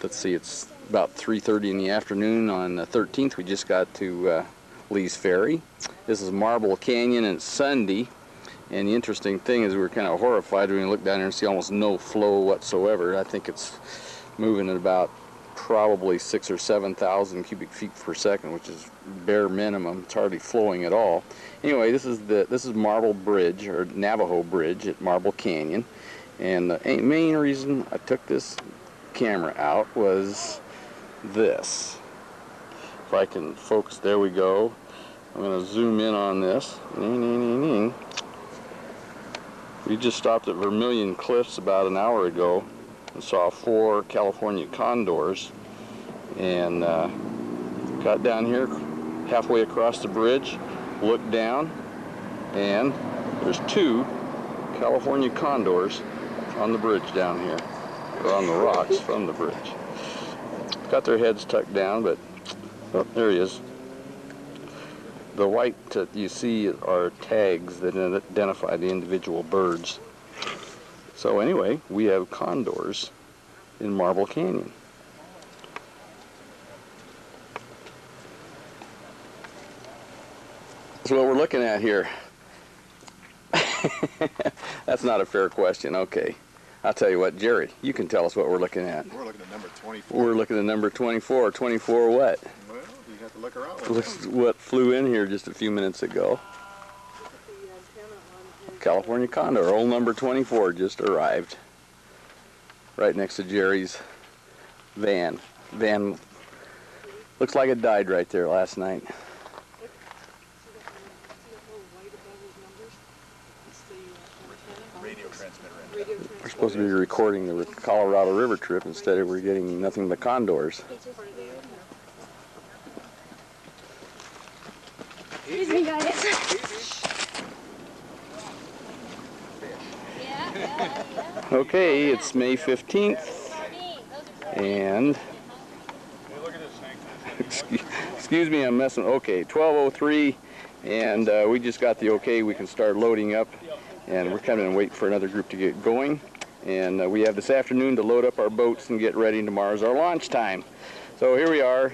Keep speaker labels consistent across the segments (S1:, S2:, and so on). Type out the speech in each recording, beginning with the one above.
S1: let's see, it's about 3:30 in the afternoon on the 13th. We just got to Lee's Ferry. This is Marble Canyon, and it's Sunday. And the interesting thing is we were kind of horrified when we looked down there and see almost no flow whatsoever. I think it's moving at about probably 6,000 or 7,000 cubic feet per second, which is bare minimum. It's hardly flowing at all. Anyway, this is Marble Bridge, or Navajo Bridge at Marble Canyon. And the main reason I took this camera out was this. If I can focus, there we go. I'm going to zoom in on this. We just stopped at Vermilion Cliffs about an hour ago and saw 4 California condors, and got down here halfway across the bridge, looked down, and there's 2 California condors on the bridge down here, or on the rocks from the bridge. Got their heads tucked down, but oh, there he is. The white you see are tags that identify the individual birds. So anyway, we have condors in Marble Canyon. That's what we're looking at here. That's not a fair question. Okay. I'll tell you what, Jerry, you can tell us what we're looking at.
S2: We're looking at number 24.
S1: We're looking at number 24. 24 what?
S2: Well, you have to look around.
S1: Looks what flew in here just a few minutes ago. California condor, old number 24, just arrived. Right next to Jerry's van. Van looks like it died right there last night.
S2: Radio transmitter.
S1: We're supposed to be recording the Colorado River trip. Instead, we're getting nothing but condors.
S3: Easy, guys.
S1: Okay, it's May 15th, and excuse me, I'm messing. Okay, 12:03, and we just got the okay. We can start loading up, and we're kind of waiting for another group to get going. And we have this afternoon to load up our boats and get ready. Tomorrow's our launch time. So here we are.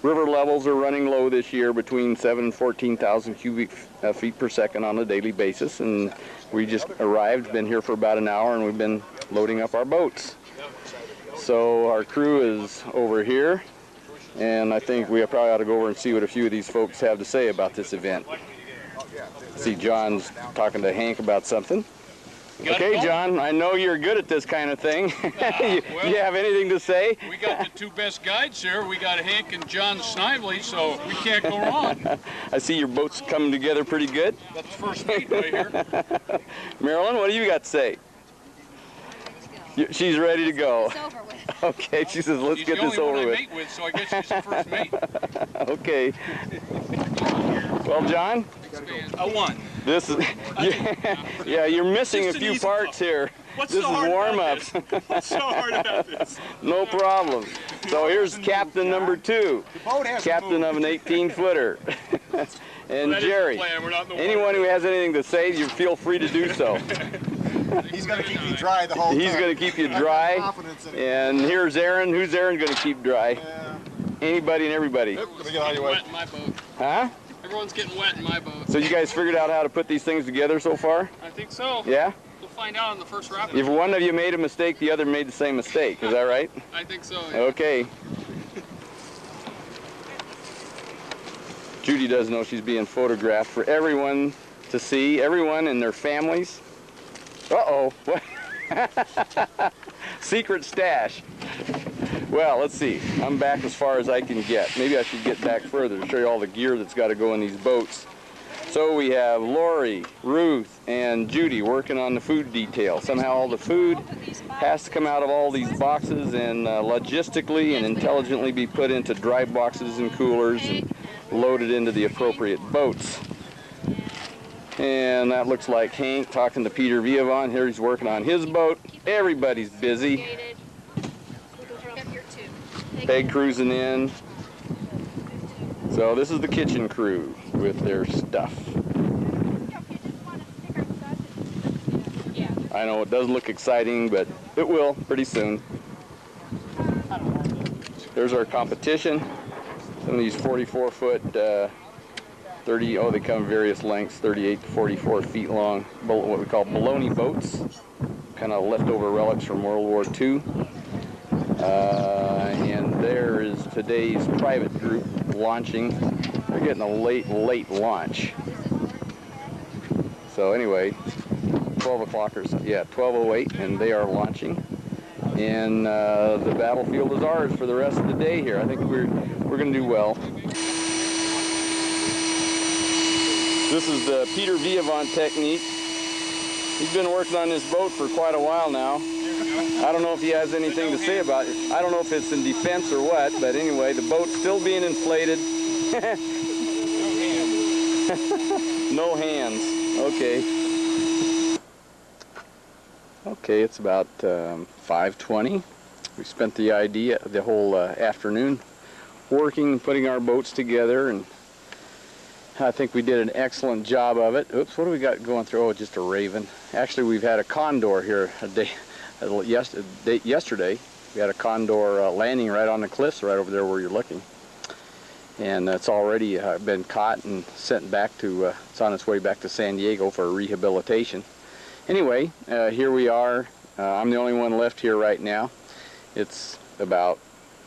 S1: River levels are running low this year, between 7,000 and 14,000 cubic feet per second on a daily basis, and we just arrived, been here for about an hour, and we've been loading up our boats. So our crew is over here, and I think we probably ought to go over and see what a few of these folks have to say about this event. See, John's talking to Hank about something. Okay, John, I know you're good at this kind of thing. You have anything to say?
S4: We got the 2 best guides here. We got Hank and John Snively, so we can't go wrong.
S1: I see your boats coming together pretty good.
S4: That's the first meet right here.
S1: Marilyn, what do you got to say? She's ready to go.
S3: It's over with.
S1: Okay, she says, let's get this over with.
S4: She's the only one I mate with, so I guess she's the first mate.
S1: Okay. Well, John?
S4: I won.
S1: This is, yeah, you're missing a few parts here.
S5: What's
S1: This
S5: so
S1: is
S5: hard
S1: warm-ups.
S5: What's so hard about this?
S1: No problem. So here's captain number 2, captain of an 18-footer. And
S5: That is the
S1: Jerry,
S5: plan. We're not in the water.
S1: anyone who has anything to say, you feel free to do so.
S2: He's going to keep you dry the whole time.
S1: He's going to keep you dry. And here's Aaron. Who's Aaron going to keep dry? Anybody and everybody.
S4: Everyone's getting wet in my boat.
S1: Huh?
S4: Everyone's getting wet in my boat.
S1: So you guys figured out how to put these things together so far?
S4: I think so.
S1: Yeah?
S4: We'll find out on the first rapid.
S1: If one of you made a mistake, the other made the same mistake. Is that right?
S4: I think so, yeah.
S1: Okay. Judy does know she's being photographed for everyone to see, everyone and their families. Uh-oh. What? Secret stash. Well, let's see. I'm back as far as I can get. Maybe I should get back further to show you all the gear that's got to go in these boats. So we have Lori, Ruth, and Judy working on the food detail. Somehow all the food has to come out of all these boxes and logistically and intelligently be put into dry boxes and coolers and loaded into the appropriate boats. And that looks like Hank talking to Peter Viavon. Here he's working on his boat. Everybody's busy. Peg cruising in. So this is the kitchen crew with their stuff. I know it doesn't look exciting, but it will pretty soon. There's our competition. Some of these 44-foot, 30, oh, they come in various lengths, 38 to 44 feet long, what we call baloney boats, kind of leftover relics from World War II. And there is today's private group launching. They're getting a late launch. So anyway, 12 o'clock or so, yeah, 12:08, and they are launching. And the battlefield is ours for the rest of the day here. I think we're going to do well. This is the Peter Viavant technique. He's been working on this boat for quite a while now. I don't know if he has anything to say about it. I don't know if it's in defense or what, but anyway, the boat's still being inflated. No hands. Okay. Okay, it's about 5:20. We spent the whole afternoon working and putting our boats together, and I think we did an excellent job of it. Oops, what do we got going through? Oh, just a raven. Actually, we've had a condor here yesterday. We had a condor landing right on the cliffs right over there where you're looking. And it's already been caught and sent back to, it's on its way back to San Diego for rehabilitation. Anyway, here we are. I'm the only one left here right now. It's about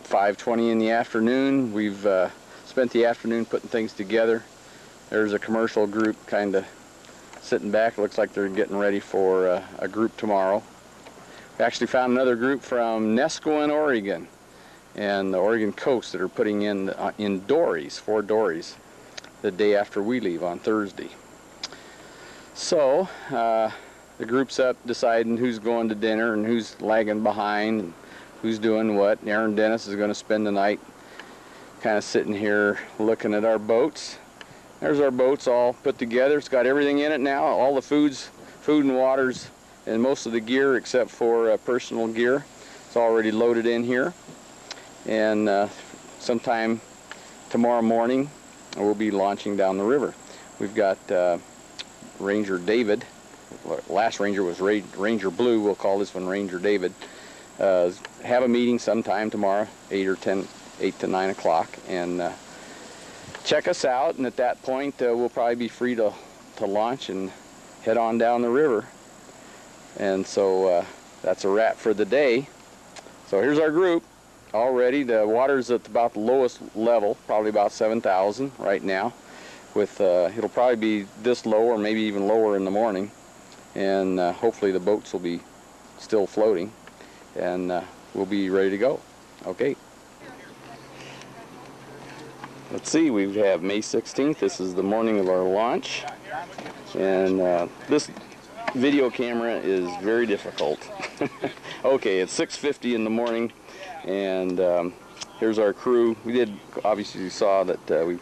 S1: 5:20 in the afternoon. We've spent the afternoon putting things together. There's a commercial group kind of sitting back. Looks like they're getting ready for a group tomorrow. We actually found another group from Nescoin, Oregon, and the Oregon coast that are putting in dories, 4 dories, the day after we leave on Thursday. So the group's up deciding who's going to dinner and who's lagging behind and who's doing what. And Aaron Dennis is going to spend the night kind of sitting here looking at our boats. There's our boats all put together. It's got everything in it now, all the food and waters, and most of the gear except for personal gear. It's already loaded in here. And sometime tomorrow morning we'll be launching down the river. We've got Ranger David. Last Ranger was Ranger Blue. We'll call this one Ranger David. Have a meeting sometime tomorrow, 8 to 9 o'clock, and check us out. And at that point, we'll probably be free to launch and head on down the river. And so that's a wrap for the day. So here's our group already. The water's at about the lowest level, probably about 7,000 right now. With it'll probably be this low or maybe even lower in the morning. And hopefully the boats will be still floating, and we'll be ready to go. Okay. Let's see, we have May 16th. This is the morning of our launch, and this video camera is very difficult. Okay, it's 6:50 in the morning, and here's our crew. We did, obviously you saw that we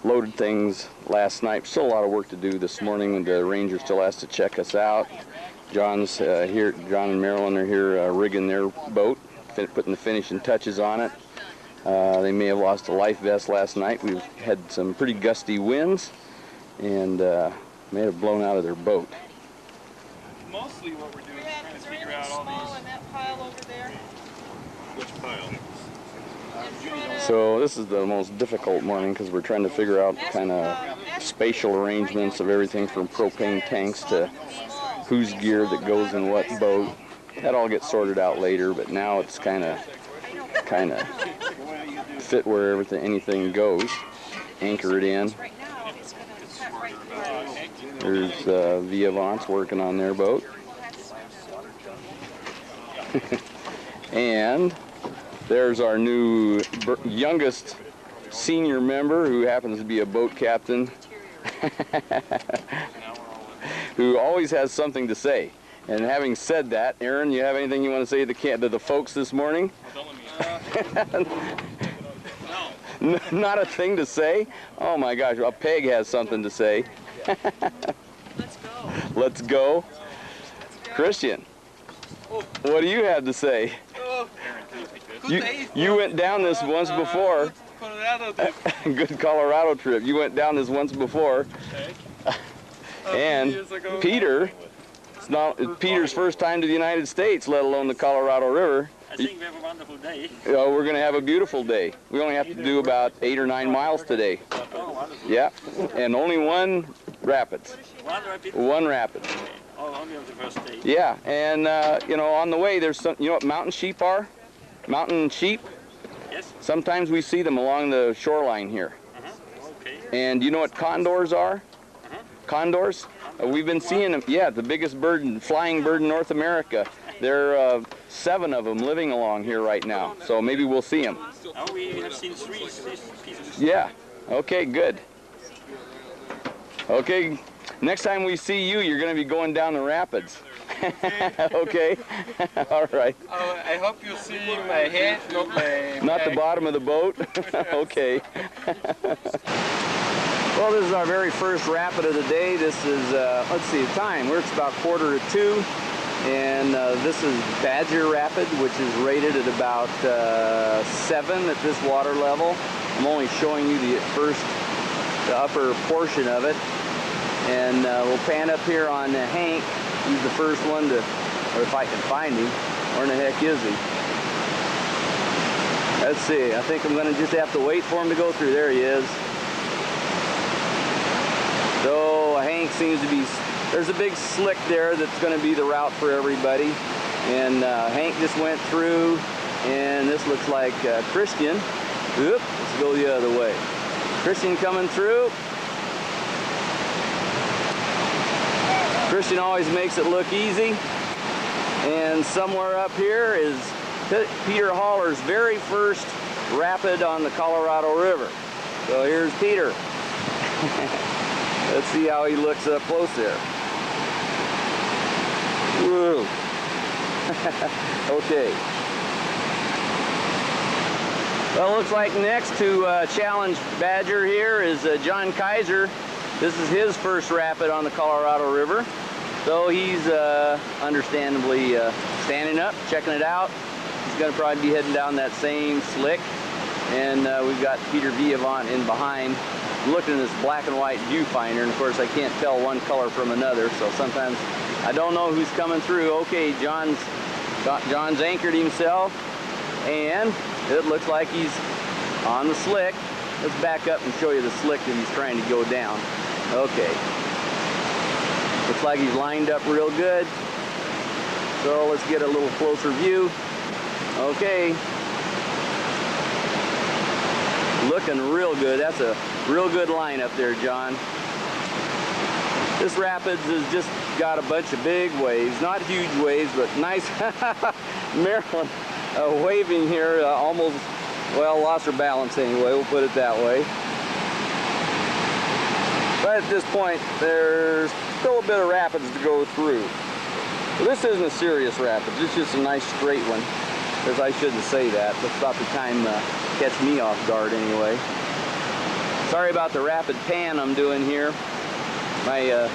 S1: loaded things last night. Still a lot of work to do this morning, and the Ranger still has to check us out. John's here. John and Marilyn are here rigging their boat, putting the finishing touches on it. They may have lost a life vest last night. We've had some pretty gusty winds, and may have blown out of their boat.
S5: Mostly what we're doing is trying to figure out all these.
S3: In that pile over there.
S5: Which pile?
S1: So this is the most difficult morning because we're trying to figure out kind of spatial arrangements of everything from propane tanks to whose gear that goes in what boat. That all gets sorted out later, but now it's kind of fit where anything goes. Anchor it in. There's Viavants working on their boat. And there's our new youngest senior member, who happens to be a boat captain, who always has something to say. And having said that, Aaron, you have anything you want to say to the folks this morning? No. Not a thing to say? Oh my gosh, well, Peg has something to say.
S3: Let's go.
S1: Let's go. Christian, what do you have to say? You went down this once before. Good Colorado trip. You went down this once before. And Peter It's Peter's first time to the United States, let alone the Colorado River.
S5: I think we have a wonderful day.
S1: We're going to have a beautiful day. We only have to do about 8 or 9 miles today.
S5: Oh, wonderful.
S1: Yeah, and only one rapids.
S5: One rapid?
S1: One rapid.
S5: Oh, only on the first day.
S1: Yeah, and you know, on the way there's some, you know what mountain sheep are? Mountain sheep?
S5: Yes.
S1: Sometimes we see them along the shoreline here.
S5: Okay.
S1: And you know what condors are? Condors? We've been seeing them. Yeah, the biggest bird, flying bird in North America. There are 7 of them living along here right now. So maybe we'll see them.
S5: Oh, we have seen 3 pieces.
S1: Yeah. Okay, good. Okay, next time we see you, you're going to be going down the rapids. Okay. All right.
S6: Oh, I hope you see my head, not my
S1: Not the
S6: back.
S1: bottom of the boat? Okay. Well, this is our very first rapid of the day. This is, let's see, the time. It's about 1:45. And this is Badger Rapid, which is rated at about 7 at this water level. I'm only showing you the upper portion of it. And we'll pan up here on Hank. He's the first one to, or if I can find him. Where in the heck is he? Let's see. I think I'm going to just have to wait for him to go through. There he is. So Hank seems to be, there's a big slick there that's going to be the route for everybody. And Hank just went through, and this looks like Christian. Oop, let's go the other way. Christian coming through. Christian always makes it look easy. And somewhere up here is Peter Haller's very first rapid on the Colorado River. So here's Peter. Let's see how he looks up close there. Woo. Okay. Well, it looks like next to challenge Badger here is John Kaiser. This is his first rapid on the Colorado River. So he's understandably standing up, checking it out. He's going to probably be heading down that same slick. And we've got Peter Villavant in behind. I'm looking at this black and white viewfinder, and of course I can't tell one color from another, so sometimes I don't know who's coming through. Okay, John's anchored himself, and it looks like he's on the slick. Let's back up and show you the slick that he's trying to go down. Okay. Looks like he's lined up real good. So let's get a little closer view. Okay. Looking real good. That's a real good line up there, John. This rapids has just got a bunch of big waves. Not huge waves, but nice. Marilyn waving here almost, well, lost her balance anyway. We'll put it that way. But at this point, there's still a bit of rapids to go through. But this isn't a serious rapids. It's just a nice straight one. Because I shouldn't say that. That's about the time catch me off guard anyway. Sorry about the rapid pan I'm doing here. My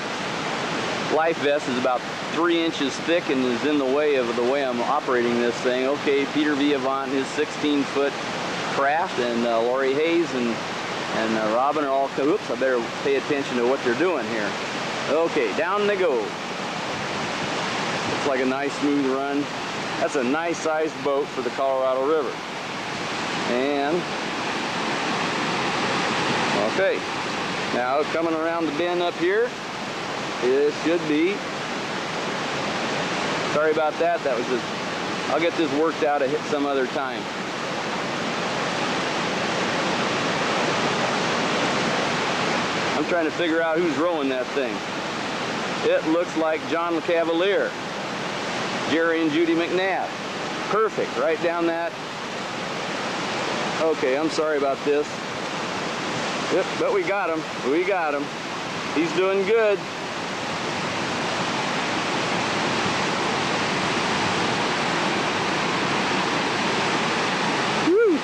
S1: life vest is about 3 inches thick and is in the way of the way I'm operating this thing. Okay, Peter Villavant, his 16-foot craft, and Lori Hayes and Robin are all, oops, I better pay attention to what they're doing here. Okay, down they go. Looks like a nice smooth run. That's a nice sized boat for the Colorado River. And, okay, now coming around the bend up here, it should be, sorry about that, that was just, I'll get this worked out some other time. I'm trying to figure out who's rowing that thing. It looks like John LeCavalier, Jerry and Judy McNabb. Perfect, right down that. Okay, I'm sorry about this. Yep, but we got him. We got him. He's doing good. Woo!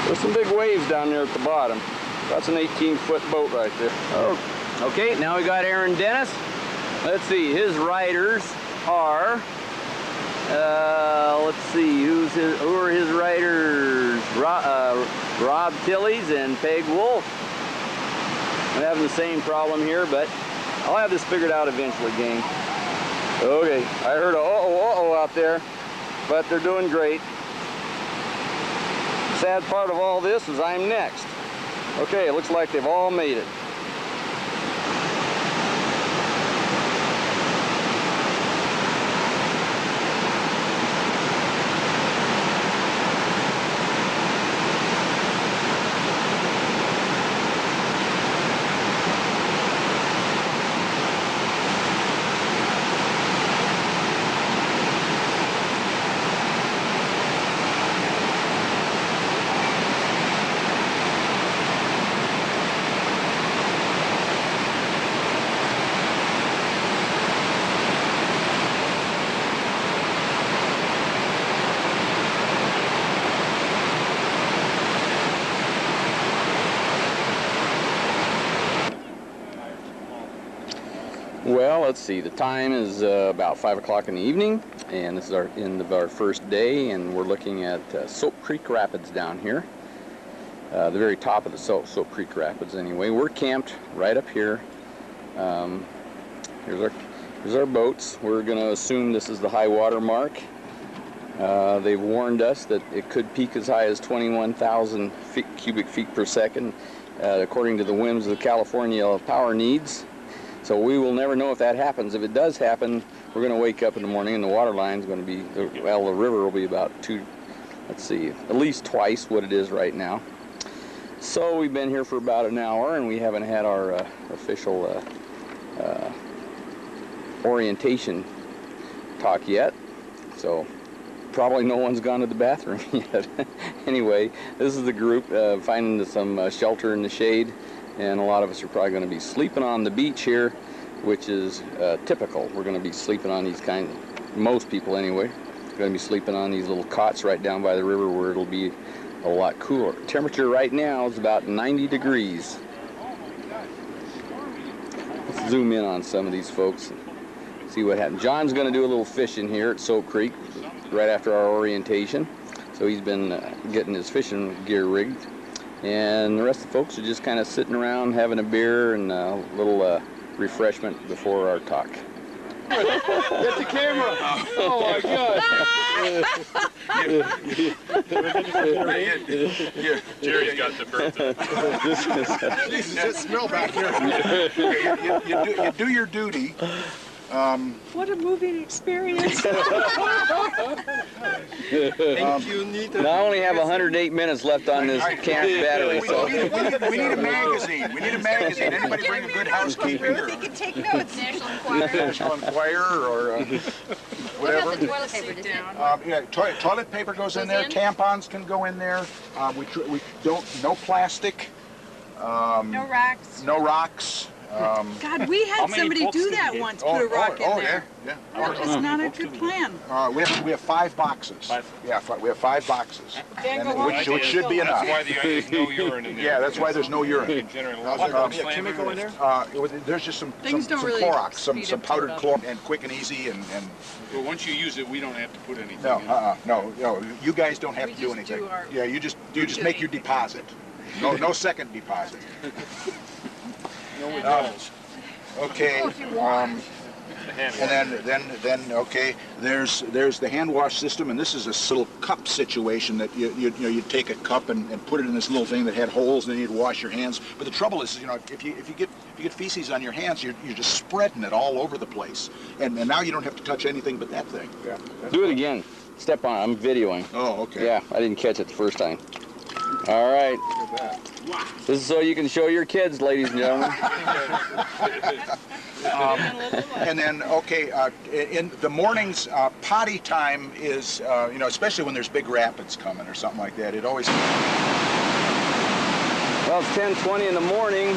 S1: There's some big waves down there at the bottom. That's an 18-foot boat right there. Oh, okay, now we got Aaron Dennis. Let's see, his riders are, let's see, who are his riders? Rob Tillys and Peg Wolf. I'm having the same problem here, but I'll have this figured out eventually, gang. Okay, I heard a uh-oh out there, but they're doing great. Sad part of all this is I'm next. Okay, it looks like they've all made it. Well, let's see, the time is about 5 o'clock in the evening, and this is our end of our first day, and we're looking at Soap Creek Rapids down here. The very top of the Soap Creek Rapids anyway. We're camped right up here. Here's our boats. We're going to assume this is the high water mark. They've warned us that it could peak as high as 21,000 cubic feet per second, according to the whims of the California power needs. So we will never know if that happens. If it does happen, we're going to wake up in the morning and the water line is going to be, well, the river will be about at least twice what it is right now. So we've been here for about an hour and we haven't had our official orientation talk yet. So probably no one's gone to the bathroom yet. Anyway, this is the group finding some shelter in the shade. And a lot of us are probably going to be sleeping on the beach here, which is typical. We're going to be sleeping on these most people anyway, are going to be sleeping on these little cots right down by the river where it'll be a lot cooler. Temperature right now is about 90 degrees. Let's zoom in on some of these folks and see what happens. John's going to do a little fishing here at Soap Creek right after our orientation. So he's been getting his fishing gear rigged. And the rest of the folks are just kind of sitting around having a beer and a little refreshment before our talk.
S4: Get the camera! Oh my God! Jerry's got the birthday.
S2: Jesus, that smell back here. You do your duty.
S3: What a moving experience.
S6: Thank you, Nita.
S1: Now I only have 108 minutes left on this camp battery, so.
S2: We need a magazine. We need a magazine. Anybody bring a good housekeeping or
S3: You can take notes.
S7: National Enquirer.
S2: National Enquirer or whatever?
S7: The toilet paper, doesn't it?
S2: Yeah, toilet paper goes in there.
S7: in?
S2: Tampons can go in there. We don't. No plastic.
S3: No rocks.
S2: No rocks.
S3: God, we had somebody do that once, put a rock in there.
S2: Yeah.
S3: That was not a good plan.
S2: We have 5 boxes. Yeah, we have 5 boxes,
S3: Then go
S2: which should be enough.
S5: That's why there's no urine in there.
S2: Yeah, that's why there's no urine.
S5: Chemical in there?
S2: There's just some
S3: Things don't really
S2: Clorox,
S3: speed
S2: some
S3: up
S2: powdered
S3: the
S2: Clorox, and quick and easy, and
S4: Well, once you use it, we don't have to put anything
S2: no,
S4: in.
S2: no. You guys don't have
S3: We
S2: to do
S3: just
S2: anything.
S3: do our-
S2: Yeah, you just make your deposit. No second deposit.
S5: No withdrawals.
S2: Okay. And then okay, there's the hand wash system, and this is a little cup situation that you take a cup and put it in this little thing that had holes, and then you'd wash your hands. But the trouble is, if you get feces on your hands, you're just spreading it all over the place, and now you don't have to touch anything but that thing. Yeah.
S1: Do it again. Step on it. I'm videoing.
S2: Oh, okay.
S1: Yeah, I didn't catch it the first time. All right.
S2: Look at that.
S1: This is so you can show your kids, ladies and gentlemen.
S2: And then, okay, in the mornings, potty time is, especially when there's big rapids coming or something like that, it always...
S1: Well, it's 10:20 in the morning,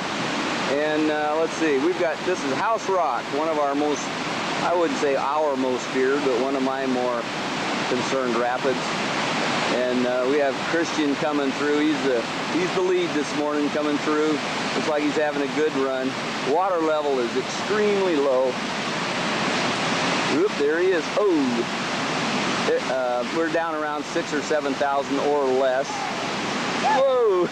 S1: and let's see, this is House Rock, one of our most, I wouldn't say our most feared, but one of my more concerned rapids. And we have Christian coming through. He's the lead this morning coming through. Looks like he's having a good run. Water level is extremely low. Whoop, there he is. Oh, we're down around 6,000 or 7,000 or less. Whoa!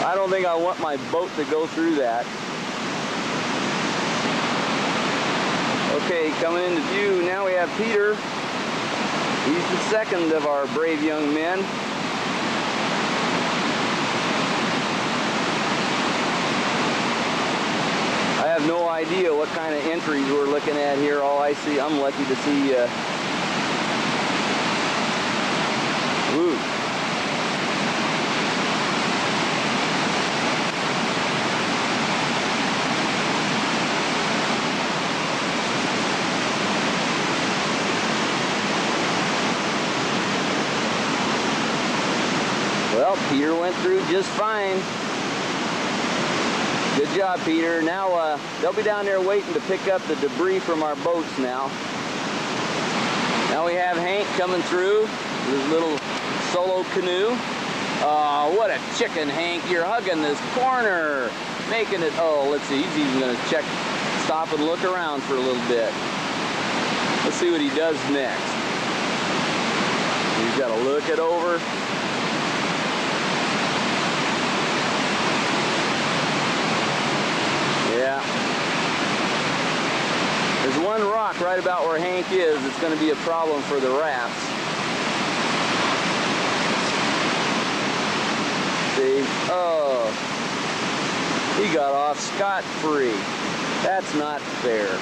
S1: I don't think I want my boat to go through that. Okay, coming into view, now we have Peter. He's the second of our brave young men. I have no idea what kind of entries we're looking at here. All I see, I'm lucky to see woo. Well, Peter went through just fine. Good job, Peter. Now they'll be down there waiting to pick up the debris from our boats now. Now we have Hank coming through with his little solo canoe. Oh, what a chicken, Hank. You're hugging this corner. Making it, oh, let's see. He's even going to stop and look around for a little bit. Let's see what he does next. He's got to look it over. Yeah. There's one rock right about where Hank is that's going to be a problem for the rafts. See? Oh. He got off scot-free. That's not fair.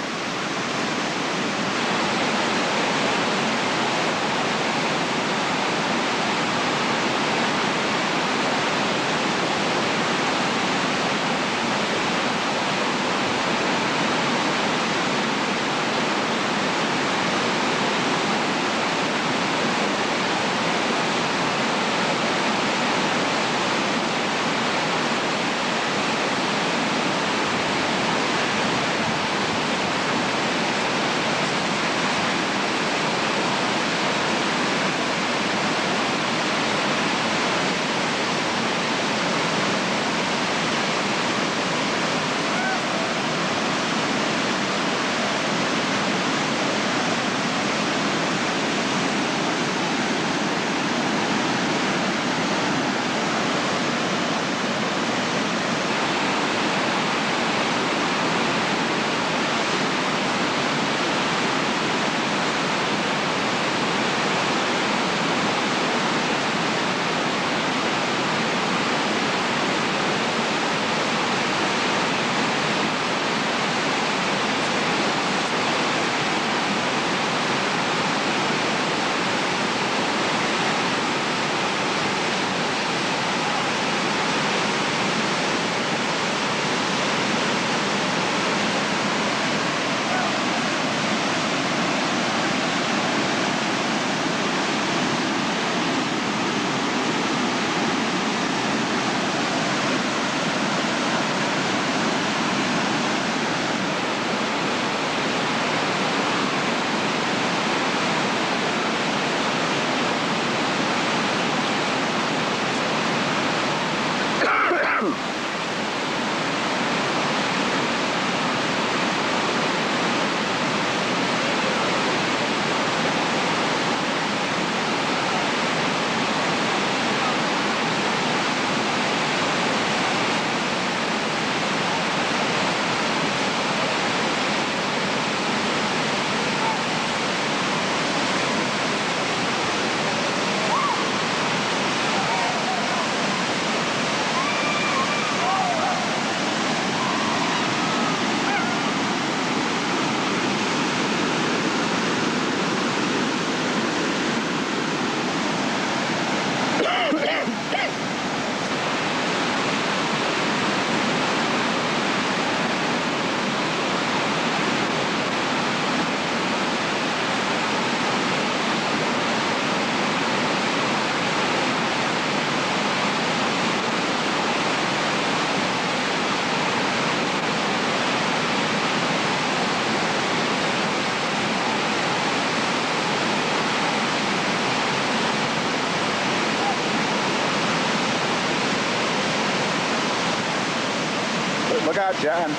S2: Look out, John.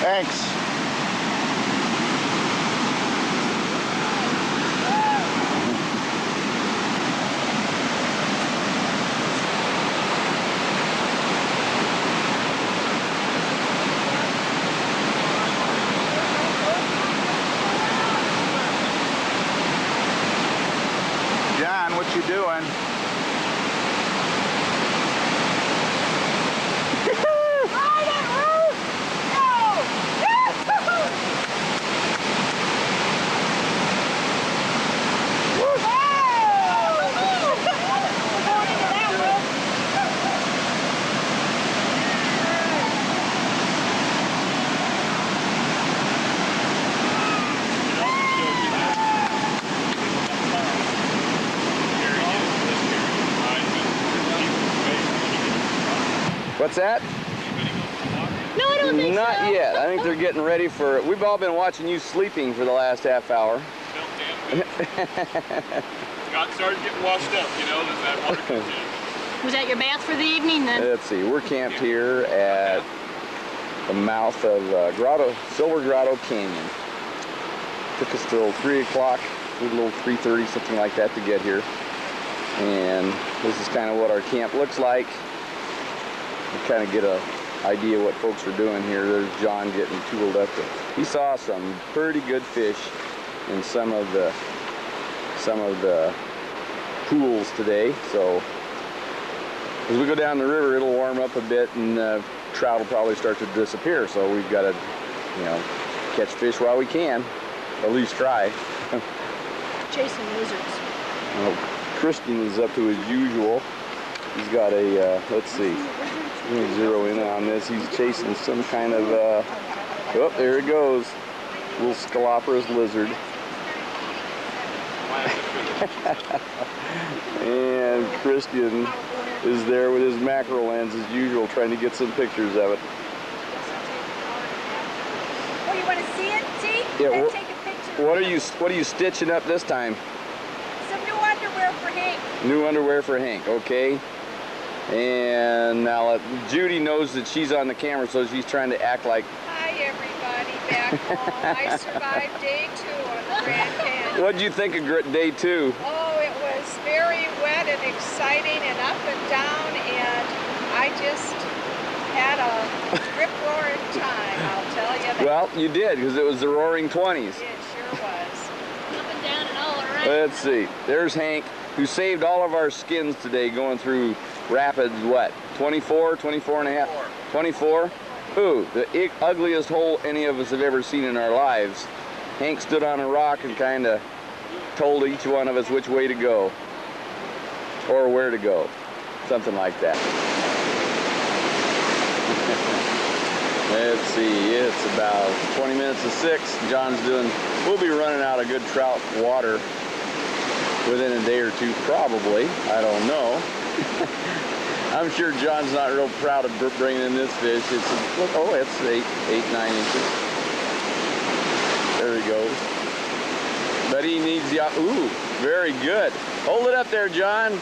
S2: Thanks.
S1: What's that?
S7: No, I don't think so.
S1: Not yet. I think they're getting ready for, we've all been watching you sleeping for the last half hour.
S4: Got started getting washed up, you know, as that water comes in.
S7: Was that your bath for the evening then?
S1: Let's see, we're camped here at the mouth of Silver Grotto Canyon. Took us till 3 o'clock, a little 3:30, something like that to get here. And this is kind of what our camp looks like. You kind of get a idea what folks are doing here. There's John getting tooled up. He saw some pretty good fish in some of the pools today. So as we go down the river, it'll warm up a bit, and trout will probably start to disappear. So we've got to, you know, catch fish while we can, or at least try.
S7: Chasing lizards.
S1: Well, Christian is up to his usual. He's got a, let's see, I'm going to zero in on this. He's chasing some kind of, oh, there it goes. Little scaloperous lizard. And Christian is there with his macro lens as usual, trying to get some pictures of it.
S3: Oh, you want to see it? See?
S1: Yeah,
S3: Then take a picture.
S1: What are you stitching up this time?
S3: Some new underwear for Hank.
S1: New underwear for Hank, okay. And now Judy knows that she's on the camera, so she's trying to act like...
S3: Hi, everybody, back home. I survived day 2 on the Grand Canyon.
S1: What did you think of day 2?
S3: Oh, it was very wet and exciting and up and down, and I just had a rip-roaring time, I'll tell you that.
S1: Well, you did, because it was the Roaring 20s.
S3: It sure was.
S7: Up and down and all around.
S1: Let's see. There's Hank, who saved all of our skins today going through rapids, what, 24, 24 and a half? 24? Ooh, the ugliest hole any of us have ever seen in our lives. Hank stood on a rock and kind of told each one of us which way to go, or where to go, something like that. Let's see, it's about 20 minutes to 6. John's doing, we'll be running out of good trout water within a day or two, probably. I don't know. I'm sure John's not real proud of bringing in this fish. It's, oh, it's 8, 9 inches. There he goes. But he needs the, ooh, very good. Hold it up there, John.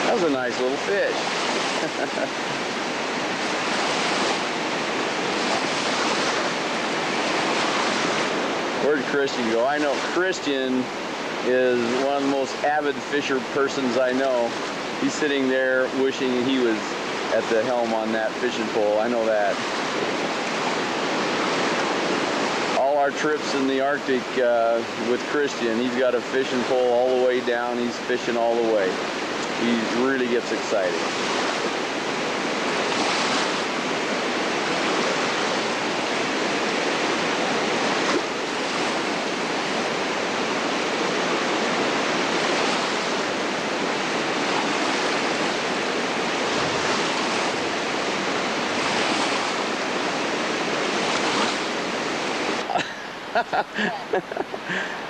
S1: That was a nice little fish. Where'd Christian go? I know Christian is one of the most avid fisher persons I know. He's sitting there wishing he was at the helm on that fishing pole. I know that. All our trips in the Arctic with Christian, he's got a fishing pole all the way down. He's fishing all the way. He really gets excited.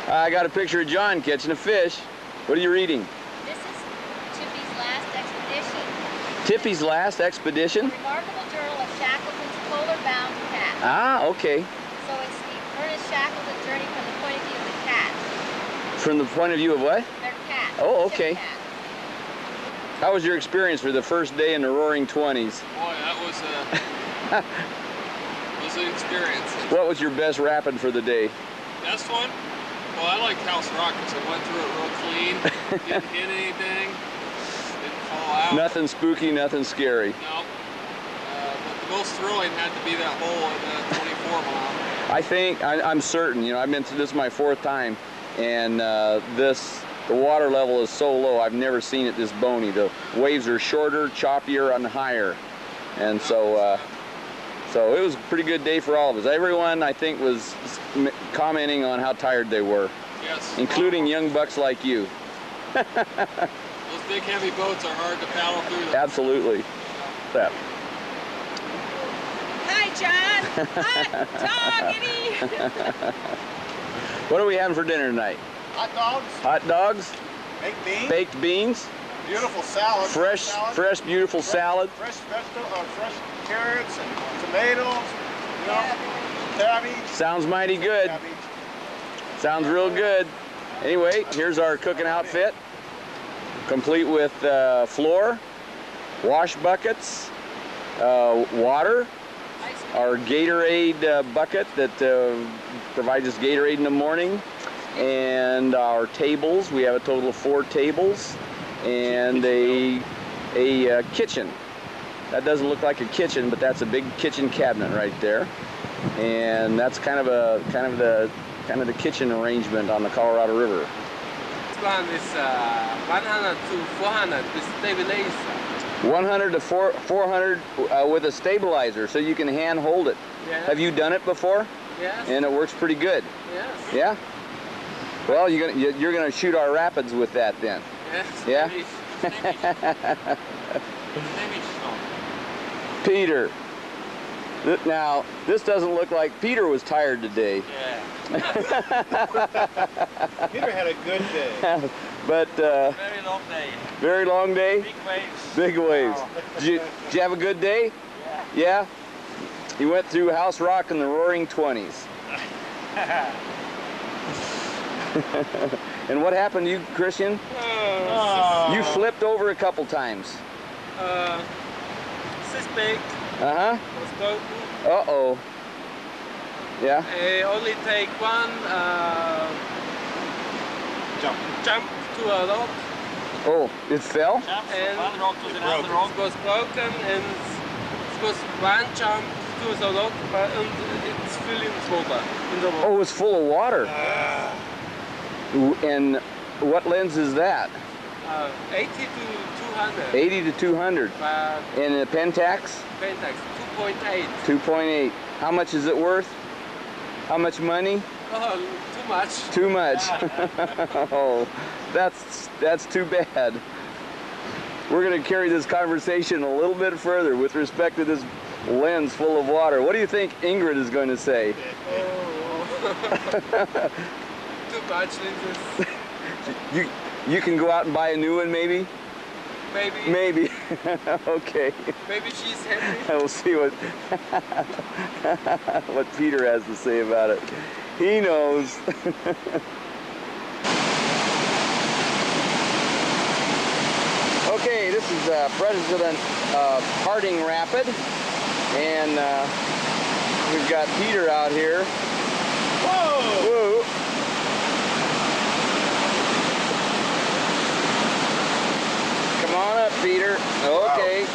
S1: I got a picture of John catching a fish. What are you reading?
S7: This is Tippy's last expedition.
S1: Tippy's last expedition?
S7: Remarkable journal of Shackleton's polar-bound cat.
S1: Ah, okay.
S7: So it's the Ernest Shackleton journey from the point of view of the cat.
S1: From the point of view of what?
S7: Their cat.
S1: Oh, okay.
S7: Cat.
S1: How was your experience for the first day in the Roaring 20s?
S5: Boy, that was an experience.
S1: What was your best rapid for the day?
S5: Best one? Well, I liked House Rock because it went through it real clean. Didn't hit anything. Didn't fall out.
S1: Nothing spooky, nothing scary.
S5: No. But the most thrilling had to be that hole at 24 mile.
S1: I think, I'm certain, you know, I've been through this is my 4th time, and the water level is so low, I've never seen it this bony. The waves are shorter, choppier, and higher. And so, so it was a pretty good day for all of us. Everyone, I think, was commenting on how tired they were.
S5: Yes.
S1: Including young bucks like you.
S5: Those big heavy boats are hard to paddle through them.
S1: Absolutely. Yeah.
S3: Hi, John. Hot doggy.
S1: What are we having for dinner tonight?
S6: Hot dogs,
S1: Hot dogs,
S6: baked beans,
S1: baked beans,
S6: beautiful salad.
S1: fresh, beautiful salad.
S6: Fresh vegetable, fresh carrots and tomatoes, you know, cabbage.
S1: Sounds mighty good.
S6: Cabbage.
S1: Sounds real good. Anyway, here's our cooking outfit, complete with floor, wash buckets, water, our Gatorade bucket that provides us Gatorade in the morning, and our tables. We have a total of 4 tables, and a kitchen. That doesn't look like a kitchen, but that's a big kitchen cabinet right there, and that's kind of the kitchen arrangement on the Colorado River.
S5: This one is 100 to 400 with stabilizer.
S1: 100 to 400 with a stabilizer, so you can hand hold it.
S5: Yes.
S1: Have you done it before?
S5: Yes.
S1: And it works pretty good.
S5: Yes.
S1: Yeah. Well, you're gonna shoot our rapids with that then.
S5: Yes.
S1: Yeah? Peter. Now, this doesn't look like Peter was tired today.
S5: Yeah.
S6: Peter had a good day.
S1: But
S5: Very long day.
S1: very long day.
S5: Big waves.
S1: Big waves. Did you have a good day?
S5: Yeah.
S1: Yeah? You went through House Rock in the roaring 20s. And what happened to you, Christian? You flipped over a couple times.
S5: Suspect
S1: Uh-huh.
S5: was broken.
S1: Uh-oh. Yeah?
S5: I only take one jump to a rock,
S1: Oh, it fell?
S5: and it was broken, and it was one jump to the rock, and it's filling water in the water.
S1: Oh, it's full of water. And what lens is that?
S5: 80 to 200.
S1: 80 to 200.
S5: But
S1: And a Pentax?
S5: Pentax 2.8.
S1: 2.8. How much is it worth? How much money?
S5: Oh, too much.
S1: Too much. Oh, that's too bad. We're going to carry this conversation a little bit further with respect to this lens full of water. What do you think Ingrid is going to say?
S5: Oh. Too much lenses.
S1: You can go out and buy a new one, maybe?
S5: Maybe.
S1: Maybe. Okay.
S5: Maybe she's happy.
S1: We'll see what what Peter has to say about it. He knows. Okay, this is President Harding Rapid, and we've got Peter out here. Whoa! Whoa! Come on up, Peter. Okay.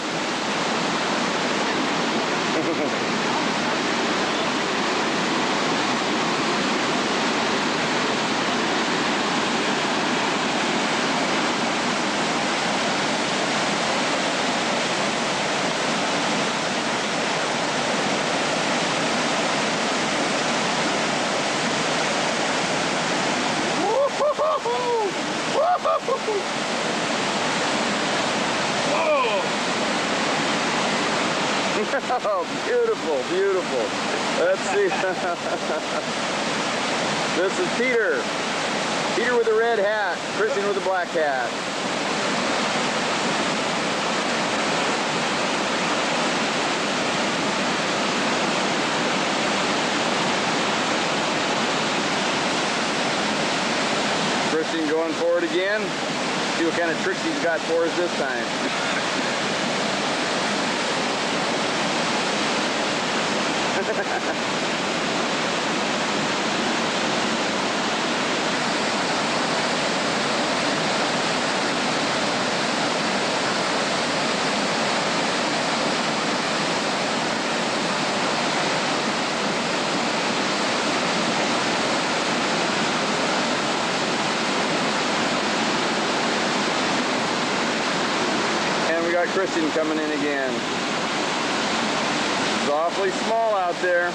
S1: Oh, beautiful, beautiful. Let's see. This is Peter. Peter with the red hat, Christian with the black hat. Christian going forward again. See what kind of tricks he's got for us this time. And we got Christian coming in again. It's awfully small out there.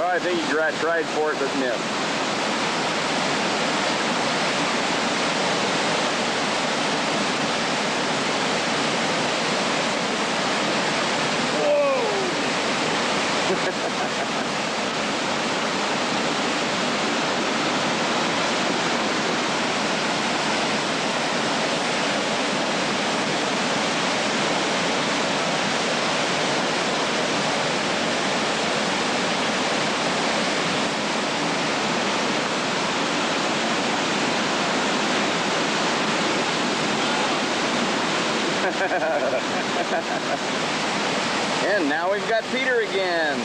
S1: Oh, I think he tried for it but missed. And now we've got Peter again.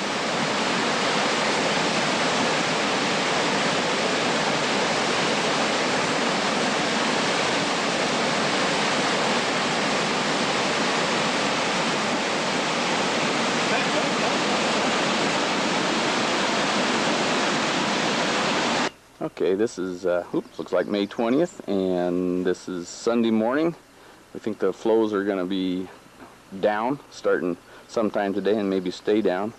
S1: Okay, this is, looks like May 20th, and this is Sunday morning. I think the flows are going to be down, starting sometime today and maybe stay down.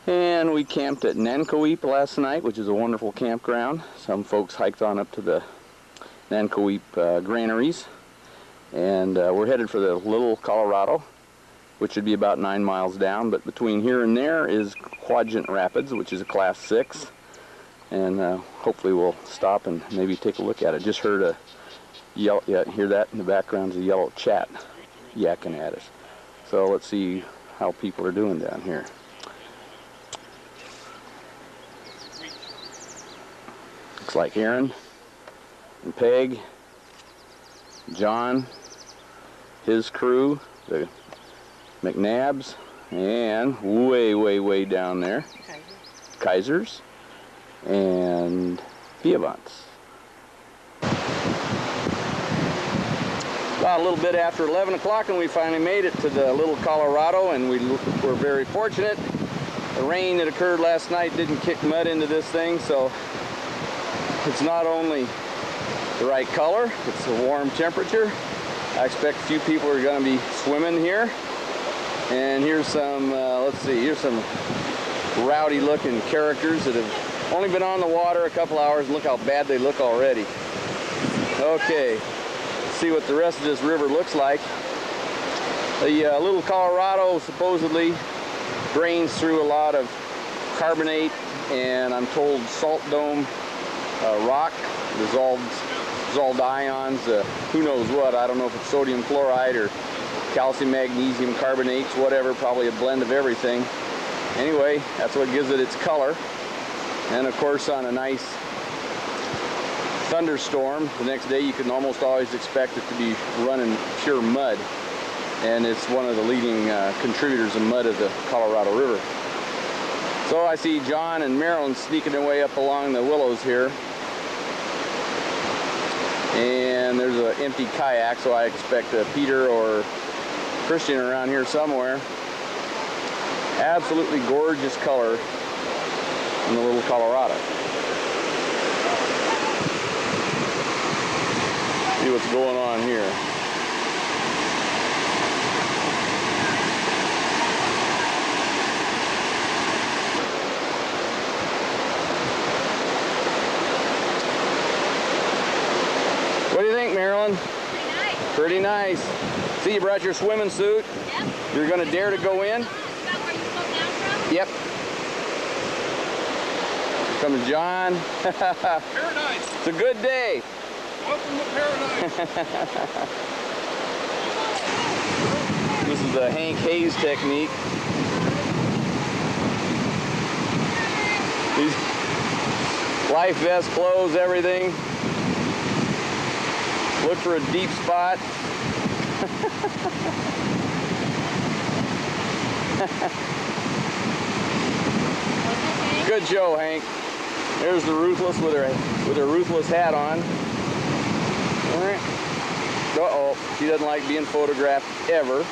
S1: And we camped at Nankoweap last night, which is a wonderful campground. Some folks hiked on up to the Nankoweap granaries. And we're headed for the Little Colorado, which would be about 9 miles down. But between here and there is Quadrant Rapids, which is a Class 6. And hopefully we'll stop and maybe take a look at it. Just heard a yell, yeah, hear that in the background, is a yellow chat yakking at us. So let's see how people are doing down here. Looks like Aaron and Peg, John, his crew, the McNabbs, and way down there, Kaisers and Piavants. About a little bit after 11 o'clock, and we finally made it to the Little Colorado, and we were very fortunate. The rain that occurred last night didn't kick mud into this thing, so it's not only the right color, it's a warm temperature. I expect a few people are going to be swimming here. And here's some, let's see, here's some rowdy looking characters that have only been on the water a couple hours, and look how bad they look already. Okay, let's see what the rest of this river looks like. The Little Colorado supposedly drains through a lot of carbonate and I'm told salt dome rock, dissolved ions, who knows what. I don't know if it's sodium chloride or calcium magnesium carbonates, whatever, probably a blend of everything. Anyway, that's what gives it its color. And of course, on a nice thunderstorm the next day, you can almost always expect it to be running pure mud. And it's one of the leading contributors of mud of the Colorado River. So I see John and Marilyn sneaking their way up along the willows here. And there's an empty kayak, so I expect Peter or Christian around here somewhere. Absolutely gorgeous color in the Little Colorado. See what's going on here. What do you think, Marilyn?
S7: Pretty nice.
S1: Pretty nice. See, you brought your swimming suit.
S7: Yep.
S1: You're going to dare to go in?
S7: Is that where you float down from?
S1: Yep. Here comes John.
S4: Paradise.
S1: It's a good day.
S4: Welcome to paradise.
S1: This is the Hank Hayes technique. These life vest, clothes, everything. Look for a deep spot. Good show, Hank. There's the Ruthless with her Ruthless hat on. All right. Uh-oh, she doesn't like being photographed ever.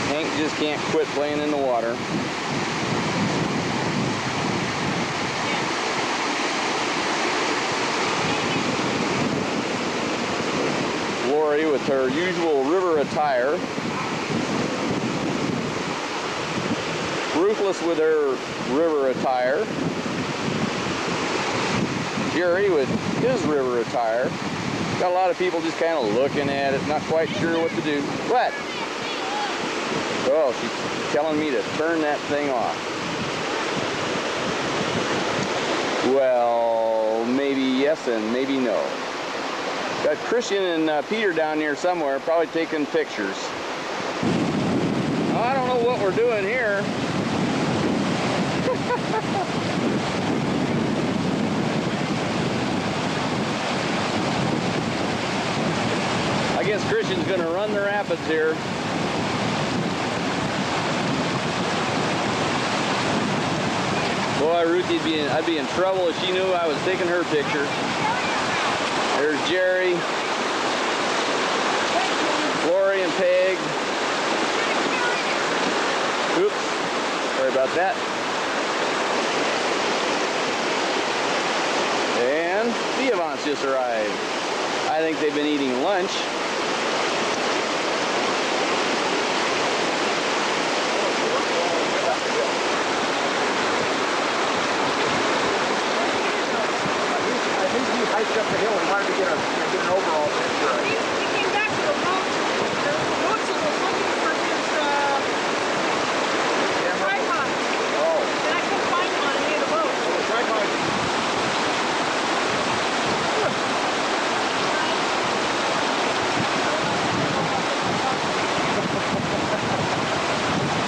S1: Hank just can't quit playing in the water. Lori with her usual river attire. Nicholas with her river attire. Jerry with his river attire. Got a lot of people just kind of looking at it, not quite sure what to do. What? Oh, she's telling me to turn that thing off. Well, maybe yes and maybe no. Got Christian and Peter down here somewhere, probably taking pictures. I don't know what we're doing here. I guess Christian's going to run the rapids here. Boy, Ruthie, I'd be in trouble if she knew I was taking her picture. There's Jerry, Lori and Peg. Oops, sorry about that. And the Avants just arrived. I think they've been eating lunch.
S2: Hiked up the hill and wanted to get an overall picture.
S3: He came back to the boat. The boats and was looking for his tripod.
S2: Oh.
S3: And I couldn't find one in any of the boats.
S2: The tripod.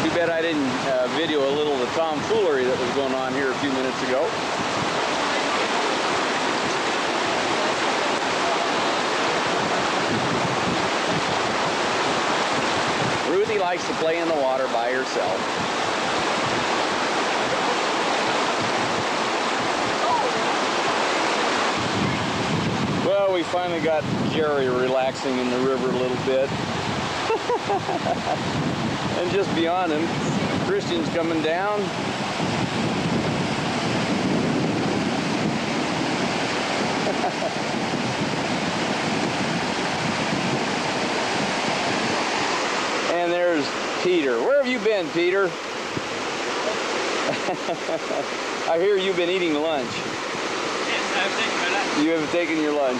S1: Too bad I didn't video a little of the tomfoolery that was going on here a few minutes ago. Ruthie likes to play in the water by herself. Well, we finally got Jerry relaxing in the river a little bit. And just beyond him, Christian's coming down. And there's Peter. Where have you been, Peter? I hear you've been eating lunch.
S5: Yes, I've taken my lunch.
S1: You haven't taken your lunch.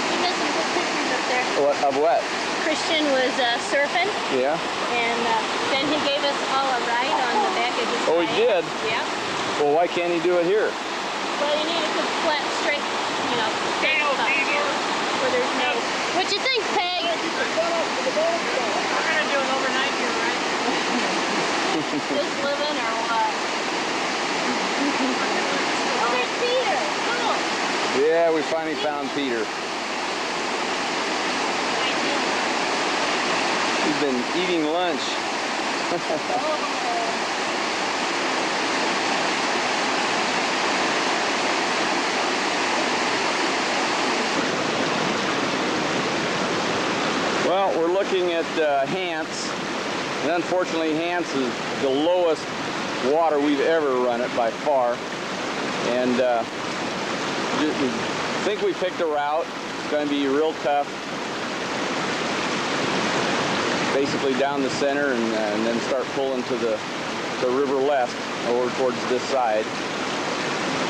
S7: You got some good pictures up there.
S1: What, of what?
S7: Christian was surfing,
S1: Yeah?
S7: and then he gave us all a ride on the back of his
S1: Oh, he
S7: kayak.
S1: did?
S7: Yeah.
S1: Well, why can't he do it here?
S7: Well, you need a good flat, straight, straight spot where there's no... What you think, Peg?
S3: We're gonna do an overnight here, right?
S7: Just living or what? Oh, there's Peter. Cool.
S1: Yeah, we finally found Peter. He's been eating lunch. Well, we're looking at Hance, and unfortunately Hance is the lowest water we've ever run it by far. And we think we picked a route. It's going to be real tough. Basically down the center and then start pulling to the river left over towards this side.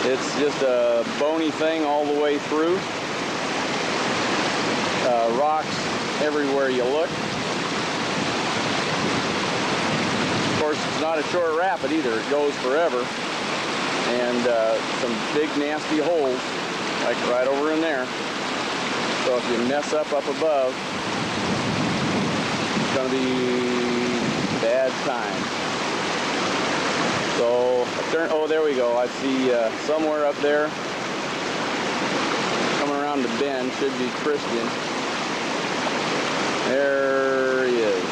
S1: It's just a bony thing all the way through. Rocks everywhere you look. Of course, it's not a short rapid either. It goes forever. And some big nasty holes, like right over in there. So if you mess up above, it's going to be bad time. So, oh, there we go. I see somewhere up there, coming around the bend, should be Christian. There he is.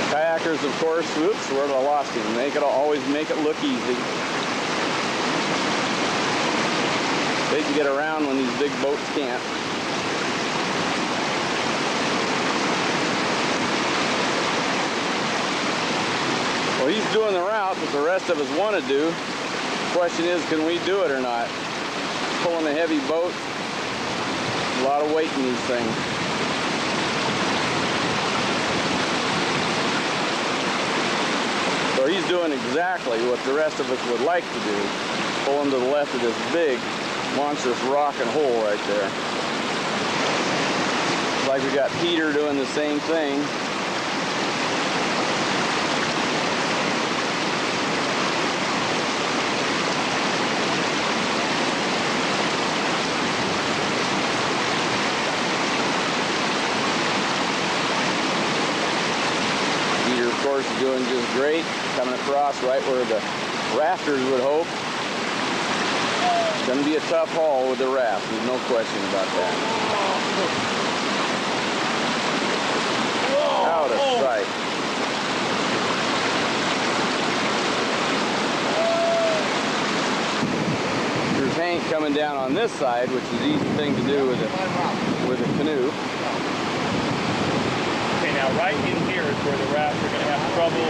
S1: Kayakers, of course, whoops, where I lost him. Always make it look easy. They can get around when these big boats can't. He's doing the route that the rest of us want to do. Question is, can we do it or not? Pulling a heavy boat, a lot of weight in these things. So he's doing exactly what the rest of us would like to do, pulling to the left of this big, monstrous rock and hole right there. It's like we got Peter doing the same thing. Peter, of course, is doing just great, coming across right where the rafters would hope. It's going to be a tough haul with the raft, there's no question about that. Out of sight. There's Hank coming down on this side, which is an easy thing to do with a canoe.
S8: Okay, now right in here is where the raft are going to have trouble.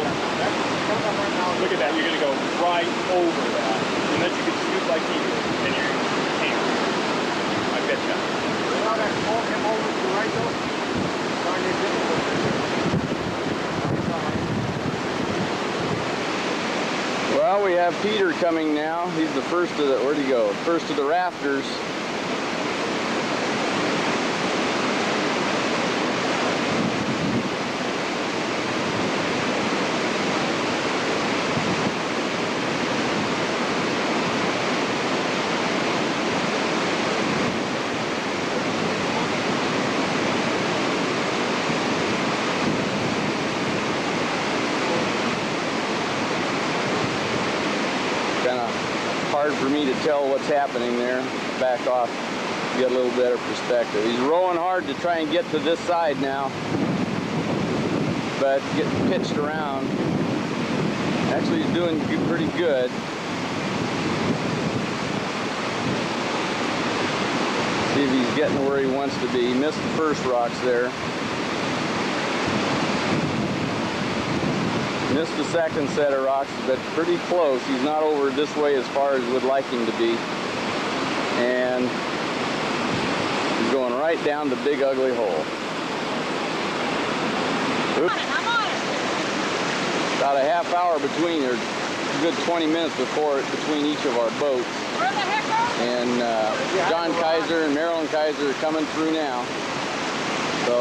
S8: Look at that, you're going to go right over that. Unless you can scoot like he did, then you can't. I bet you.
S6: Now that hole came over to the right though,
S1: Well, we have Peter coming now. He's the first of the, where'd he go? First of the rafters. Kind of hard for me to tell what's happening there. Back off, get a little better perspective. He's rowing hard to try and get to this side now, but getting pitched around. Actually, he's doing pretty good. See if he's getting where he wants to be. He missed the first rocks there. Missed the second set of rocks, but pretty close. He's not over this way as far as we'd like him to be. And he's going right down the big ugly hole. Oops. About a half hour between, or a good 20 minutes between each of our boats. And John Kaiser and Marilyn Kaiser are coming through now. So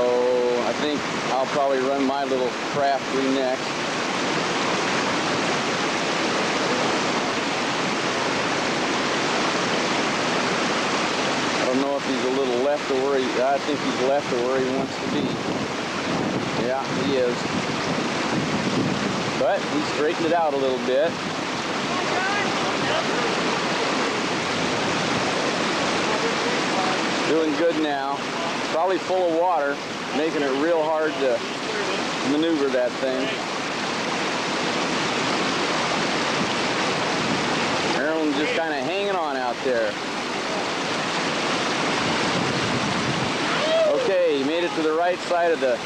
S1: I think I'll probably run my little craft through next. I don't know if he's a little left of where I think he's left of where he wants to be. Yeah, he is. But he straightened it out a little bit. Doing good now. Probably full of water, making it real hard to maneuver that thing. Marilyn's just kind of hanging on out there. Okay, he made it to the right side of the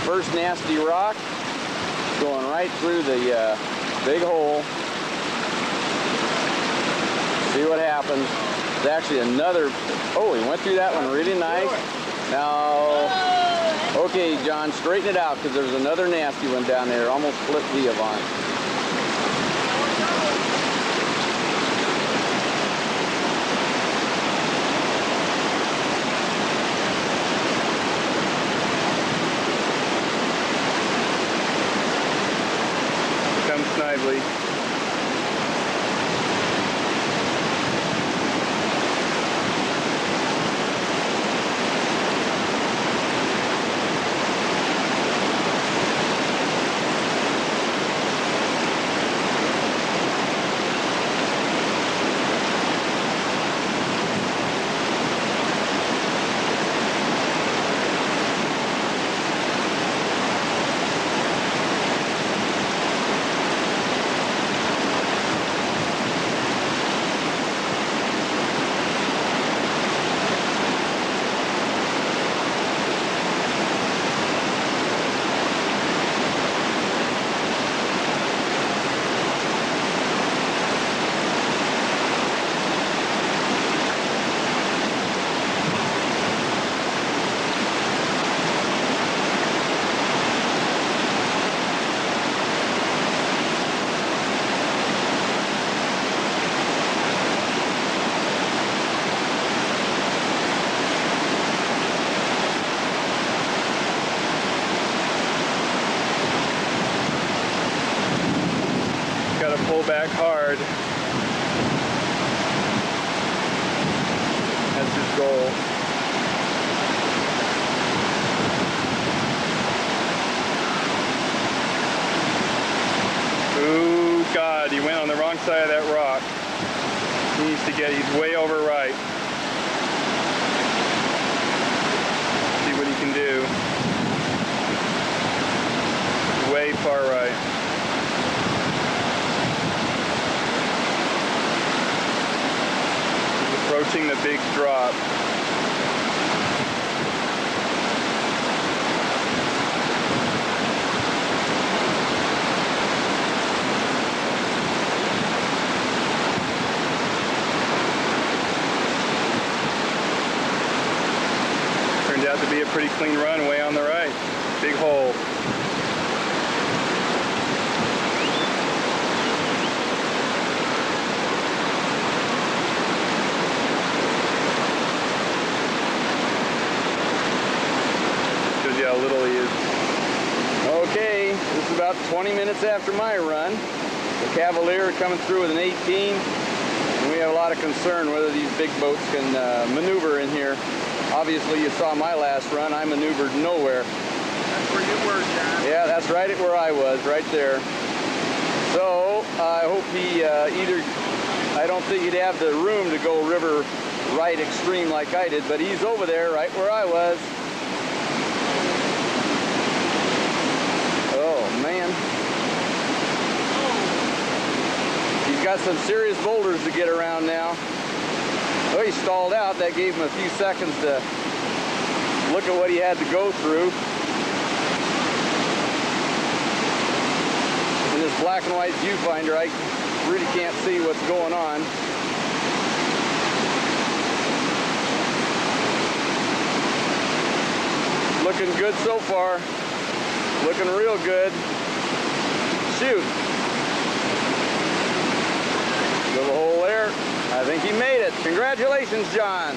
S1: first nasty rock, going right through the big hole. See what happens. It's actually another, oh, he went through that one really nice. Now, okay, John, straighten it out because there's another nasty one down there. Almost flipped the Avant. Come snively.
S8: back hard. That's his goal. Oh God, he went on the wrong side of that rock. He needs to get, he's way over right. See what he can do. Way far right. He's approaching the big drop. Turned out to be a pretty clean run way on the right. Big hole. Shows you how little he is.
S1: Okay, this is about 20 minutes after my run. The Cavalier coming through with an 18, and we have a lot of concern whether these big boats can maneuver in here. Obviously, you saw my last run. I maneuvered nowhere.
S6: That's where you were, John.
S1: Yeah, that's right at where I was, right there. So, I hope he I don't think he'd have the room to go river right extreme like I did, but he's over there right where I was. Oh, man. He's got some serious boulders to get around now. Oh, he stalled out. That gave him a few seconds to look at what he had to go through. In this black and white viewfinder, I really can't see what's going on. Looking good so far. Looking real good. Shoot. Little hole there. I think he made it. Congratulations, John.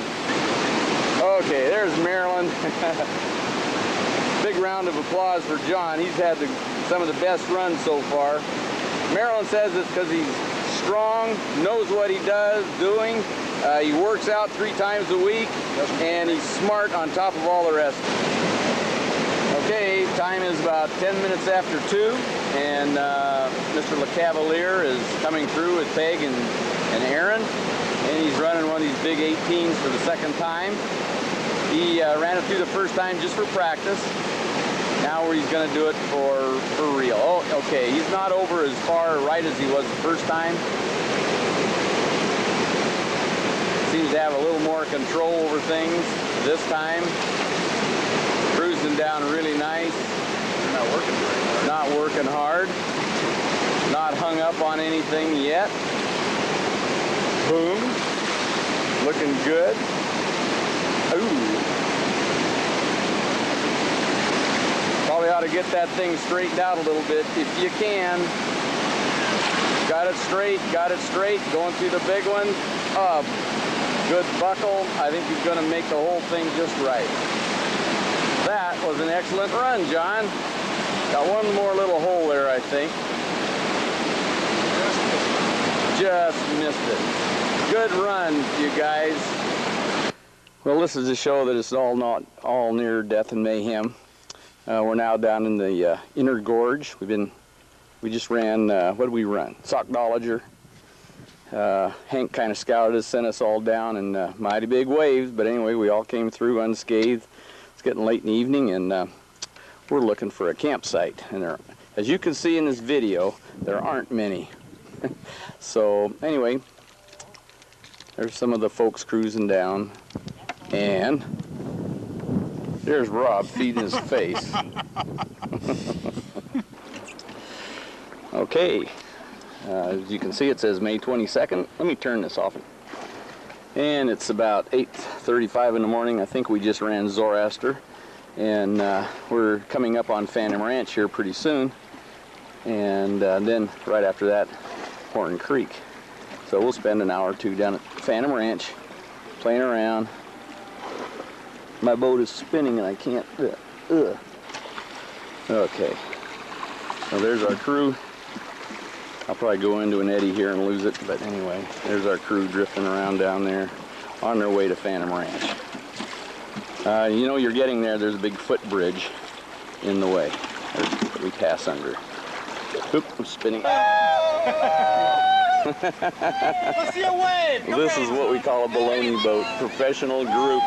S1: Okay, there's Maryland. Big round of applause for John. He's had some of the best runs so far. Maryland says it's because he's strong, knows what he doing. He works out 3 times a week, and he's smart on top of all the rest. Okay, time is about 10 minutes after 2, and Mr. LeCavalier is coming through with Peg and Aaron, and he's running one of these big 18s for the second time. He ran it through the first time just for practice. Now he's going to do it for real. Oh, okay, he's not over as far right as he was the first time. Seems to have a little more control over things this time. Cruising down really nice.
S6: Not working very hard.
S1: Not working hard. Not hung up on anything yet. Boom. Looking good. Ooh. Probably ought to get that thing straightened out a little bit if you can. Got it straight, going through the big one. Up. Good buckle. I think he's going to make the whole thing just right. That was an excellent run, John. Got one more little hole there, I think. Just missed it. Good run, you guys. Well, this is to show that it's not all near death and mayhem. We're now down in the inner gorge. We just ran, what did we run? Sockdolliger. Hank kind of scouted us, sent us all down in mighty big waves, but anyway, we all came through unscathed. It's getting late in the evening, and we're looking for a campsite. And as you can see in this video, there aren't many. So anyway, there's some of the folks cruising down, and there's Rob feeding his face. Okay, as you can see, it says May 22nd. Let me turn this off. And it's about 8:35 in the morning. I think we just ran Zoroaster, and we're coming up on Phantom Ranch here pretty soon, and then right after that, Horn Creek. So we'll spend an hour or two down at Phantom Ranch playing around. My boat is spinning and I can't. Okay, so there's our crew. I'll probably go into an eddy here and lose it, but anyway, there's our crew drifting around down there on their way to Phantom Ranch. You know you're getting there, there's a big footbridge in the way that we pass under. Oop, I'm spinning.
S6: Let's see a wave!
S1: This is what we call a baloney boat, professional group.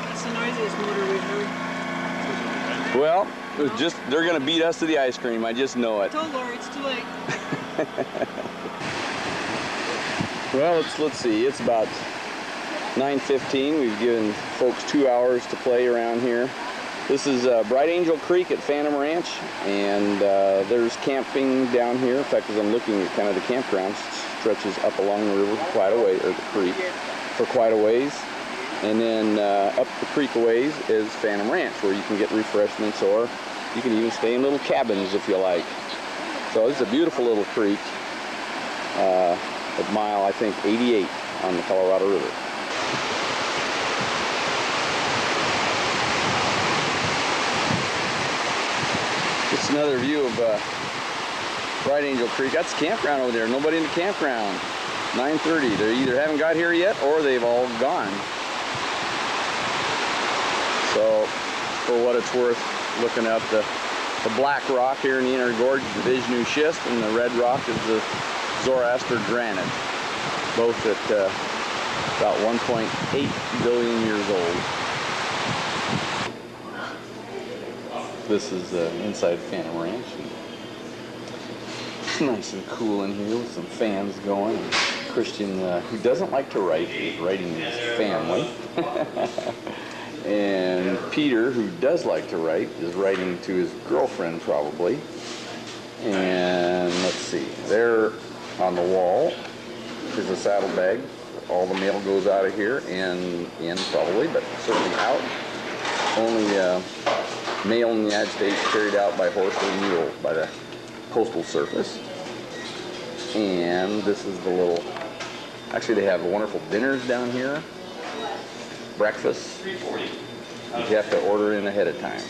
S9: That's the noisiest motor we've heard.
S1: Well, they're gonna beat us to the ice cream, I just know it.
S9: I told Lori it's too late.
S1: Well, let's see, it's about 9:15. We've given folks 2 hours to play around here. This is Bright Angel Creek at Phantom Ranch, and there's camping down here. In fact, as I'm looking at kind of the campground, stretches up along the river for quite a way, or the creek, for quite a ways. And then up the creek a ways is Phantom Ranch, where you can get refreshments, or you can even stay in little cabins if you like. So this is a beautiful little creek at mile, I think, 88 on the Colorado River. Just another view of Bright Angel Creek. That's the campground over there. Nobody in the campground. 9:30. They either haven't got here yet or they've all gone. So, for what it's worth, looking up the black rock here in the inner gorge is the Vishnu schist, and the red rock is the Zoroaster granite, both at about 1.8 billion years old. This is inside Phantom Ranch. It's nice and cool in here with some fans going. And Christian, who doesn't like to write, is writing his family. And Peter, who does like to write, is writing to his girlfriend probably. And let's see, there on the wall is a saddlebag. All the mail goes out of here and in probably, but certainly out. Only mail in the United States carried out by horse or mule by the Postal Service. And this is the little, actually they have wonderful dinners down here, breakfast. You have to order in ahead of time.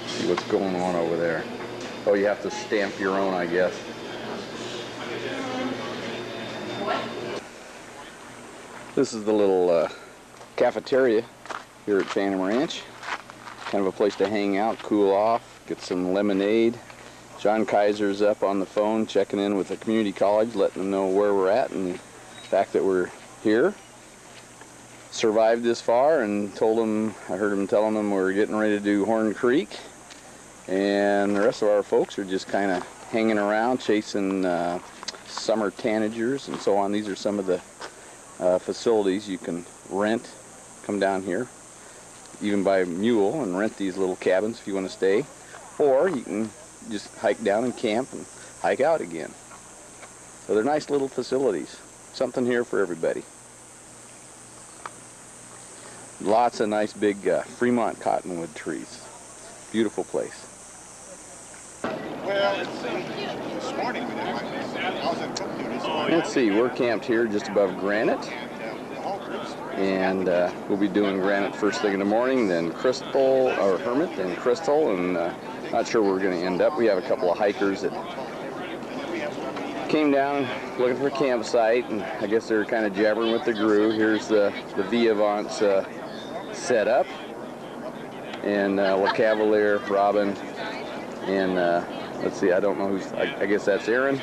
S1: See what's going on over there. Oh, you have to stamp your own, I guess. This is the little cafeteria here at Phantom Ranch. Kind of a place to hang out, cool off, get some lemonade. John Kaiser's up on the phone checking in with the community college, letting them know where we're at and the fact that we're here. Survived this far, and told them, I heard him telling them we're getting ready to do Horn Creek. And the rest of our folks are just kind of hanging around, chasing summer tanagers and so on. These are some of the facilities you can rent. Come down here, even by mule, and rent these little cabins if you want to stay. Or you can just hike down and camp and hike out again. So they're nice little facilities. Something here for everybody. Lots of nice big Fremont cottonwood trees. Beautiful place.
S6: Well, this morning we did like this. I was in cook duty, so
S1: Let's see, we're camped here just above Granite. And we'll be doing Granite first thing in the morning, then Crystal, or Hermit, then Crystal, and not sure where we're going to end up. We have a couple of hikers that came down looking for a campsite, and I guess they're kind of jabbering with the guru. Here's the Viavant's setup, and Le Cavalier, Robin, and let's see, I don't know who's, I guess that's Aaron.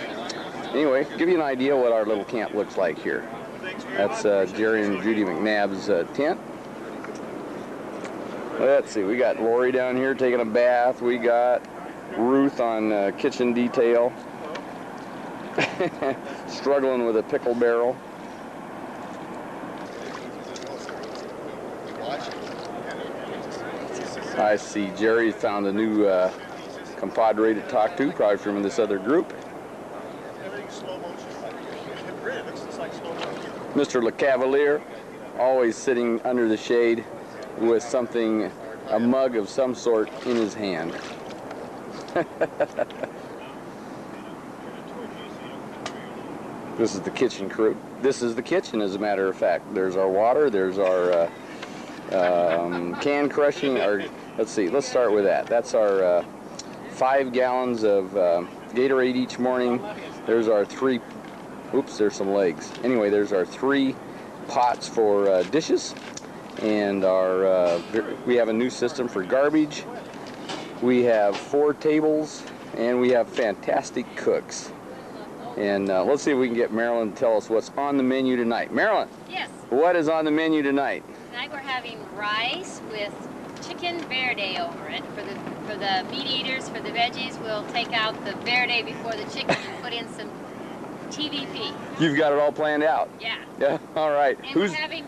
S1: Anyway, give you an idea what our little camp looks like here. That's Jerry and Judy McNabb's tent. Let's see, we got Lori down here taking a bath. We got Ruth on kitchen detail. Struggling with a pickle barrel. I see Jerry found a new compadre to talk to, probably from this other group. Mr. Le Cavalier, always sitting under the shade with something, a mug of some sort in his hand. This is the kitchen crew. This is the kitchen, as a matter of fact. There's our water. There's our can crushing. Let's see. Let's start with that. That's our 5 gallons of Gatorade each morning. There's our 3. Oops, there's some legs. Anyway, there's our 3 pots for dishes, and our we have a new system for garbage. We have 4 tables, and we have fantastic cooks. And let's see if we can get Marilyn to tell us what's on the menu tonight. Marilyn.
S10: Yes.
S1: What is on the menu tonight?
S10: Tonight we're having rice with chicken verde over it. For the meat eaters, for the veggies, we'll take out the verde before the chicken and put in some TVP.
S1: You've got it all planned out.
S10: Yeah.
S1: Yeah. All right.
S10: And we're having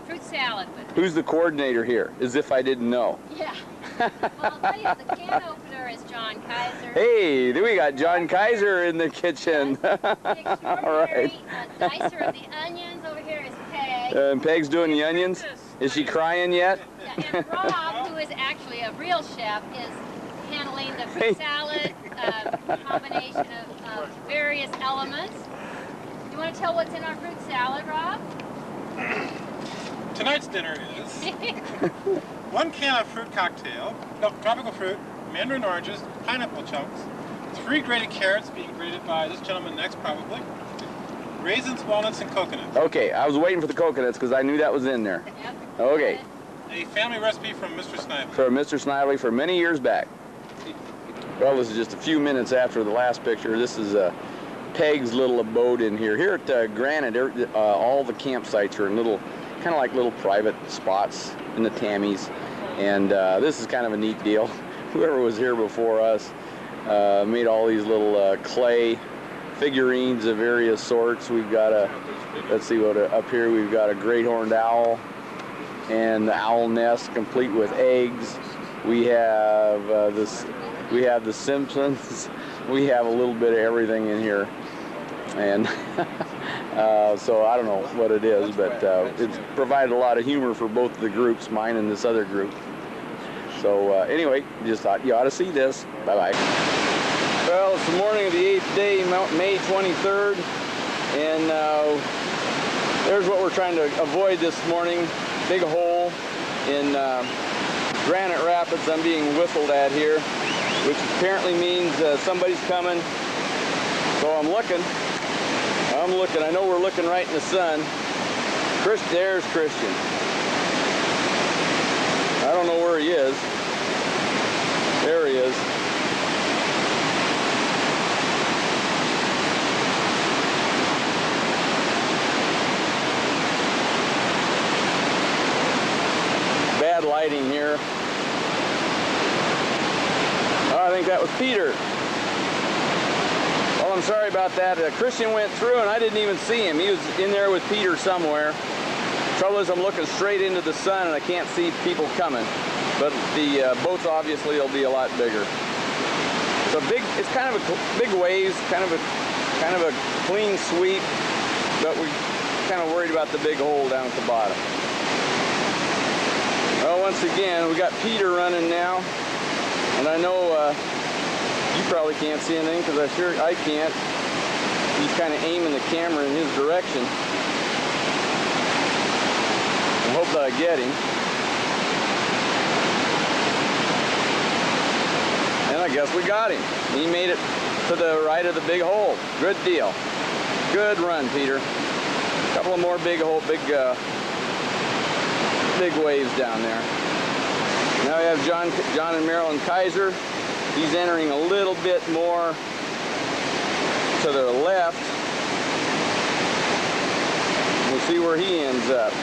S10: fruit salad with it.
S1: Who's the coordinator here? As if I didn't know.
S10: Yeah. Well, I'll tell you, the can opener is John Kaiser.
S1: Hey, we got John Kaiser in the kitchen. All right.
S10: Dicer of the onions over here is Peg.
S1: And Peg's doing the onions. Is she crying yet?
S10: Yeah, and Rob, who is actually a real chef, is handling the fruit salad combination of various elements. You want to tell what's in our fruit salad, Rob?
S6: Tonight's dinner is 1 can of fruit cocktail, tropical fruit, mandarin oranges, pineapple chunks, 3 grated carrots being grated by this gentleman next probably, raisins, walnuts, and coconuts.
S1: Okay, I was waiting for the coconuts because I knew that was in there.
S10: Yep.
S1: Okay.
S6: A family recipe from Mr. Snively.
S1: For Mr. Snively for many years back. Well, this is just a few minutes after the last picture. This is Peg's little abode in here. Here at Granite, all the campsites are in little, kind of like little private spots in the Tammies. And this is kind of a neat deal. Whoever was here before us made all these little clay figurines of various sorts. We've got let's see what up here, we've got a great horned owl and the owl nest complete with eggs. We have we have the Simpsons. We have a little bit of everything in here. And so I don't know what it is, but it's provided a lot of humor for both of the groups, mine and this other group. So anyway, just thought you ought to see this. Bye-bye. Well, it's the morning of the 8th day, May 23rd, and there's what we're trying to avoid this morning. Big hole in Granite Rapids I'm being whistled at here, which apparently means somebody's coming. So I'm looking. I know we're looking right in the sun. There's Christian. I don't know where he is. There he is. Bad lighting here. Oh, I think that was Peter. Well, I'm sorry about that. Christian went through and I didn't even see him. He was in there with Peter somewhere. Trouble is, I'm looking straight into the sun and I can't see people coming. But the boats obviously will be a lot bigger. So it's kind of a big waves, kind of a clean sweep, but we're kind of worried about the big hole down at the bottom. Well, once again, we got Peter running now, and I know you probably can't see anything because I can't. He's kind of aiming the camera in his direction. I hope that I get him. And I guess we got him. He made it to the right of the big hole. Good deal. Good run, Peter. A couple of more big waves down there. Now we have John and Marilyn Kaiser. He's entering a little bit more to the left. We'll see where he ends up.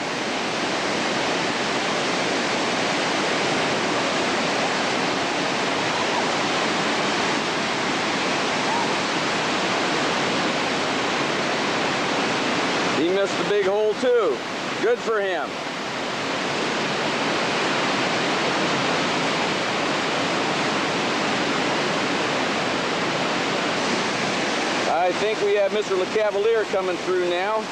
S1: He missed the big hole too. Good for him. I think we have Mr. LeCavalier coming through now.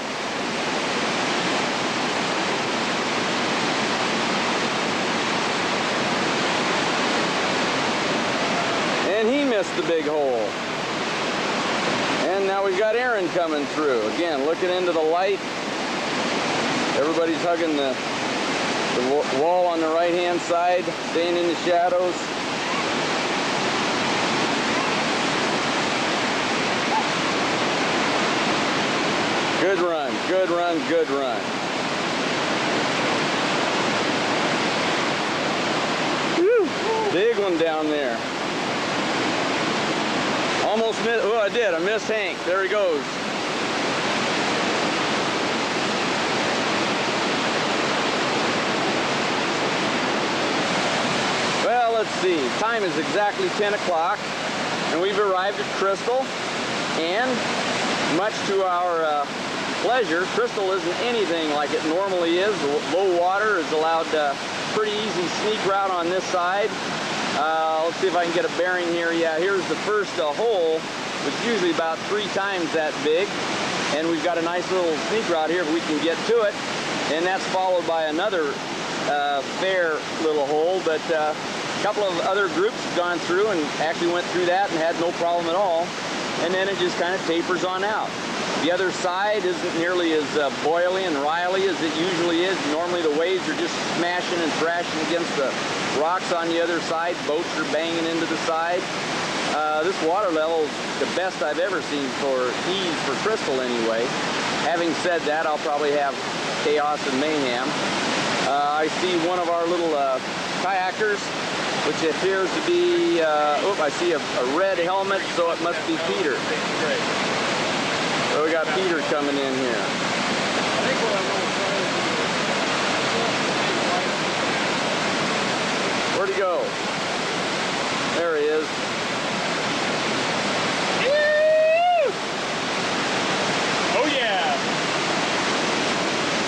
S1: And he missed the big hole. And now now we've got Aaron coming through. Again, looking into the light. Everybody's hugging the wall on the right-hand side, staying in the shadows. Good run, good run, good run. Woo, big one down there. Almost missed, oh I did, I missed Hank. There he goes. Well, let's see, time is exactly 10 o'clock and we've arrived at Crystal, and much to our pleasure, Crystal isn't anything like it normally is. Low water is allowed pretty easy sneak route on this side. Let's see if I can get a bearing here. Yeah, here's the first hole, which is usually about 3 times that big. And we've got a nice little sneak route here if we can get to it. And that's followed by another fair little hole, but a couple of other groups have gone through and actually went through that and had no problem at all. And then it just kind of tapers on out. The other side isn't nearly as boily and riley as it usually is. Normally the waves are just smashing and thrashing against the rocks on the other side. Boats are banging into the side. This water level is the best I've ever seen for ease for Crystal anyway. Having said that, I'll probably have chaos and mayhem. I see one of our little kayakers, which appears to be, oh, I see a red helmet, so it must be Peter. So we got Peter coming in here. Where'd he go? There he is.
S8: Oh yeah!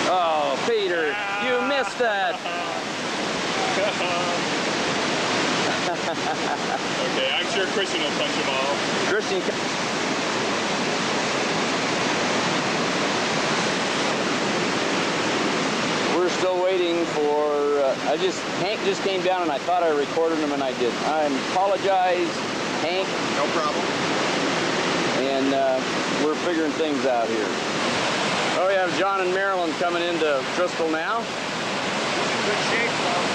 S1: Oh, Peter, you missed that.
S8: Okay, I'm sure Christian will punch them all.
S1: Christian. We're still waiting for, Hank just came down and I thought I recorded him and I didn't. I apologize, Hank.
S2: No problem.
S1: And we're figuring things out here. Oh, we have John and Marilyn coming into Crystal now.
S6: Good shape, though.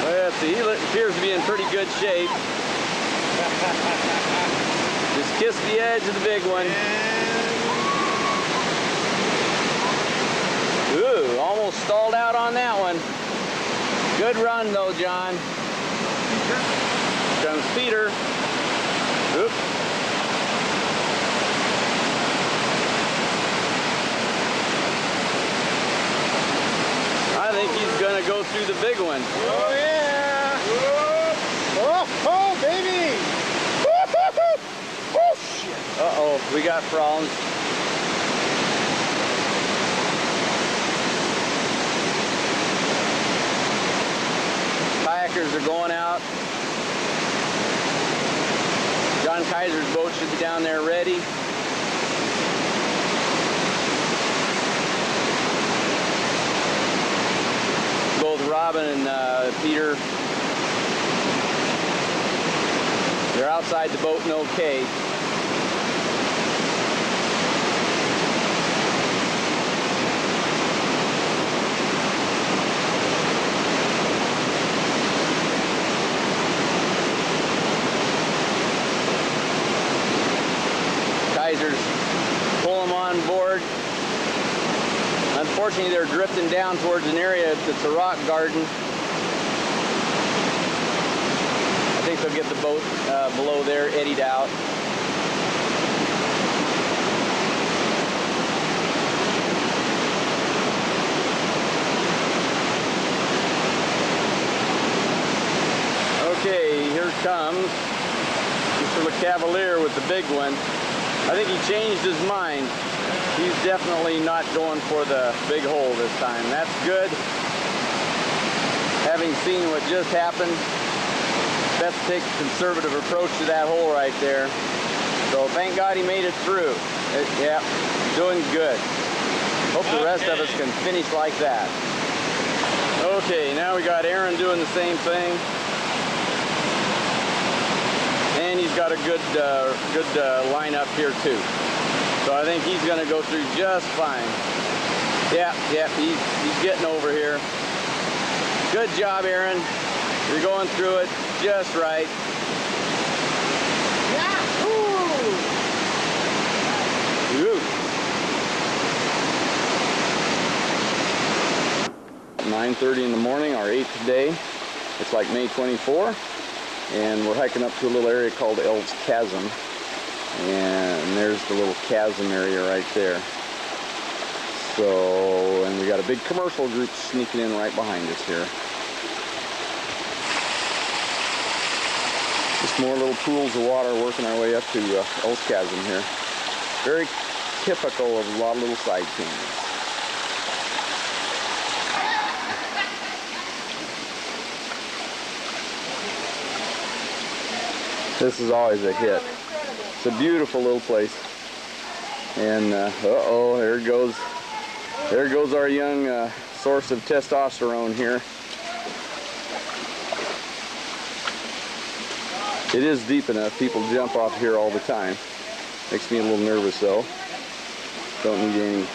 S1: Let's see, he appears to be in pretty good shape. Just kiss the edge of the big one. Ooh, almost stalled out on that one. Good run though, John. Here comes Peter. Oop. I think he's gonna go through the big one.
S6: Oh yeah! Oh, oh baby! Oh shit!
S1: Uh-oh, we got problems. Kayakers are going out. John Kaiser's boat should be down there ready. Both Robin and Peter, they're outside the boat and okay. Kaiser's pull them on board. Unfortunately, they're drifting down towards an area that's a rock garden. I think they'll get the boat below there eddied out. Okay, here comes Mr. LeCavalier with the big one. I think he changed his mind. He's definitely not going for the big hole this time. That's good. Having seen what just happened, best to take a conservative approach to that hole right there. So thank God he made it through. Yeah, doing good. Hope the rest of us can finish like that. Okay, now we got Aaron doing the same thing. And he's got a good line up here too. So I think he's going to go through just fine. Yeah, he's getting over here. Good job, Aaron. You're going through it just right. Yahoo! 9:30 in the morning, our 8th day. It's like May 24, and we're hiking up to a little area called Elves Chasm. And there's the little chasm area right there. So, and we got a big commercial group sneaking in right behind us here. Just more little pools of water working our way up to Elves Chasm here. Very typical of a lot of little side canyons. This is always a hit. It's a beautiful little place. And uh-oh, there goes our young source of testosterone here. It is deep enough. People jump off here all the time. Makes me a little nervous though. Don't need any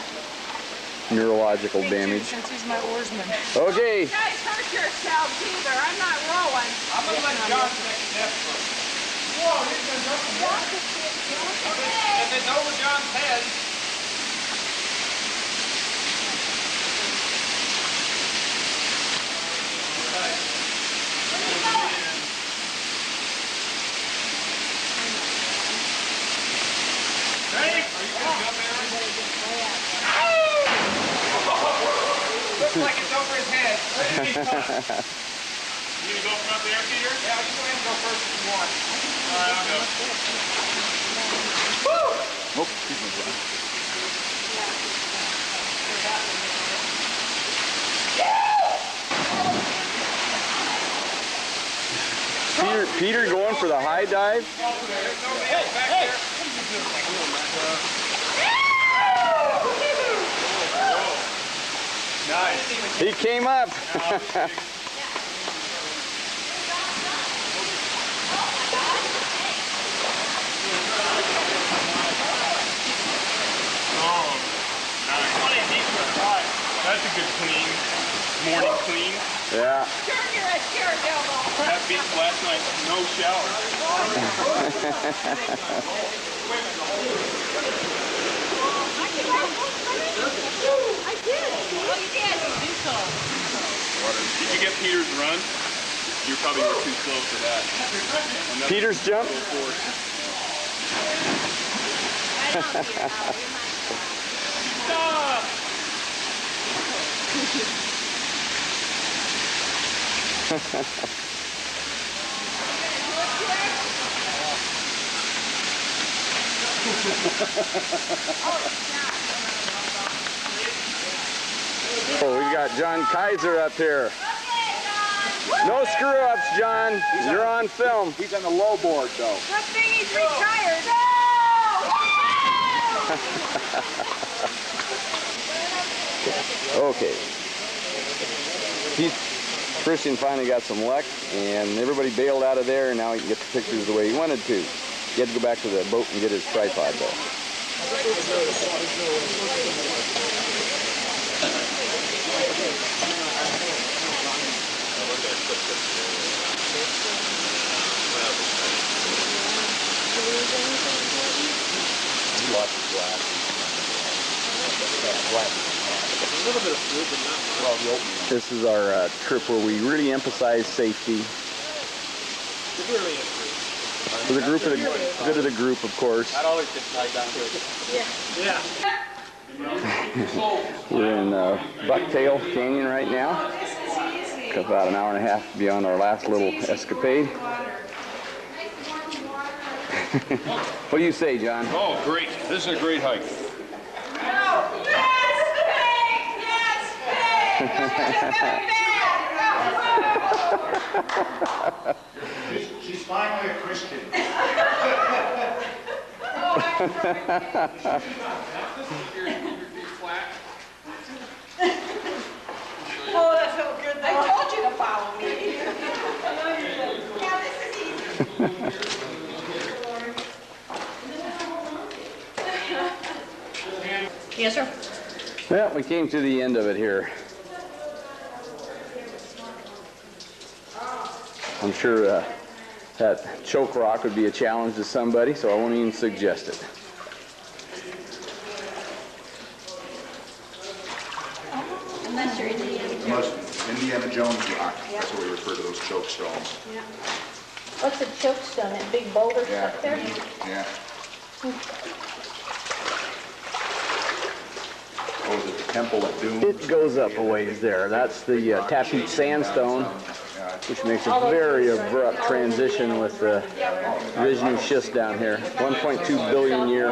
S1: neurological damage.
S3: Since he's my oarsman.
S1: Okay.
S3: You guys hurt yourselves either. I'm not rowing.
S4: I'm going to let John take a step first. Whoa, he's going to jump from there. If it's over John's head. Ready? Are you going to jump, Aaron? Looks like it's over his head.
S8: You gonna go from up there, Peter?
S4: Yeah, you go ahead and go first if you want.
S8: All right, I'll go.
S1: Oh, excuse me, John. Peter going for the high dive?
S8: Nice.
S1: He came up.
S8: That's a good clean, morning clean.
S1: Yeah.
S3: Turn your head, devil.
S8: That beats last night, no shower.
S3: I did. Oh, you did.
S8: Did you get Peter's run? You probably were too slow for that.
S1: Peter's jump?
S8: Stop!
S1: Oh, we've got John Kaiser up here. No screw-ups, John. You're on film.
S2: He's on the low board, though.
S3: Good thing he's retired.
S1: Okay. Christian finally got some luck, and everybody bailed out of there, and now he can get the pictures the way he wanted to. He had to go back to the boat and get his tripod, though.
S2: Lots of black. A little bit of fruit, but not well, the opening.
S1: This is our trip where we really emphasize safety. For the group, good of the group, of course.
S8: That always gets tied down to it.
S4: Yeah.
S1: We're in Bucktail Canyon right now. About an hour and a half beyond our last little escapade. What do you say, John?
S4: Oh, great. This is a great hike.
S2: She's finally a Christian.
S3: Oh, that felt good. follow me. Yeah, this is easy.
S10: Yes, sir.
S1: Well, we came to the end of it here. I'm sure that choke rock would be a challenge to somebody, so I won't even suggest it.
S10: Unless you're
S2: Indiana Jones rock. That's what we refer to those choke stones.
S10: Yeah. What's a choke stone? That big boulder stuck there?
S2: Yeah. Oh, is it the temple at Doom?
S1: It goes up a ways there. That's the Tapeat sandstone, which makes a very abrupt transition with the Vishnu schist down here. 1.2 billion year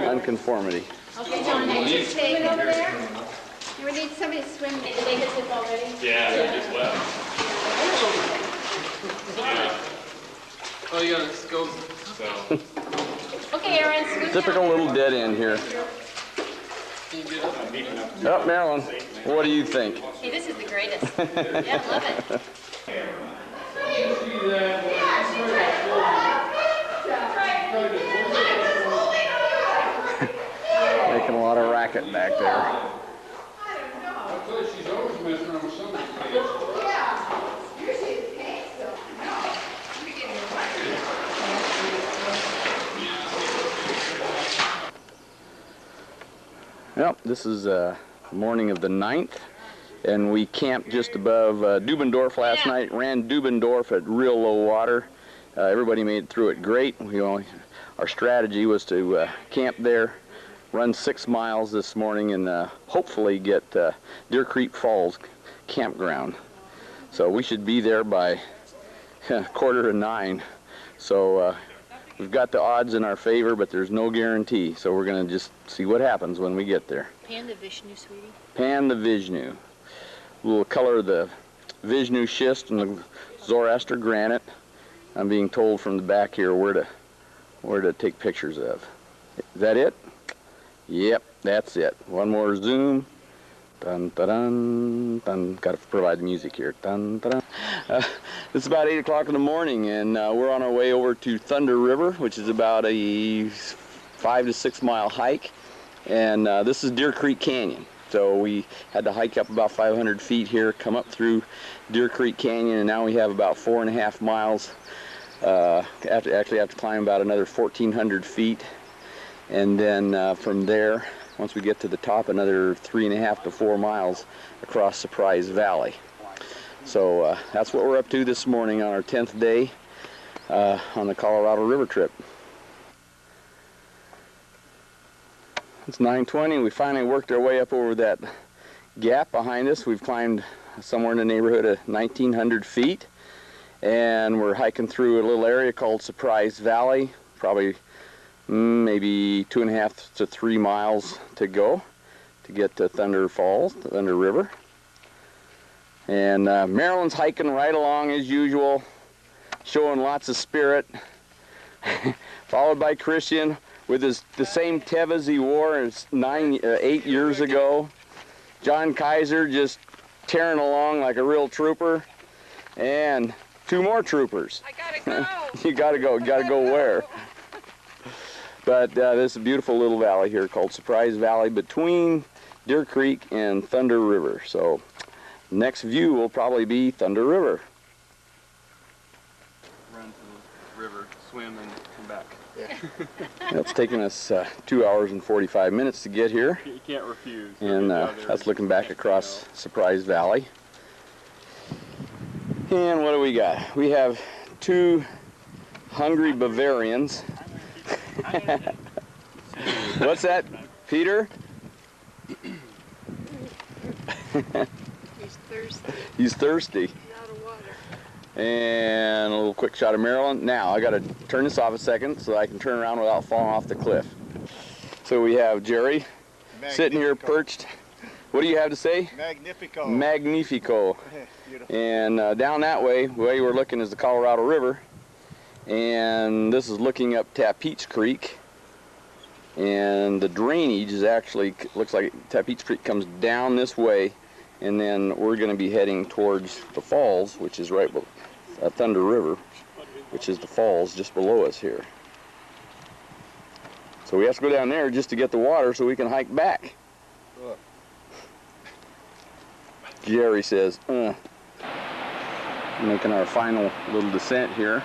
S1: unconformity.
S10: Okay, John, I just take it over there. We need somebody to swim. Did they hit this already?
S5: Yeah, they just left. Oh, yeah, let's go.
S10: Okay, Aaron, scoot
S1: Typical
S10: down.
S1: little dead end here. Oh, Marilyn, what do you think?
S10: Hey, this is the greatest. Yeah, love it.
S1: Making a lot of racket back there.
S4: She's always messing around with somebody's pants.
S1: Well, this is morning of the 9th, and we camped just above Dubendorf last night. Ran Dubendorf at real low water. Everybody made it through it great. Our strategy was to camp there, run 6 miles this morning, and hopefully get Deer Creek Falls campground. So we should be there by 8:45. So we've got the odds in our favor, but there's no guarantee. So we're going to just see what happens when we get there.
S7: Pan the Vishnu, sweetie.
S1: Pan the Vishnu. We'll color the Vishnu schist and the Zoroaster granite. I'm being told from the back here where to take pictures of. Is that it? Yep, that's it. One more zoom. Dun, dun, dun, dun. Got to provide the music here. Dun, dun, dun. It's about 8 o'clock in the morning, and we're on our way over to Thunder River, which is about a 5 to 6 mile hike. And this is Deer Creek Canyon. So we had to hike up about 500 feet here, come up through Deer Creek Canyon, and now we have about 4.5 miles. Actually have to climb about another 1,400 feet. And then from there, once we get to the top, another 3.5 to 4 miles across Surprise Valley. So that's what we're up to this morning on our 10th day on the Colorado River trip. It's 9:20. We finally worked our way up over that gap behind us. We've climbed somewhere in the neighborhood of 1,900 feet, and we're hiking through a little area called Surprise Valley, probably maybe 2.5 to 3 miles to go to get to Thunder Falls, to Thunder River. And Marilyn's hiking right along as usual, showing lots of spirit, followed by Christian with the same Tevas he wore as 8 years ago. John Kaiser just tearing along like a real trooper, and 2 more troopers.
S3: I gotta go.
S1: You gotta go. You gotta go where? But this is a beautiful little valley here called Surprise Valley between Deer Creek and Thunder River. So next view will probably be Thunder River. Run to the river, swim, and come back. Yeah. It's taken us 2 hours and 45 minutes to get here.
S8: You can't refuse.
S1: And that's looking back across Surprise Valley. And what do we got? We have 2 hungry Bavarians. What's that, Peter?
S3: He's thirsty.
S1: He's thirsty.
S3: Out of water.
S1: And a little quick shot of Marilyn. Now I got to turn this off a second so I can turn around without falling off the cliff. So we have Jerry sitting here perched. What do you have to say?
S11: Magnifico.
S1: Magnifico. And down that way, the way we're looking is the Colorado River. And this is looking up Tapeats Creek. And the drainage is actually, looks like Tapeats Creek comes down this way and then we're going to be heading towards the falls, which is right below Thunder River, which is the falls just below us here. So we have to go down there just to get the water so we can hike back. Jerry says, Making our final little descent here.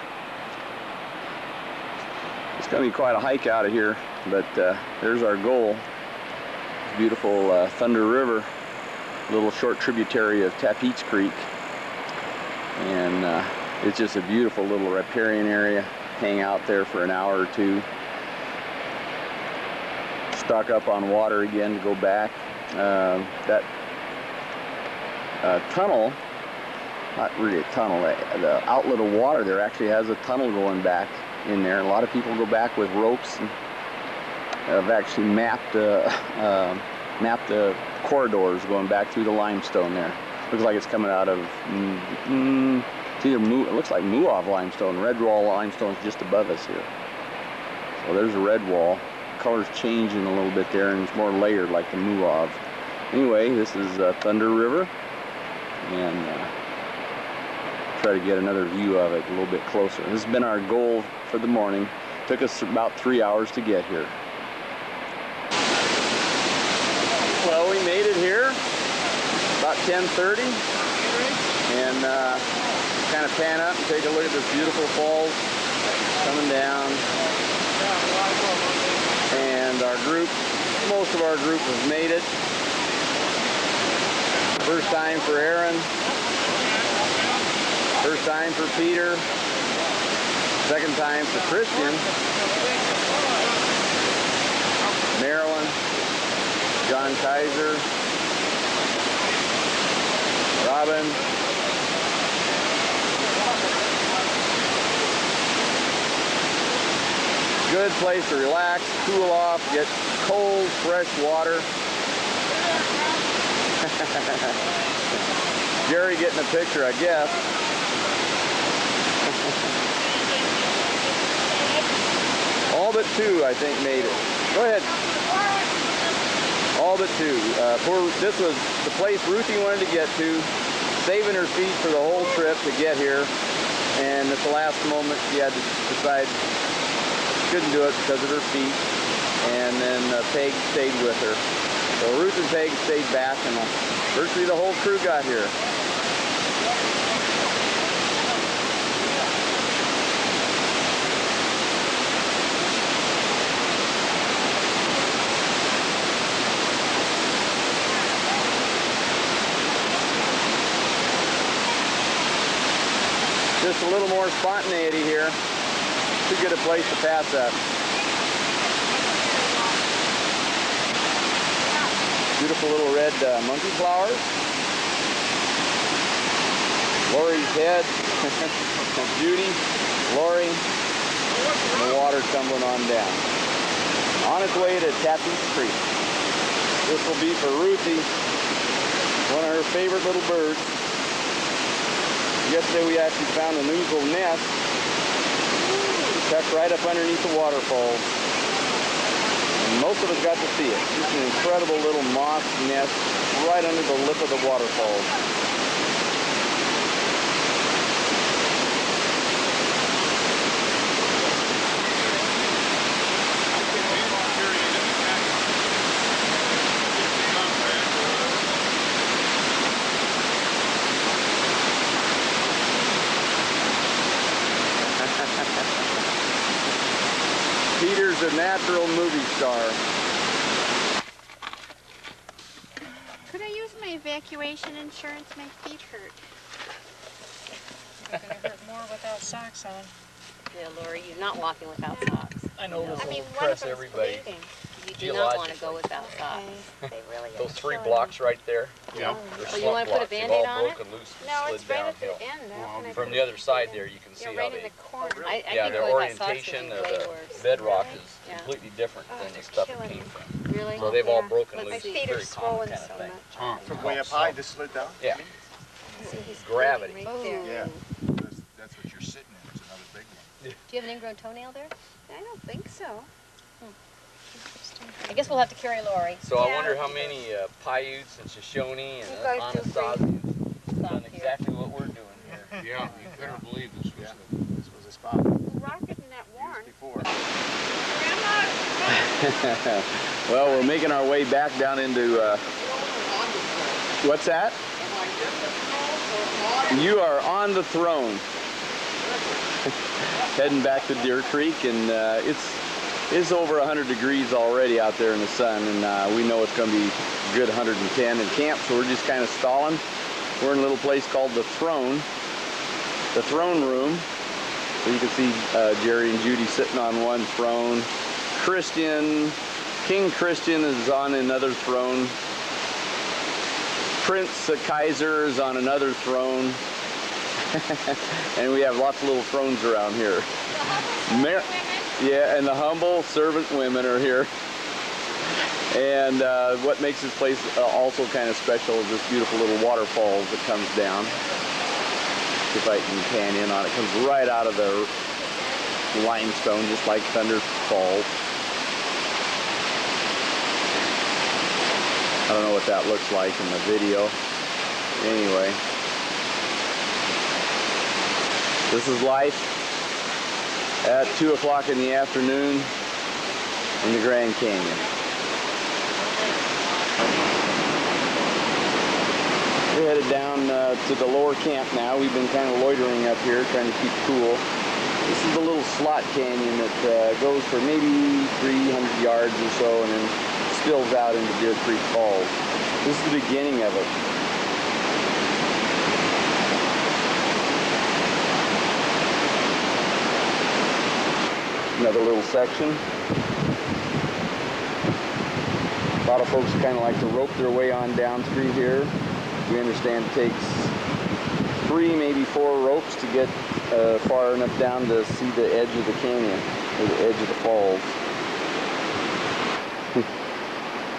S1: It's going to be quite a hike out of here, but there's our goal. Beautiful Thunder River, little short tributary of Tapeats Creek. And it's just a beautiful little riparian area. Hang out there for an hour or two. Stock up on water again to go back. That tunnel, not really a tunnel, the outlet of water there actually has a tunnel going back in there. A lot of people go back with ropes and have actually mapped the corridors going back through the limestone there. Looks like it's coming out of, it's either it looks like Muov limestone. Red wall limestone is just above us here. So there's a red wall. Color's changing a little bit there, and it's more layered like the Muov. Anyway, this is Thunder River, and try to get another view of it a little bit closer. This has been our goal for the morning. Took us about 3 hours to get here. Well, we made it here about 10:30, and kind of pan up and take a look at this beautiful falls coming down. And our group, most of our group has made it. First time for Aaron. First time for Peter. Second time for Christian. Marilyn. John Kaiser. Robin. Good place to relax, cool off, get cold, fresh water. Jerry getting a picture, I guess. All but two, I think, made it. Go ahead. All but two. This was the place Ruthie wanted to get to, saving her feet for the whole trip to get here. And at the last moment, she had to decide couldn't do it because of her feet, and then Peg stayed with her. So Ruth and Peg stayed back, and virtually the whole crew got here. Just a little more spontaneity here. Too good a place to pass up. Beautiful little red monkey flowers. Lori's head. Judy, Lori, and the water tumbling on down. On its way to Tapeats Creek. This will be for Ruthie, one of her favorite little birds. Yesterday we actually found an ouzel nest tucked right up underneath the waterfall. And most of us got to see it. Just an incredible little moss nest right under the lip of the waterfall. Peter's a natural movie star.
S11: Could I use my evacuation insurance? My feet hurt.
S3: It's going to hurt more without socks on.
S10: Yeah, Lori, you're not walking without socks.
S8: I know this
S11: I mean,
S8: will
S11: one
S8: impress
S11: of them's
S8: everybody.
S11: bleeding.
S10: You do not want to go without socks.
S11: Okay. They really
S8: Those
S11: are
S8: 3
S11: killing
S8: blocks right there.
S2: Yeah.
S8: They're
S10: Oh, you
S8: slump
S10: wanna put a
S8: blocks. They've
S10: Band-Aid
S8: all
S10: on it?
S8: broken loose and
S11: No,
S8: slid
S11: it's right at
S8: downhill.
S11: the end. Now. Can I
S8: From
S11: put
S8: the other side there, you can see
S11: You're
S8: how
S11: right in
S8: they,
S11: the corner.
S10: I
S8: yeah,
S10: think
S8: their
S10: going without socks
S8: orientation
S10: would
S8: of
S10: be way
S8: the
S10: worse.
S8: bedrock
S11: Really?
S8: is
S10: Yeah.
S8: completely different
S11: Oh,
S8: than the
S11: they're
S8: stuff it
S11: killing
S8: came
S11: me.
S8: from.
S10: Really?
S8: So they've all
S11: Yeah.
S8: broken
S11: My
S8: loose.
S11: feet are
S8: Very common
S11: swollen
S8: kind
S11: so
S8: of thing.
S11: much.
S2: From way up high, just slid down?
S8: Yeah.
S11: See, he's
S8: Gravity.
S11: bleeding right there.
S2: Yeah. That's what you're sitting in. It's another big one.
S10: Do you have an ingrown toenail there?
S11: I don't think so.
S10: I guess guess we'll have to carry Lori.
S1: So I wonder how many Paiutes and Shoshone and Anasazi done exactly what we're doing here.
S2: Yeah, you better believe this was a spot.
S11: Rocket in that warren.
S2: Before.
S1: Well, we're making our way back down into, what's that? You are on the throne. Heading back to Deer Creek, and it's over 100 degrees already out there in the sun, and we know it's going to be a good 110 in camp, so we're just kind of stalling. We're in a little place called the Throne Room. So you can see Jerry and Judy sitting on one throne. King Christian is on another throne. Prince Kaiser is on another throne. And we have lots of little thrones around here. Yeah, and the humble servant women are here. And what makes this place also kind of special is this beautiful little waterfall that comes down. If I can pan in on it, comes right out of the limestone, just like Thunder Falls. I don't know what that looks like in the video. Anyway, this is life at 2 o'clock in the afternoon in the Grand Canyon. We're headed down to the lower camp now. We've been kind of loitering up here, trying to keep cool. This is a little slot canyon that goes for maybe 300 yards or so, and then spills out into Deer Creek Falls. This is the beginning of it. Another little section. A lot of folks kind of like to rope their way on down through here. We understand it takes 3, maybe 4 ropes to get far enough down to see the edge of the canyon, or the edge of the falls.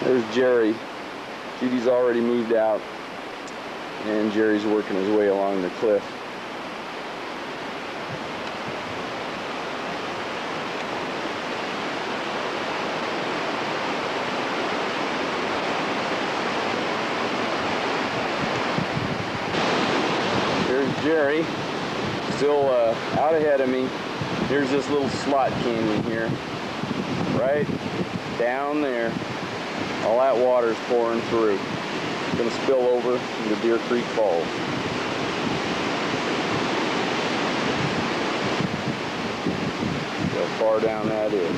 S1: There's Jerry. Judy's already moved out, and Jerry's working his way along the cliff. There's Jerry, still out ahead of me. Here's this little slot canyon here, right down there. All that water's pouring through. It's going to spill over into Deer Creek Falls. See how far down that is.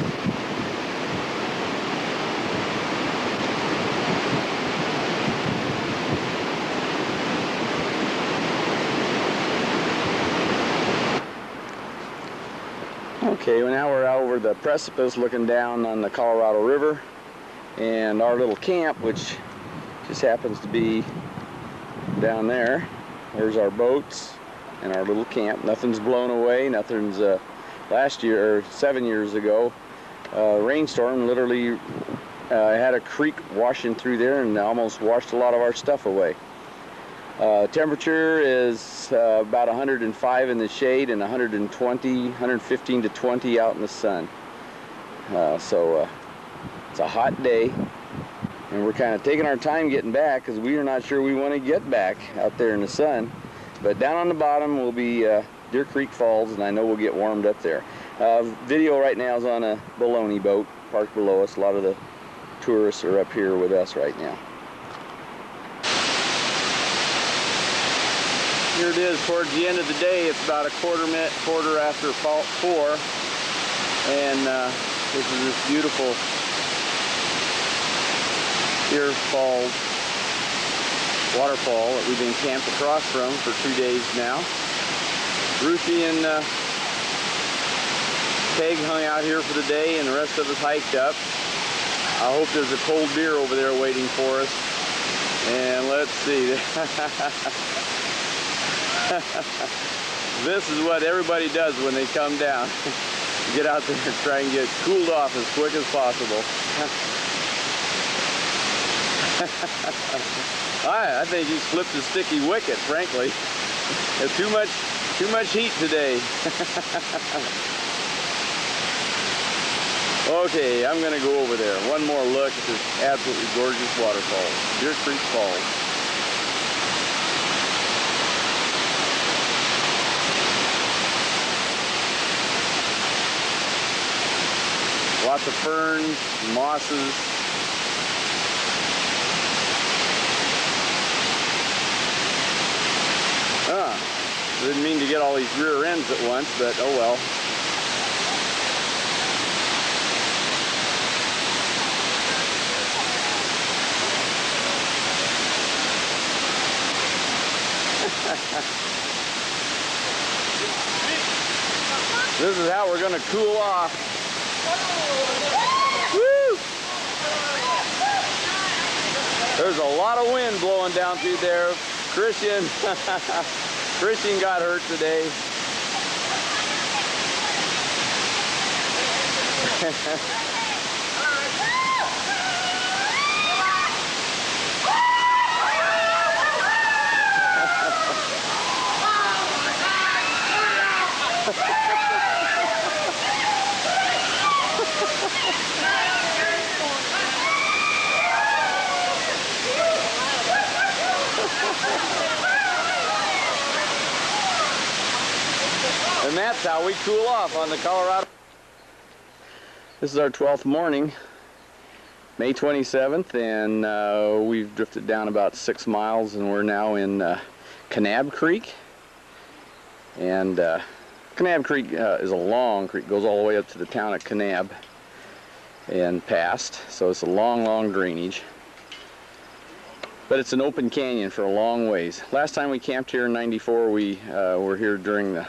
S1: Okay, well now we're out over the precipice looking down on the Colorado River, and our little camp, which just happens to be down there. There's our boats and our little camp. Nothing's blown away. Nothing's last year, or 7 years ago, rainstorm literally had a creek washing through there and almost washed a lot of our stuff away. Temperature is about 105 in the shade and 115 to 20 out in the sun. So it's a hot day, and we're kind of taking our time getting back because we are not sure we want to get back out there in the sun. But down on the bottom will be Deer Creek Falls, and I know we'll get warmed up there. Video right now is on a baloney boat parked below us. A lot of the tourists are up here with us right now. Here it is towards the end of the day. It's about a quarter after 4, and this is this beautiful Deer Falls waterfall that we've been camped across from for 2 days now. Ruthie and Peg hung out here for the day, and the rest of us hiked up. I hope there's a cold beer over there waiting for us. And let's see. This is what everybody does when they come down. Get out there and try and get cooled off as quick as possible. I think he slipped a sticky wicket, frankly. There's too much heat today. Okay, I'm gonna go over there. One more look at this absolutely gorgeous waterfall, Deer Creek Falls. Lots of ferns, mosses. Didn't mean to get all these rear ends at once, but oh well. This is how we're going to cool off. Woo! There's a lot of wind blowing down through there. Christian got hurt today. And that's how we cool off on the Colorado. This is our 12th morning, May 27th, and we've drifted down about 6 miles, and we're now in Kanab Creek. And Kanab Creek is a long creek, goes all the way up to the town of Kanab and past, so it's a long drainage. But it's an open canyon for a long ways. Last time we camped here in '94, we were here during the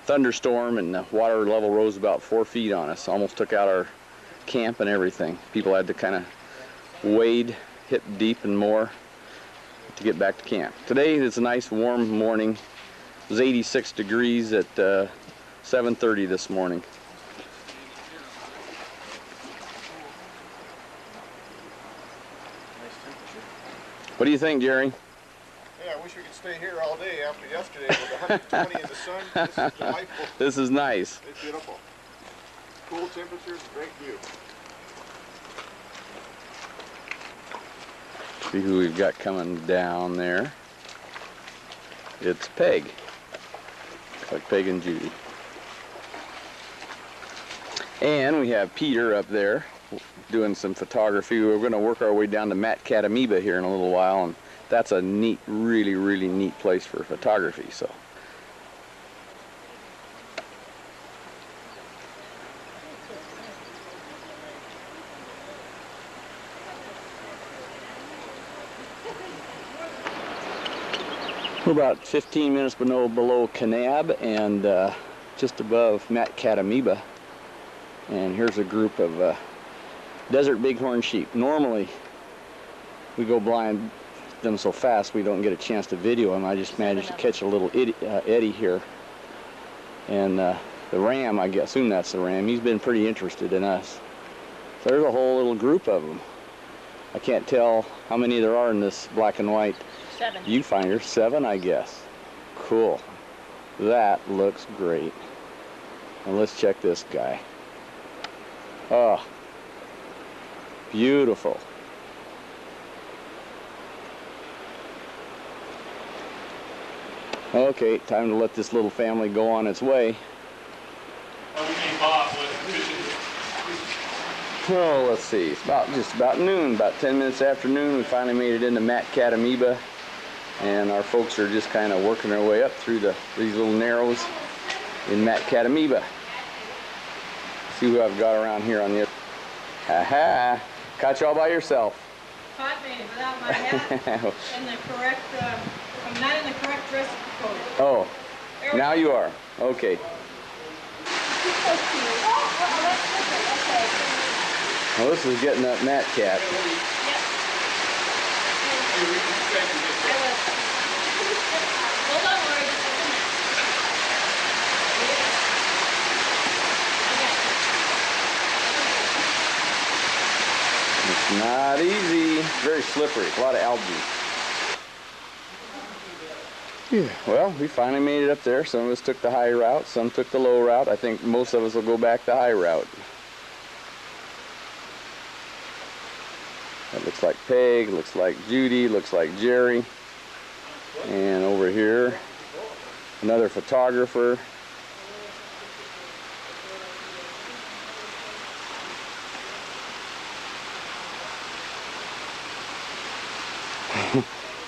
S1: thunderstorm, and the water level rose about 4 feet on us. Almost took out our camp and everything. People had to kind of wade hip deep and more to get back to camp. Today it's a nice warm morning. It was 86 degrees at 7:30 this morning. What do you think, Jerry?
S2: Yeah, I wish we could stay here all day after yesterday with 120 in the sun. This is delightful.
S1: This is nice.
S2: It's beautiful. Cool temperatures, great view.
S1: See who we've got coming down there. It's Peg. Looks like Peg and Judy. And we have Peter up there doing some photography. We're going to work our way down to Matkatameba here in a little while, and that's a neat, really neat place for photography. So we're about 15 minutes below Kanab and just above Matkatameba. And here's a group of desert bighorn sheep. Normally we go blind them so fast we don't get a chance to video them. I just managed to catch a little eddy here. And the ram, I assume that's the ram, he's been pretty interested in us. So there's a whole little group of them. I can't tell how many there are in this black and white
S7: 7
S1: viewfinder. 7, I guess. Cool. That looks great. And let's check this guy. Oh, beautiful. Okay, time to let this little family go on its way. Oh, let's see. It's just about noon, about 10 minutes after noon. We finally made it into Matkatameba, and our folks are just kind of working their way up through these little narrows in Matkatameba. See who I've got around here on the other. Ha-ha! Caught you all by yourself.
S3: Caught me without my hat and the correct, I'm not in the correct dress code.
S1: Oh, now you are. Okay. Well, this is getting up Matt Cat.
S7: Well, don't worry, just
S1: It's not easy. Very slippery. A lot of algae. Yeah, well, we finally made it up there. Some of us took the high route, some took the low route. I think most of us will go back the high route. That looks like Peg, looks like Judy, looks like Jerry. And over here, another photographer.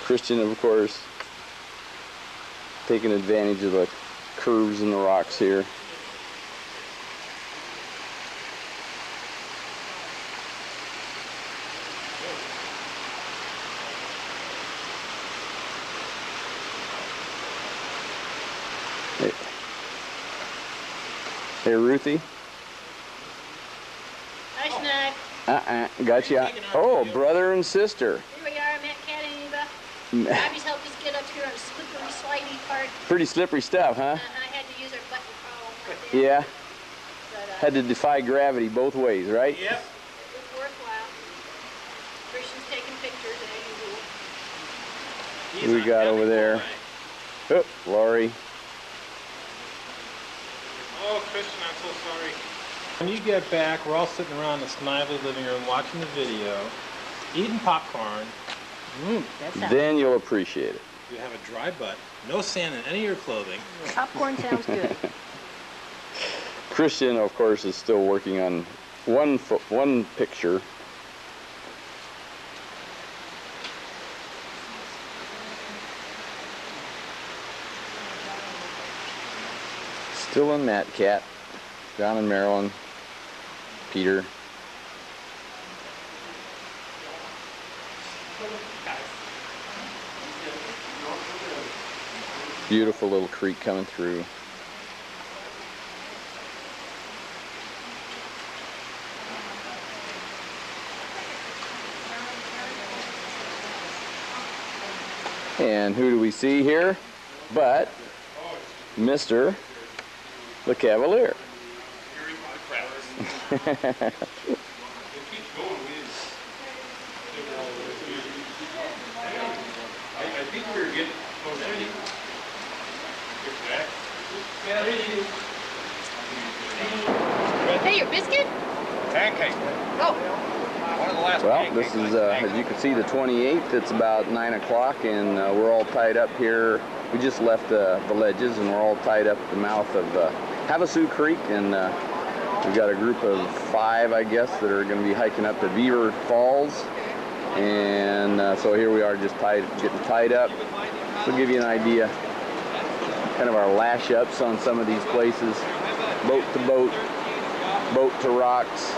S1: Christian, of course, taking advantage of the curves in the rocks here. Hey, Ruthie.
S10: Hi, Snug.
S1: Gotcha. Oh, brother and sister.
S10: Here we are. I met Cat and Eva. Abby's helped us get up here on a slippery, slidey part.
S1: Pretty slippery stuff, huh?
S10: I had to use our button crawl right there.
S1: Yeah.
S10: But,
S1: Had to defy gravity both ways, right?
S6: Yep.
S10: it was worthwhile. Christian's taking pictures as usual.
S1: We got over there. Oh, Laurie.
S6: Oh, Christian, I'm so sorry. When you get back, we're all sitting around the Snively living room watching the video, eating popcorn.
S1: Then you'll appreciate it.
S6: You have a dry butt, no sand in any of your clothing.
S10: Popcorn sounds good.
S1: Christian, of course, is still working on one picture. Still in Matt Cat, John and Marilyn, Peter. Beautiful little creek coming through. And who do we see here but Mr. the Cavalier?
S10: Hey, your biscuit?
S4: Pancake.
S10: Oh.
S4: One of the last
S1: Well,
S4: pancakes
S1: this is,
S4: I
S1: as you can see, the 28th. It's about 9 o'clock, and we're all tied up here. We just left the ledges, and we're all tied up at the mouth of Havasu Creek, and we've got a group of 5, I guess, that are going to be hiking up to Beaver Falls. And so here we are, just getting tied up. We'll give you an idea, kind of our lash-ups on some of these places. Boat to boat, boat to rocks.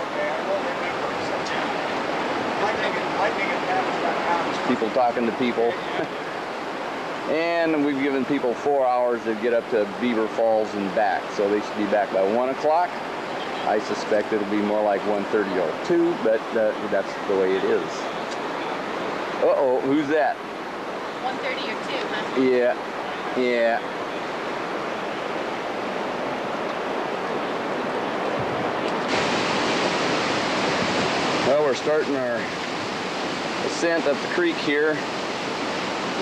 S1: People talking to people. And we've given people 4 hours to get up to Beaver Falls and back, so they should be back by 1 o'clock. I suspect it'll be more like 1:30 or 2, but that's the way it is. Uh-oh, who's that?
S10: 1:30 or 2, huh?
S1: Yeah, yeah. Well, we're starting our ascent up the creek here,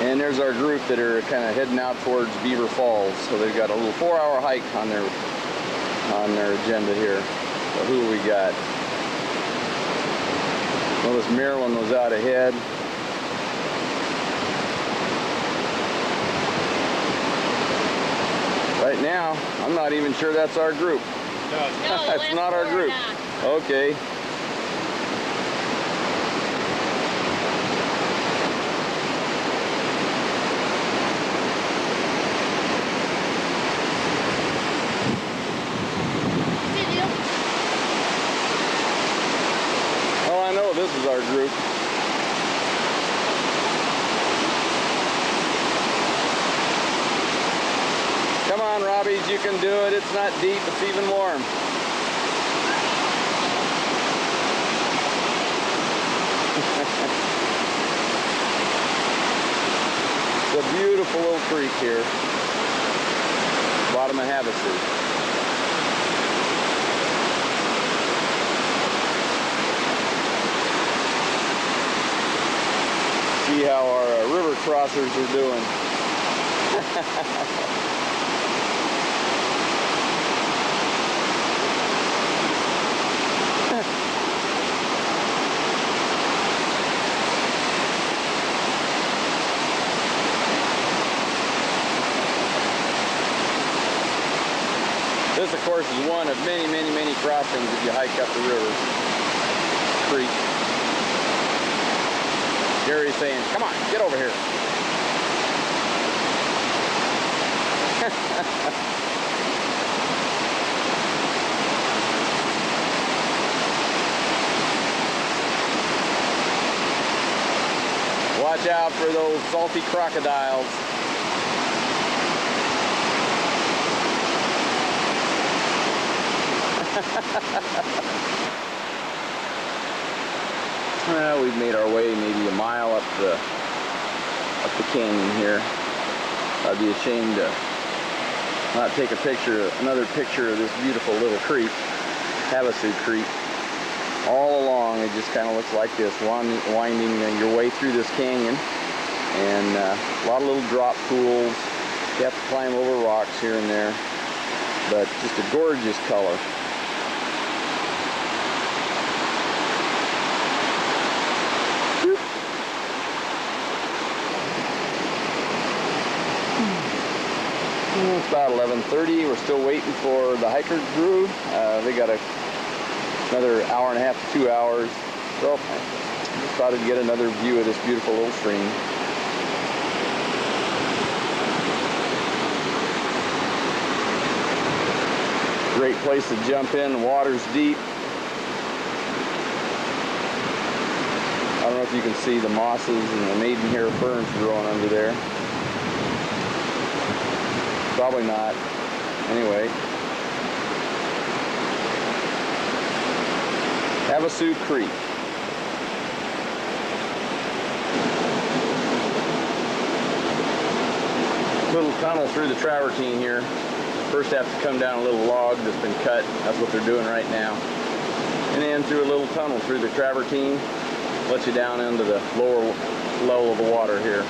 S1: and there's our group that are kind of heading out towards Beaver Falls. So they've got a little 4-hour hike on their agenda here. So who we got? Notice Marilyn was out ahead. Right now, I'm not even sure that's our group.
S10: No,
S1: That's not our group. Okay. Oh, I know this is our group. Come on, Robbies, you can do it. It's not deep, it's even warm. It's a beautiful little creek here. Bottom of Havasu. See how our river crossers are doing. This, of course, is one of many, many, many crossings if you hike up the river. Creek. Gary's saying, come on, get over here. Watch out for those salty crocodiles. Well, we've made our way maybe a mile up the canyon here. I'd be ashamed to not take another picture of this beautiful little creek, Havasu Creek. All along, it just kind of looks like this, winding your way through this canyon, and a lot of little drop pools. You have to climb over rocks here and there, but just a gorgeous color. It's about 11:30. We're still waiting for the hiker group. They got another hour and a half to 2 hours. So I just thought I'd get another view of this beautiful little stream. Great place to jump in. The water's deep. I don't know if you can see the mosses and the maidenhair ferns growing under there. Probably not. Anyway. Havasu Creek. Little tunnel through the travertine here. First have to come down a little log that's been cut. That's what they're doing right now. And then through a little tunnel through the travertine. Lets you down into the lower level of the water here.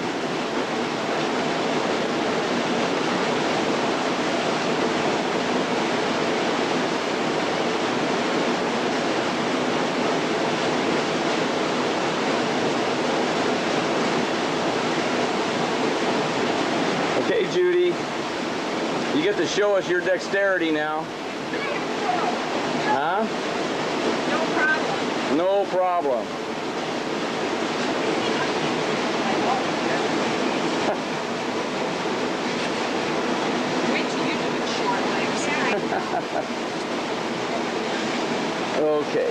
S1: Okay, Judy, you get to show us your dexterity now. Huh?
S3: No problem.
S1: No problem.
S3: Wait till you do it short legs.
S1: Okay.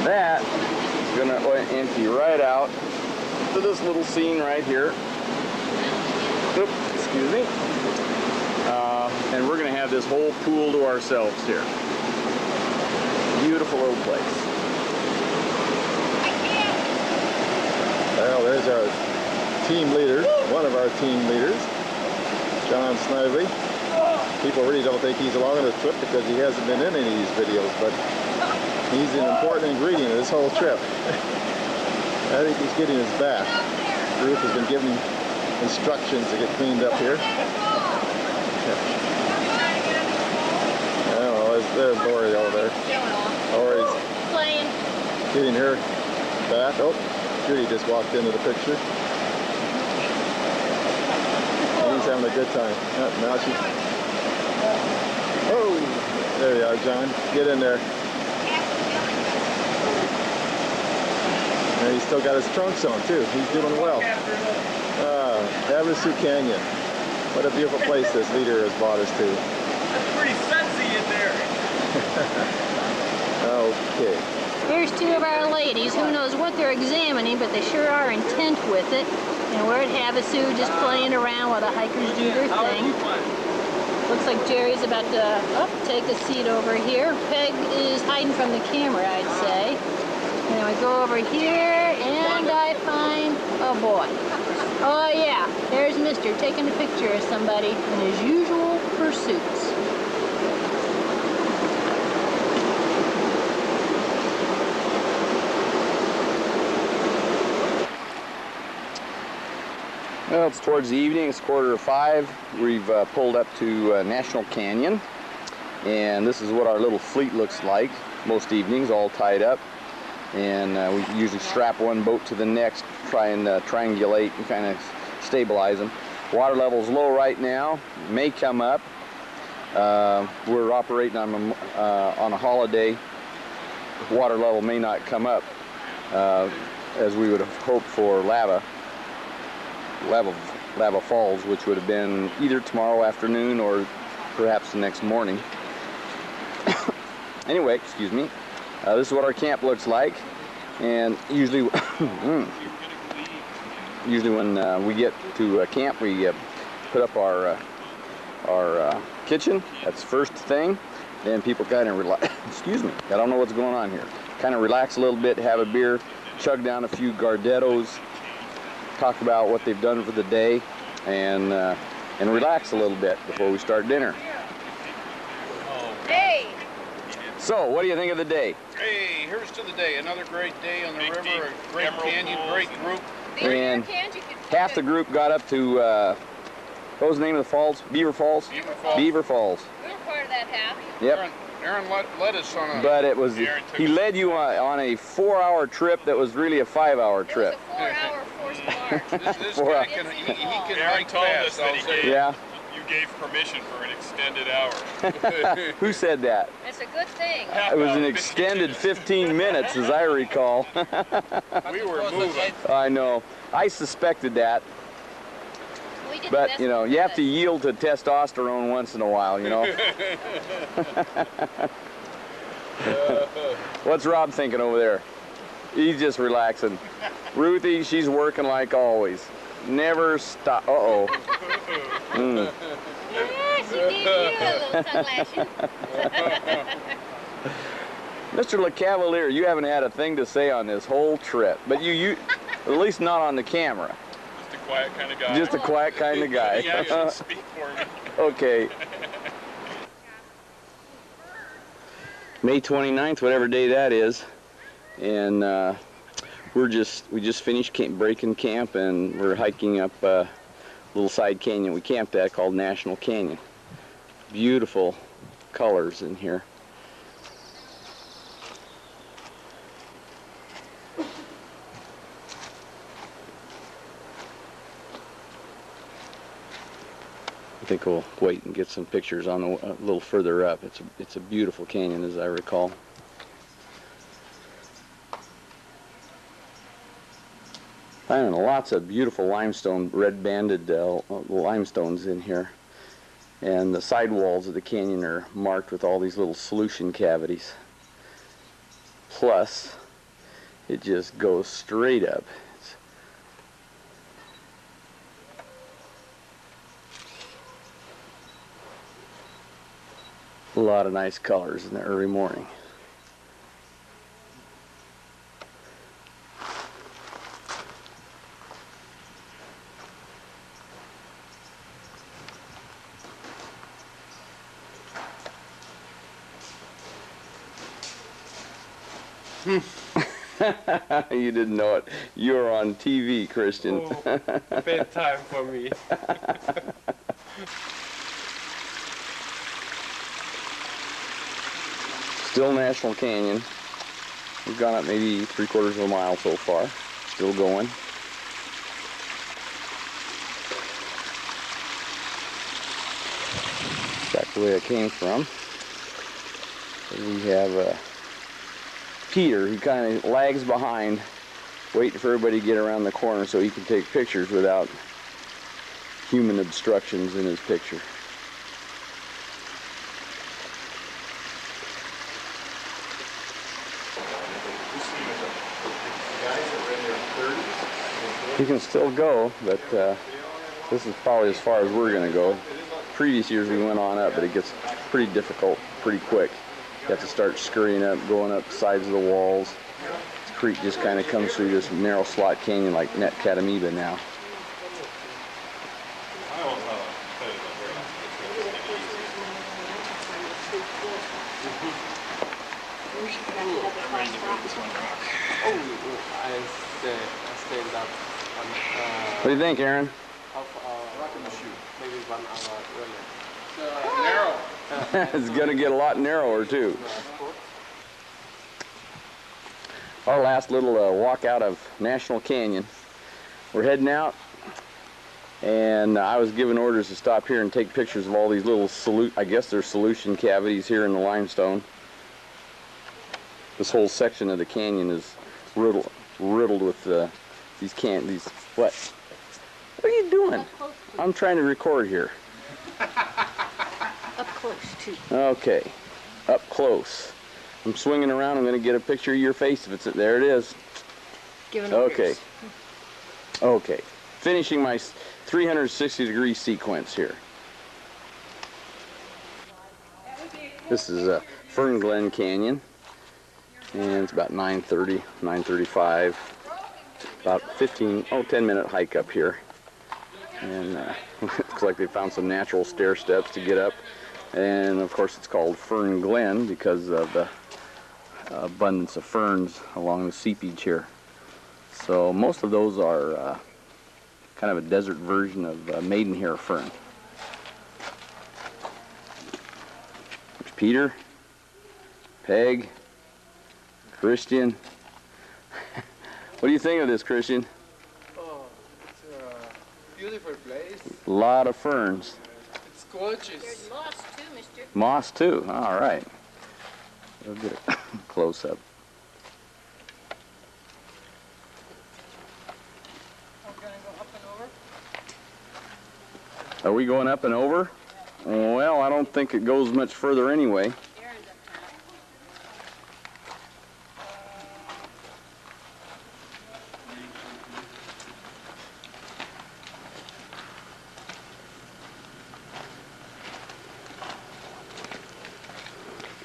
S1: That is going to empty right out to this little scene right here. Oops, excuse me. And we're going to have this whole pool to ourselves here. Beautiful little place.
S12: Well, there's our team leader, one of our team leaders, John Snively. People really don't think he's along on the trip because he hasn't been in any of these videos, but he's an important ingredient of this whole trip. I think he's getting his bath. Ruth has been giving instructions to get cleaned up here. Oh, there's Lori over there. Lori's
S7: playing,
S12: getting her bath. Oh, Judy just walked into the picture. He's having a good time. Now she... Oh, there you are, John. Get in there. And he's still got his trunks on, too. He's doing well. Havasu Canyon. What a beautiful place this leader has brought us to.
S4: That's pretty sexy in there.
S12: Okay.
S7: here's two of our ladies. Who knows what they're examining, but they sure are intent with it. And we're at Havasu just playing around while the hikers do their thing. Looks like Jerry's about to take a seat over here. Peg is hiding from the camera, I'd say. And then we go over here, and I find a boy. Oh yeah, there's Mister taking a picture of somebody in his usual pursuits.
S1: Well, it's towards the evening. It's 4:45. We've pulled up to National Canyon, and this is what our little fleet looks like most evenings, all tied up. And we usually strap one boat to the next, try and triangulate and kind of stabilize them. Water level's low right now, may come up. We're operating on a holiday. Water level may not come up as we would have hoped for lava falls, which would have been either tomorrow afternoon or perhaps the next morning. Anyway, excuse me. This is what our camp looks like, and usually when we get to camp, we put up our kitchen. That's the first thing. Then people kind of relax. Excuse me, I don't know what's going on here. Kind of relax a little bit, have a beer, chug down a few Gardettos, talk about what they've done for the day, and relax a little bit before we start dinner.
S3: Hey!
S1: So, what do you think of the day?
S2: Hey, here's to the day. Another great day on the river, a great canyon, great group.
S1: And half the group got up to, what was the name of the falls? Beaver Falls?
S2: Beaver Falls.
S1: Beaver Falls.
S3: We were part of that half.
S1: Yep.
S2: Aaron led us on a...
S1: But it was, he led you on a 4-hour trip that was really a 5-hour trip.
S3: It was a 4-hour forced march.
S2: This guy can, he can
S8: Aaron
S2: hike
S8: told
S2: fast,
S8: us that
S2: I'll say.
S1: Yeah.
S8: you gave permission for an extended hour.
S1: Who said that?
S3: It's a good thing.
S1: It was an extended 15 minutes, as I recall.
S8: We were moving.
S1: I know. I suspected that.
S3: We did the
S1: But,
S3: best
S1: you know,
S3: we
S1: you have
S3: could.
S1: to yield to testosterone once in a while, you know. What's Rob thinking over there? He's just relaxing. Ruthie, she's working like always. Never stop. Uh-oh. Mm.
S3: Yeah, she gave you a little tongue lashing.
S1: Mr. LeCavalier, you haven't had a thing to say on this whole trip, but you at least not on the camera.
S8: Just a quiet kind of guy.
S1: Just a quiet kind of guy.
S8: He actually speak for me.
S1: Okay. May 29th, whatever day that is, and we just finished breaking camp, and we're hiking up a little side canyon we camped at called National Canyon. Beautiful colors in here. I think we'll wait and get some pictures on a little further up. It's a beautiful canyon, as I recall. Finding lots of beautiful limestone, red-banded limestones in here, and the side walls of the canyon are marked with all these little solution cavities. Plus, it just goes straight up. A lot of nice colors in the early morning. You didn't know it. You're on TV, Christian.
S5: Oh, bedtime for me.
S1: Still National Canyon. We've gone up maybe 3/4 of a mile so far. Still going. Back the way I came from. We have Peter, who kind of lags behind, waiting for everybody to get around the corner so he can take pictures without human obstructions in his picture. You can still go, but this is probably as far as we're going to go. Previous years we went on up, but it gets pretty difficult pretty quick. You have to start scurrying up, going up sides of the walls. This creek just kind of comes through this narrow slot canyon like Net Catamiba now. What do you think, Aaron?
S5: Maybe 1 hour earlier.
S1: It's going to get a lot narrower, too. Our last little walk out of National Canyon. We're heading out. And I was given orders to stop here and take pictures of all these little I guess they're solution cavities here in the limestone. This whole section of the canyon is riddled with these what? What are you doing? I'm trying to record here.
S7: Up close too.
S1: Okay, up close. I'm swinging around. I'm going to get a picture of your face if it's there. It is.
S7: Giving
S1: Okay.
S7: orders.
S1: Okay. Finishing my 360-degree sequence here. This is Fern Glen Canyon, and it's about 9:30, 9:35. About 10-minute hike up here. And looks like they found some natural stair steps to get up. And of course it's called Fern Glen because of the abundance of ferns along the seepage here. So most of those are kind of a desert version of maidenhair fern. There's Peter, Peg, Christian. What do you think of this, Christian?
S5: Oh, it's a beautiful place.
S1: A lot of ferns.
S5: It's gorgeous.
S7: There's moss too, mister.
S1: Moss too. All right. We'll get a close up. Are we going up and over? Well, I don't think it goes much further anyway.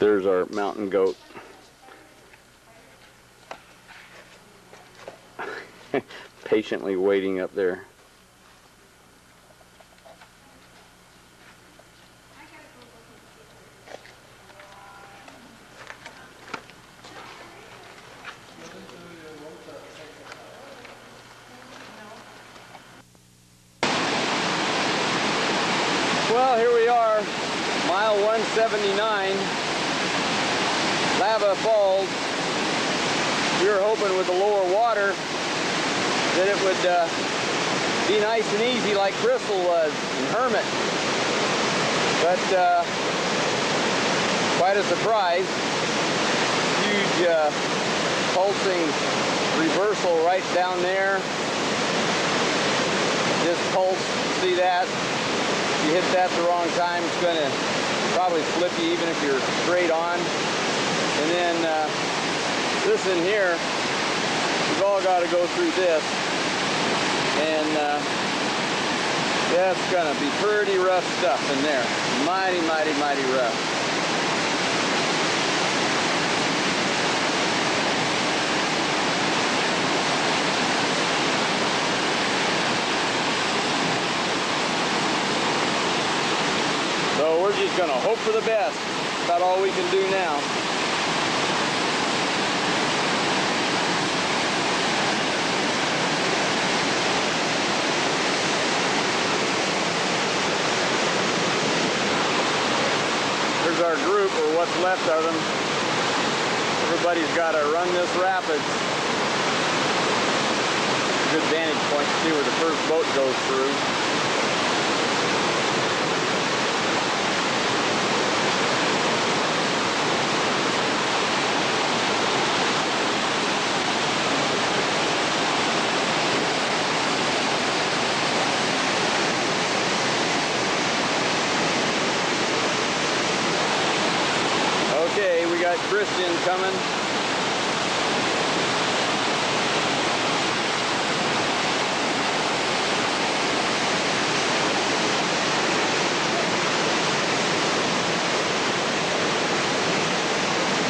S1: There's our mountain goat. Patiently waiting up there. Well, here we are, mile 179, Lava Falls. We were hoping with the lower water that it would be nice and easy like Crystal was and Hermit. But quite a surprise. Huge pulsing reversal right down there. This pulse, see that? If you hit that the wrong time, it's going to probably flip you even if you're straight on. And then this in here, we've all got to go through this. And that's going to be pretty rough stuff in there. Mighty, mighty, mighty rough. So we're just going to hope for the best. That's about all we can do now. Here's our group, or what's left of them. Everybody's got to run this rapids. Good vantage point to see where the first boat goes through. Okay, we got Christian coming.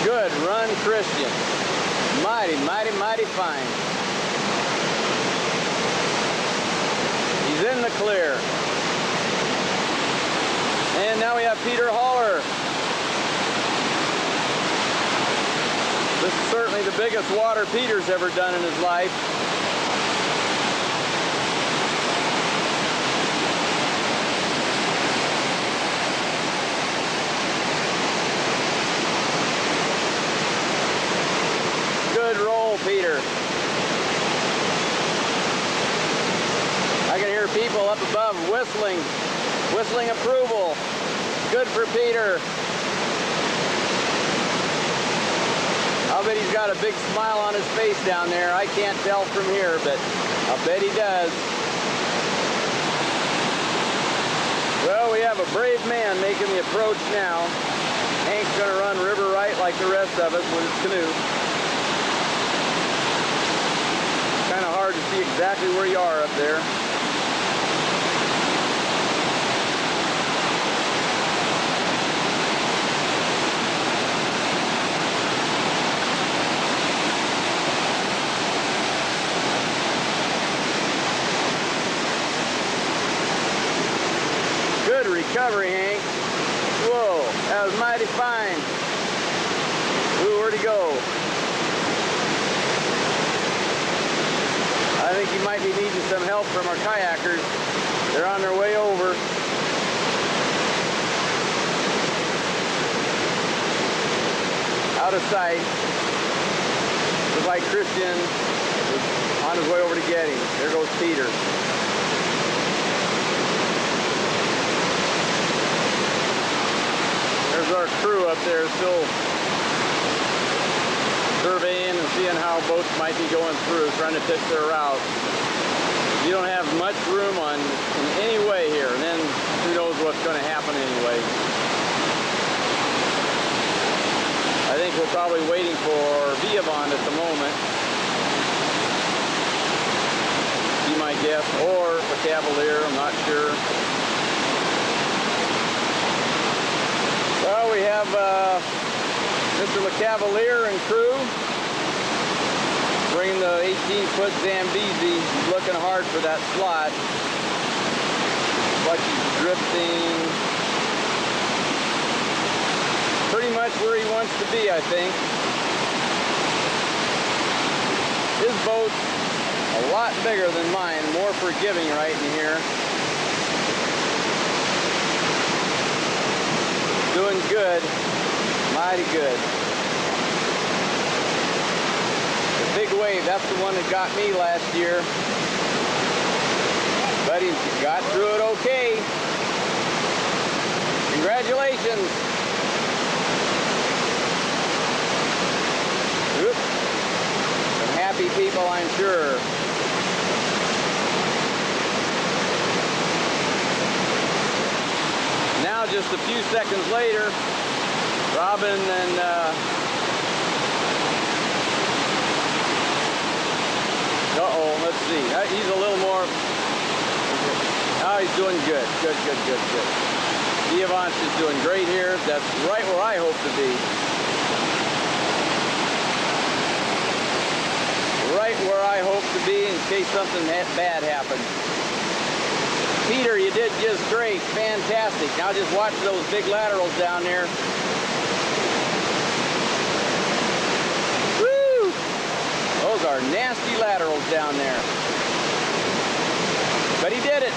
S1: Good run, Christian. Mighty, mighty, mighty fine. He's in the clear. And now we have Peter Haller. This is certainly the biggest water Peter's ever done in his life. Good roll, Peter. I can hear people up above, whistling. Whistling approval. Good for Peter. I'll bet he's got a big smile on his face down there. I can't tell from here, but I'll bet he does. Well, we have a brave man making the approach now. Hank's gonna run river right like the rest of us with his canoe. Kind of hard to see exactly where you are up there. Good recovery, Hank. Whoa, that was mighty fine. Ooh, where'd he go? I think he might be needing some help from our kayakers. They're on their way over. Out of sight. Looks like Christian is on his way over to get him. There goes Peter. There's our crew up there still surveying and seeing how boats might be going through, trying to pick their route. You don't have much room in any way here, and then who knows what's going to happen anyway. I think we're probably waiting for Viavon at the moment. Be my guess, or a Cavalier, I'm not sure. Well, we have Mr. LeCavalier and crew bringing the 18-foot Zambezi. He's looking hard for that slot. Like he's drifting pretty much where he wants to be, I think. His boat's a lot bigger than mine, more forgiving right in here. Doing good, mighty good. The big wave, that's the one that got me last year. But he got through it okay. Congratulations. Oops. Some happy people, I'm sure. Now, just a few seconds later, Robin and let's see. He's a little more. Oh, he's doing good. Good. Viavon's is doing great here. That's right where I hope to be. Right where I hope to be in case something bad happens. Peter, you did just great. Fantastic. Now just watch those big laterals down there. Woo! Those are nasty laterals down there. But he did it.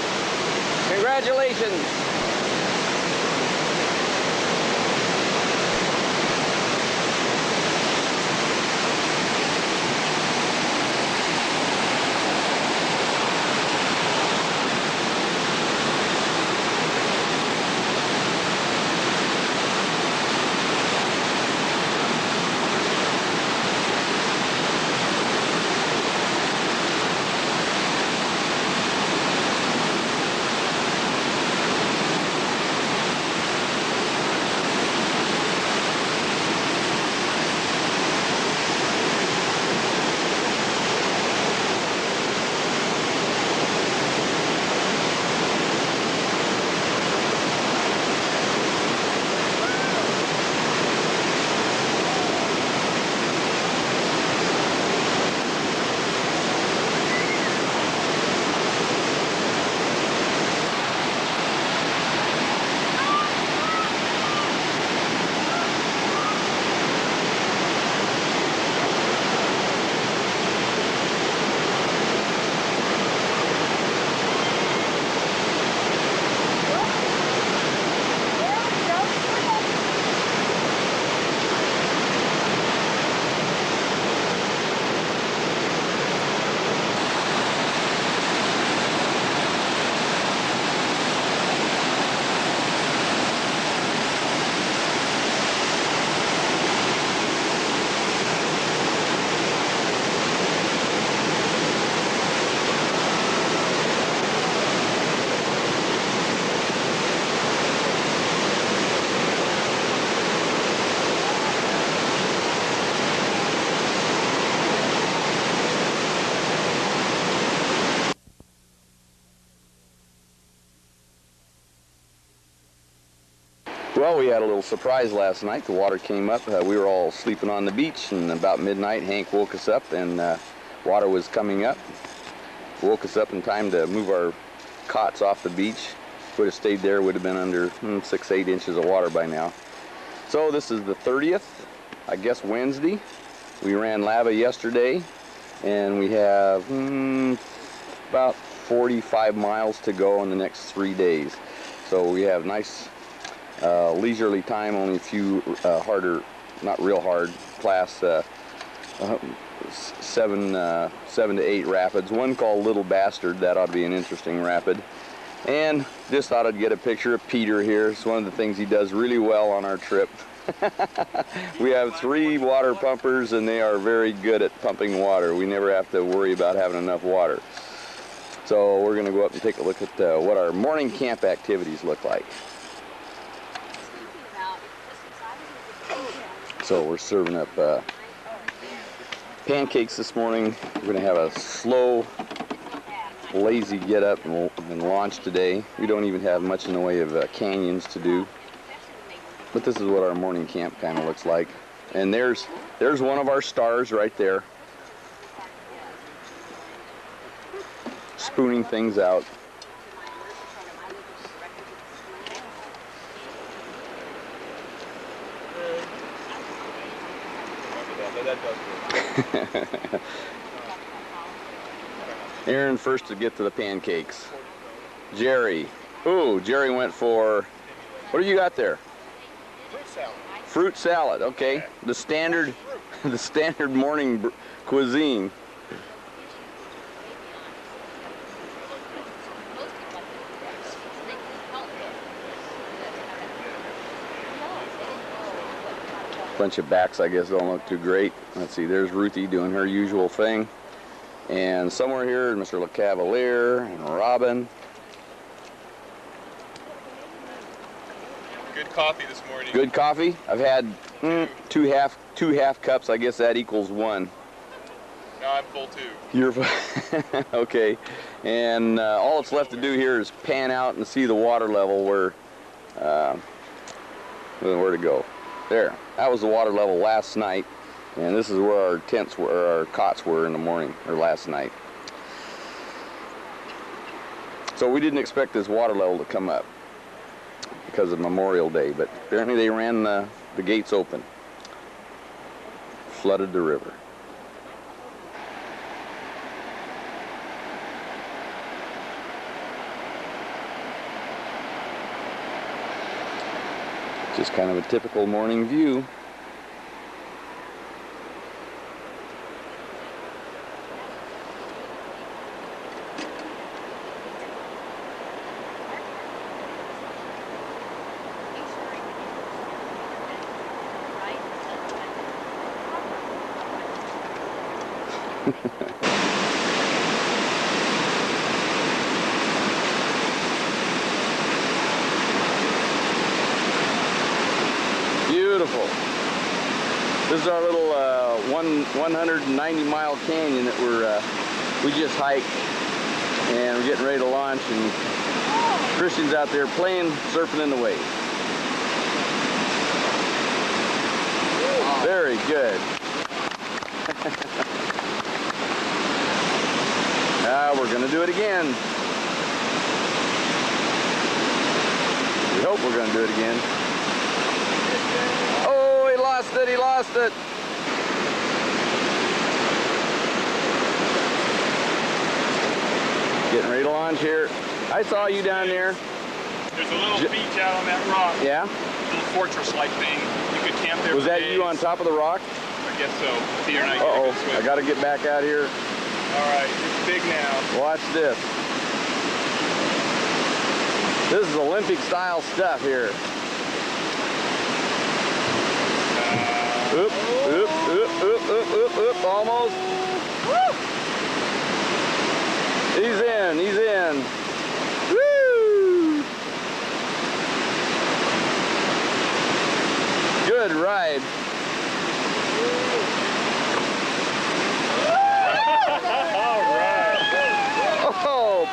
S1: Congratulations. Well, we had a little surprise last night. The water came up. We were all sleeping on the beach, and about midnight, Hank woke us up, and water was coming up. Woke us up in time to move our cots off the beach. Would have stayed there, would have been under 6-8 inches of water by now. So this is the 30th, I guess Wednesday. We ran lava yesterday, and we have about 45 miles to go in the next 3 days. So we have nice leisurely time, only a few harder, not real hard, class 7 to 8 rapids. One called Little Bastard, that ought to be an interesting rapid. And just thought I'd get a picture of Peter here. It's one of the things he does really well on our trip. We have 3 water pumpers, and they are very good at pumping water. We never have to worry about having enough water. So we're going to go up and take a look at what our morning camp activities look like. So we're serving up pancakes this morning. We're going to have a slow, lazy get up and launch today. We don't even have much in the way of canyons to do. But this is what our morning camp kind of looks like. And there's one of our stars right there. Spooning things out. Aaron first to get to the pancakes. Jerry. Ooh, Jerry went for, what do you got there?
S2: Fruit salad.
S1: Fruit salad, okay. The standard morning cuisine. Bunch of backs, I guess, don't look too great. Let's see, there's Ruthie doing her usual thing. And somewhere here, Mr. LeCavalier and Robin.
S8: Good coffee this morning.
S1: Good coffee? I've had two half cups. I guess that equals 1.
S8: No, I'm full too.
S1: You're okay. And all it's left to do here is pan out and see the water level where to go. There. That was the water level last night, and this is where our tents were, or our cots were in the morning, or last night. So we didn't expect this water level to come up because of Memorial Day, but apparently they ran the gates open. Flooded the river. Just kind of a typical morning view. Beautiful. This is our little 190-mile canyon that we just hiked, and we're getting ready to launch, and Christian's out there playing, surfing in the waves. Very good. Now we're going to do it again. We hope we're going to do it again. Oh, he lost it, he lost it. Getting ready to launch here. I saw you down there.
S8: There's a little beach out on that rock.
S1: Yeah?
S8: A little fortress-like thing. You could camp there.
S1: Was that you on top of the rock?
S8: I guess so. Peter and I
S1: Uh-oh, I got to get back out here.
S8: All right, it's big now.
S1: Watch this. This is Olympic-style stuff here. Oop, oop, oop, oop, oop, oop, oop, almost. Woo! He's in, he's in. Woo! Good ride.
S8: All right.
S1: Oh,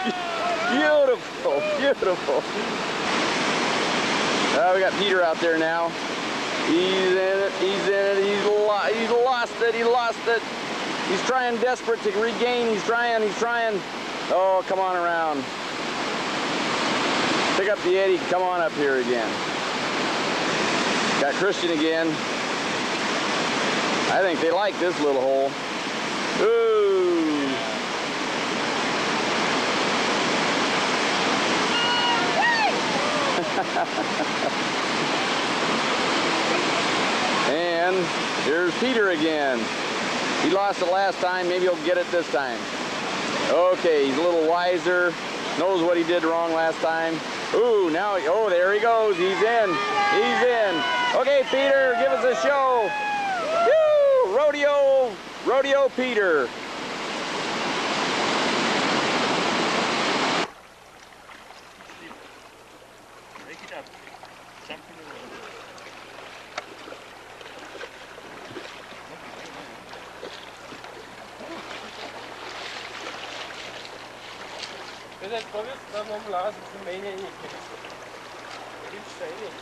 S1: beautiful, beautiful. We got Peter out there now. He's in it, he's in it, he's lost it, he lost it. He's trying desperate to regain, he's trying. Oh, come on around. Pick up the eddy, come on up here again. Got Christian again. I think they like this little hole. Ooh. And here's Peter again. He lost it last time, maybe he'll get it this time. Okay, he's a little wiser, knows what he did wrong last time. Ooh, now, oh, there he goes, he's in, he's in. Okay, Peter, give us a show. Woo! Rodeo Peter.
S5: Det er prøvet, da må man lade sig med en i. Det er stadig.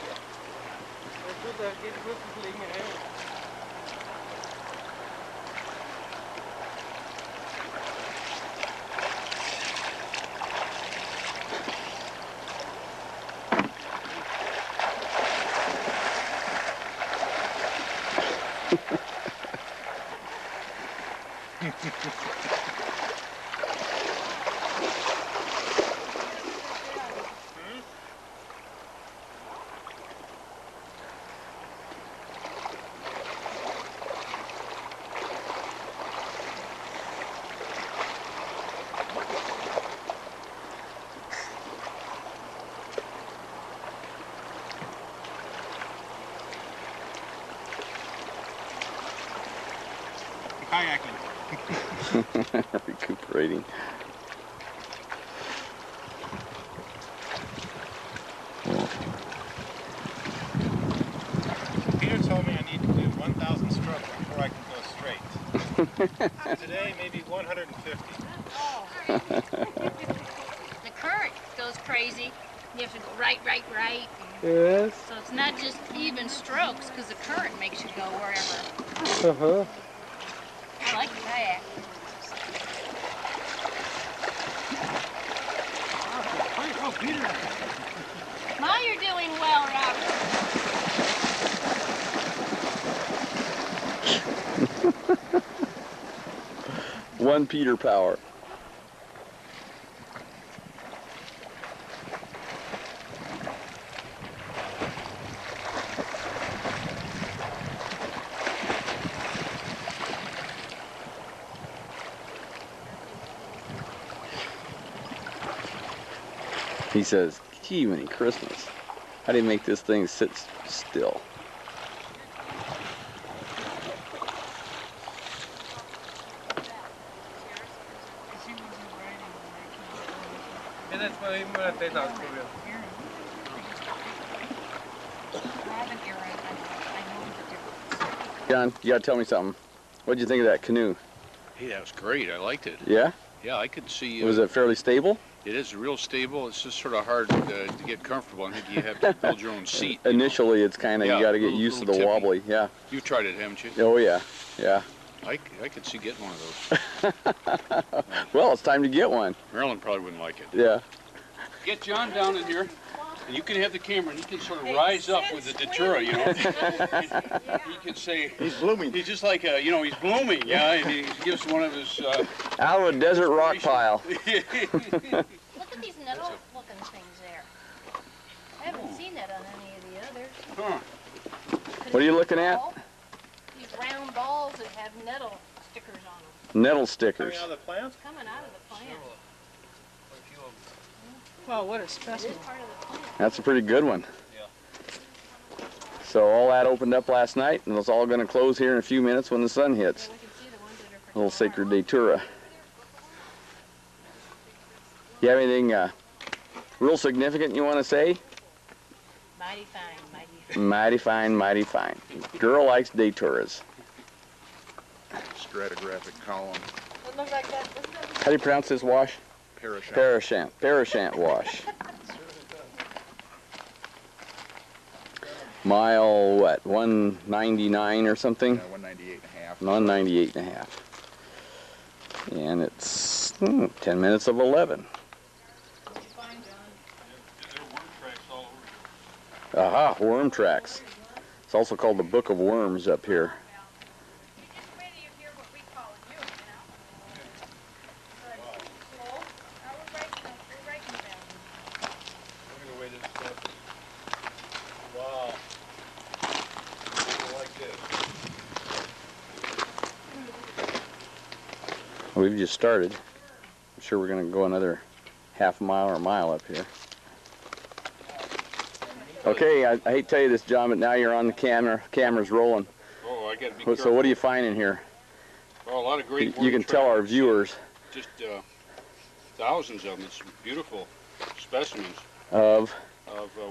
S5: Jeg tror, der er ikke så længe af.
S6: Kayaking.
S1: Recuperating.
S6: Peter told me I need to do 1,000 strokes before I can go straight. Today, maybe 150.
S7: The current goes crazy. You have to go right.
S1: Yes.
S7: So it's not just even strokes, because the current makes you go wherever.
S1: Uh-huh.
S7: I like the kayak.
S6: Oh, Peter!
S7: Ma, you're doing well, Robert.
S1: One Peter power. He says, gee, many Christmas. How do you make this thing sit still?
S5: Ja, dat is wel helemaal het tijd uitproberen.
S1: John, you gotta tell me something. What'd you think of that canoe?
S13: Hey, that was great. I liked it.
S1: Yeah?
S13: Yeah, I could see.
S1: Was it fairly stable?
S13: It is real stable. It's just sort of hard to get comfortable. I think you have to build your own seat.
S1: Initially, it's kind of,
S13: Yeah,
S1: you got to get
S13: little-
S1: used to
S13: little
S1: the
S13: tippy.
S1: wobbly. Yeah.
S13: You've tried it, haven't you?
S1: Oh, yeah. Yeah.
S13: I could see getting one of those.
S1: Well, it's time to get one.
S13: Marilyn probably wouldn't like it.
S1: Yeah.
S13: Get John down in here, and you can have the camera, and he can sort of rise up with the Datura, you know. He can say...
S12: He's blooming.
S13: He's just like a, he's blooming, yeah, and he gives one of his...
S1: Out of a desert rock pile.
S7: Look at these nettle-looking things there. I haven't seen that on any of the others.
S13: Huh.
S1: What are you looking at?
S7: These round balls that have nettle stickers on them.
S1: Nettle stickers.
S6: Coming out of the plant?
S7: Coming out of the plant.
S9: Wow, what a specimen.
S1: That's a pretty good one. So all that opened up last night, and it's all going to close here in a few minutes when the sun hits. Little sacred datura. You have anything real significant you want to say?
S7: Mighty fine, mighty fine.
S1: Mighty fine, mighty fine. Girl likes daturas.
S2: Stratigraphic column.
S1: How do you pronounce this wash?
S2: Parashant.
S1: Parashant. Parashant wash. Mile, what, 199 or something?
S2: 198.5.
S1: 198.5. And it's 10 minutes of 11. Aha, worm tracks. It's also called the Book of Worms up here.
S13: Wow. Like this.
S1: We've just started. I'm sure we're going to go another half mile or mile up here. Okay, I hate to tell you this, John, but now you're on the camera. Camera's rolling.
S13: Oh, I gotta be
S1: So
S13: careful.
S1: what are you finding here?
S13: Oh, a lot of great
S1: You can tell our viewers.
S13: Just thousands of them. It's beautiful specimens
S1: Of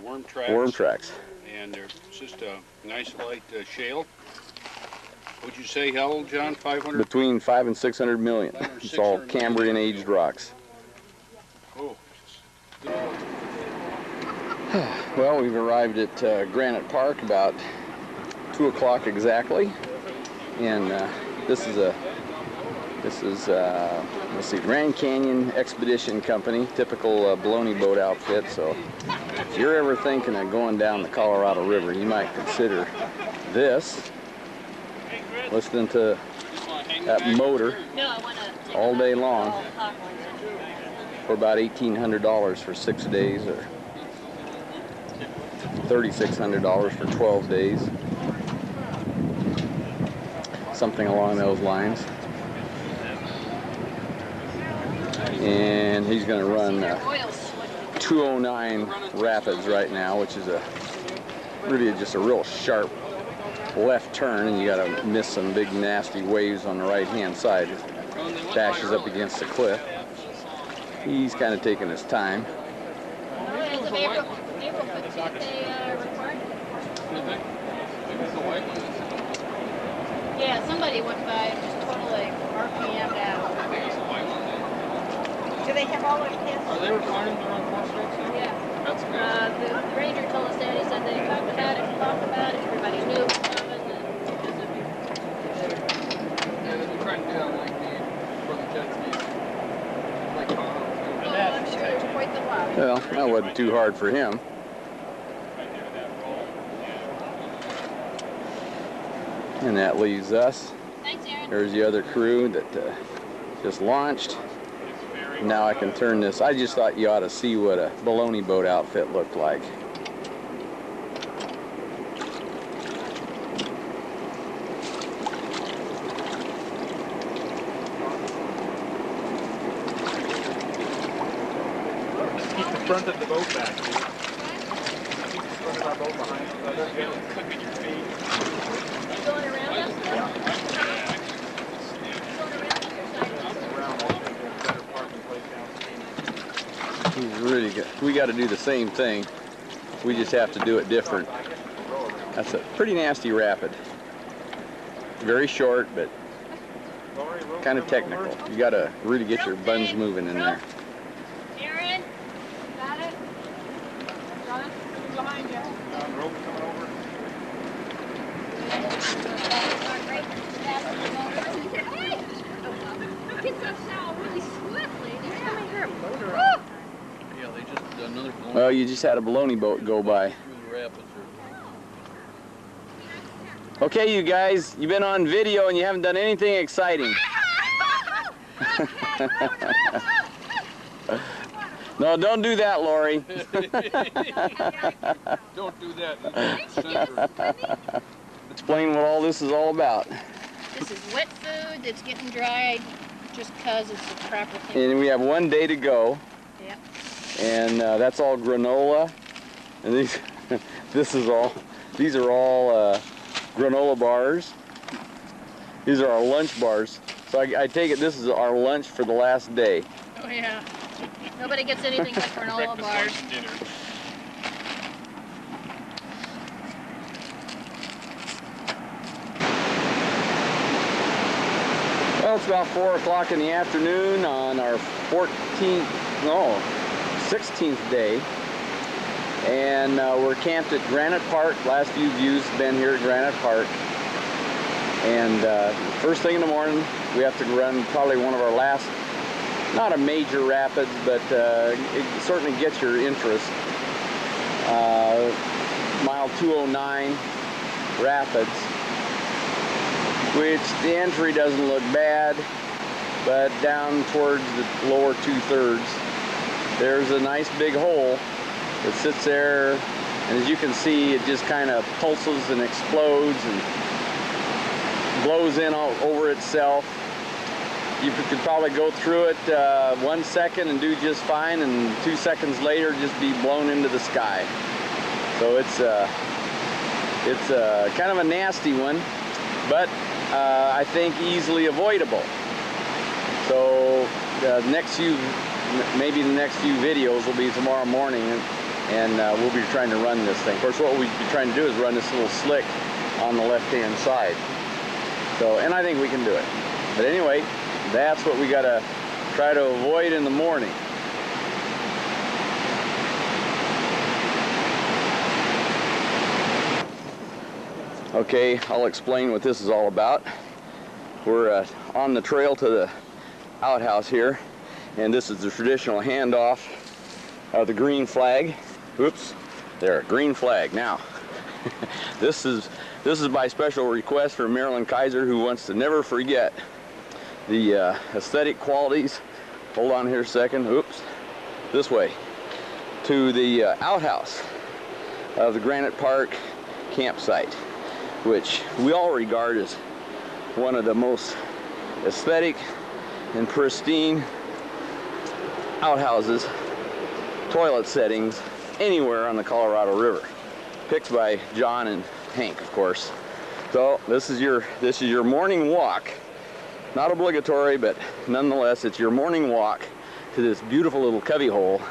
S13: worm tracks.
S1: Worm tracks.
S13: And they're just a nice light shale. Would you say how old, John? 500?
S1: Between 500 and 600 million. It's all Cambrian aged rocks.
S13: Oh.
S1: Well, we've arrived at Granite Park about 2 o'clock exactly, and this is let's see, Grand Canyon Expedition Company, typical baloney boat outfit. So if you're ever thinking of going down the Colorado River, you might consider this. Listening to that motor all day long for about $1,800 for 6 days, or $3,600 for 12 days, something along those lines. And he's going to run 209 rapids right now, which is really just a real sharp left turn, and you got to miss some big nasty waves on the right hand side. It dashes up against the cliff. He's kind of taking his time.
S7: Yeah, somebody went by and just totally RPM'd out.
S3: Do they have all their tests?
S5: Are they recording during course rates?
S7: Yeah.
S5: That's good.
S7: The ranger told us that. He said they talked about it, everybody knew it was coming.
S5: Yeah, they've been trying to do that like me for the jet skis. Like
S3: Well, I'm sure there's quite the lot.
S1: Well, that wasn't too hard for him. And that leaves us.
S7: Thanks, Aaron.
S1: There's the other crew that just launched. Now I can turn this. I just thought you ought to see what a baloney boat outfit looked like.
S6: Keep the front of the boat back, dude. Keep the front of our boat behind us. Don't get it cooking your feet.
S7: You going around us?
S1: He's really good. We got to do the same thing. We just have to do it different. That's a pretty nasty rapid. Very short, but kind of technical. You got to really get your buns moving in there.
S7: Aaron, got it? John, behind you.
S6: Rope coming over.
S7: Gets up now really swiftly. Did you come in here?
S5: Yeah, they just did another balloon
S1: Well, you just had a baloney boat go by.
S5: through the rapids.
S1: Okay, you guys, you've been on video and you haven't done anything exciting. No, don't do that, Lori.
S5: Don't do that.
S1: Explain what all this is all about.
S7: This is wet food that's getting dried just because it's the proper thing.
S1: And we have 1 day to go.
S7: Yep.
S1: And that's all granola. And these, these are all granola bars. These are our lunch bars. So I take it this is our lunch for the last day.
S7: Oh yeah. Nobody gets anything but granola bars.
S1: Well, it's about 4 o'clock in the afternoon on our 16th day. And we're camped at Granite Park. Last few views have been here at Granite Park. And first thing in the morning, we have to run probably one of our last, not a major rapids, but it certainly gets your interest. Mile 209 rapids, which the entry doesn't look bad, but down towards the lower 2/3, there's a nice big hole that sits there, and as you can see, it just kind of pulses and explodes and blows in all over itself. You could probably go through it 1 second and do just fine, and 2 seconds later just be blown into the sky. So it's kind of a nasty one, but I think easily avoidable. So maybe the next few videos will be tomorrow morning, and we'll be trying to run this thing. Of course, what we'll be trying to do is run this little slick on the left-hand side. So, and I think we can do it. But anyway, that's what we got to try to avoid in the morning. Okay, I'll explain what this is all about. We're on the trail to the outhouse here, and this is the traditional handoff of the green flag. Oops, there, green flag. Now, this is by special request from Marilyn Kaiser, who wants to never forget the aesthetic qualities. Hold on here a second. Oops, this way to the outhouse of the Granite Park campsite, which we all regard as one of the most aesthetic and pristine outhouses, toilet settings anywhere on the Colorado River, picked by John and Hank, of course. So this is your morning walk. Not obligatory, but nonetheless, it's your morning walk to this beautiful little cubby hole,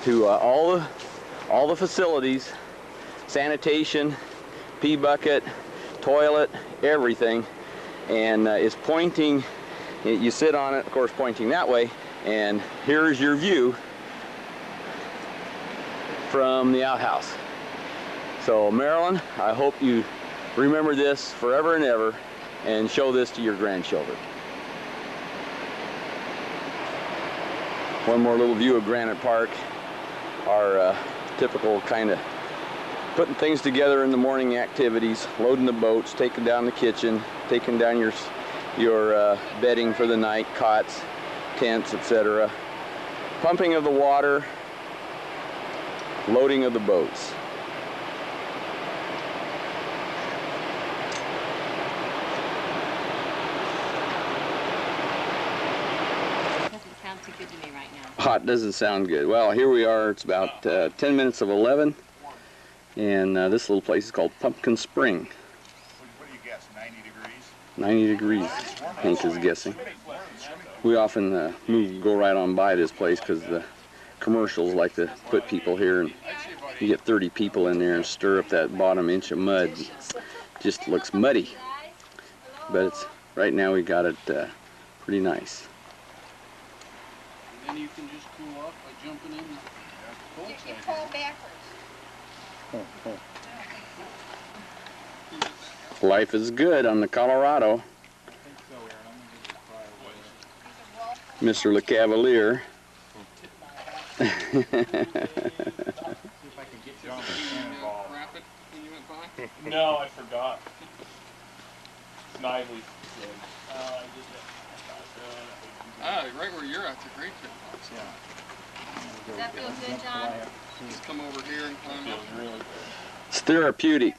S1: to all the facilities, sanitation, pee bucket, toilet, everything, and it's pointing. You sit on it, of course, pointing that way, and here's your view from the outhouse. So Marilyn, I hope you remember this forever and ever and show this to your grandchildren. One more little view of Granite Park, our typical kind of putting things together in the morning activities, loading the boats, taking down the kitchen, taking down your bedding for the night, cots, tents, etc. Pumping of the water, loading of the boats.
S10: Doesn't sound too good to me right now.
S1: Hot doesn't sound good. Well, here we are. It's about 10 minutes of 11, and this little place is called Pumpkin Spring.
S2: What do you guess, 90 degrees?
S1: 90 degrees, Hank is guessing. We often go right on by this place because the commercials like to put people here, and you get 30 people in there and stir up that bottom inch of mud. Just looks muddy, but it's right now we got it pretty nice.
S13: And then you can just cool off by jumping in the boat
S3: You
S13: side.
S3: pull backwards.
S1: Life is good on the Colorado. Mr. Le Cavalier.
S8: No, I forgot. Snively said. I did that.
S13: Ah, right where you're at, it's a great fit.
S10: Does that feel good, John?
S13: Just come over here and climb up.
S8: Feels really good.
S1: It's therapeutic.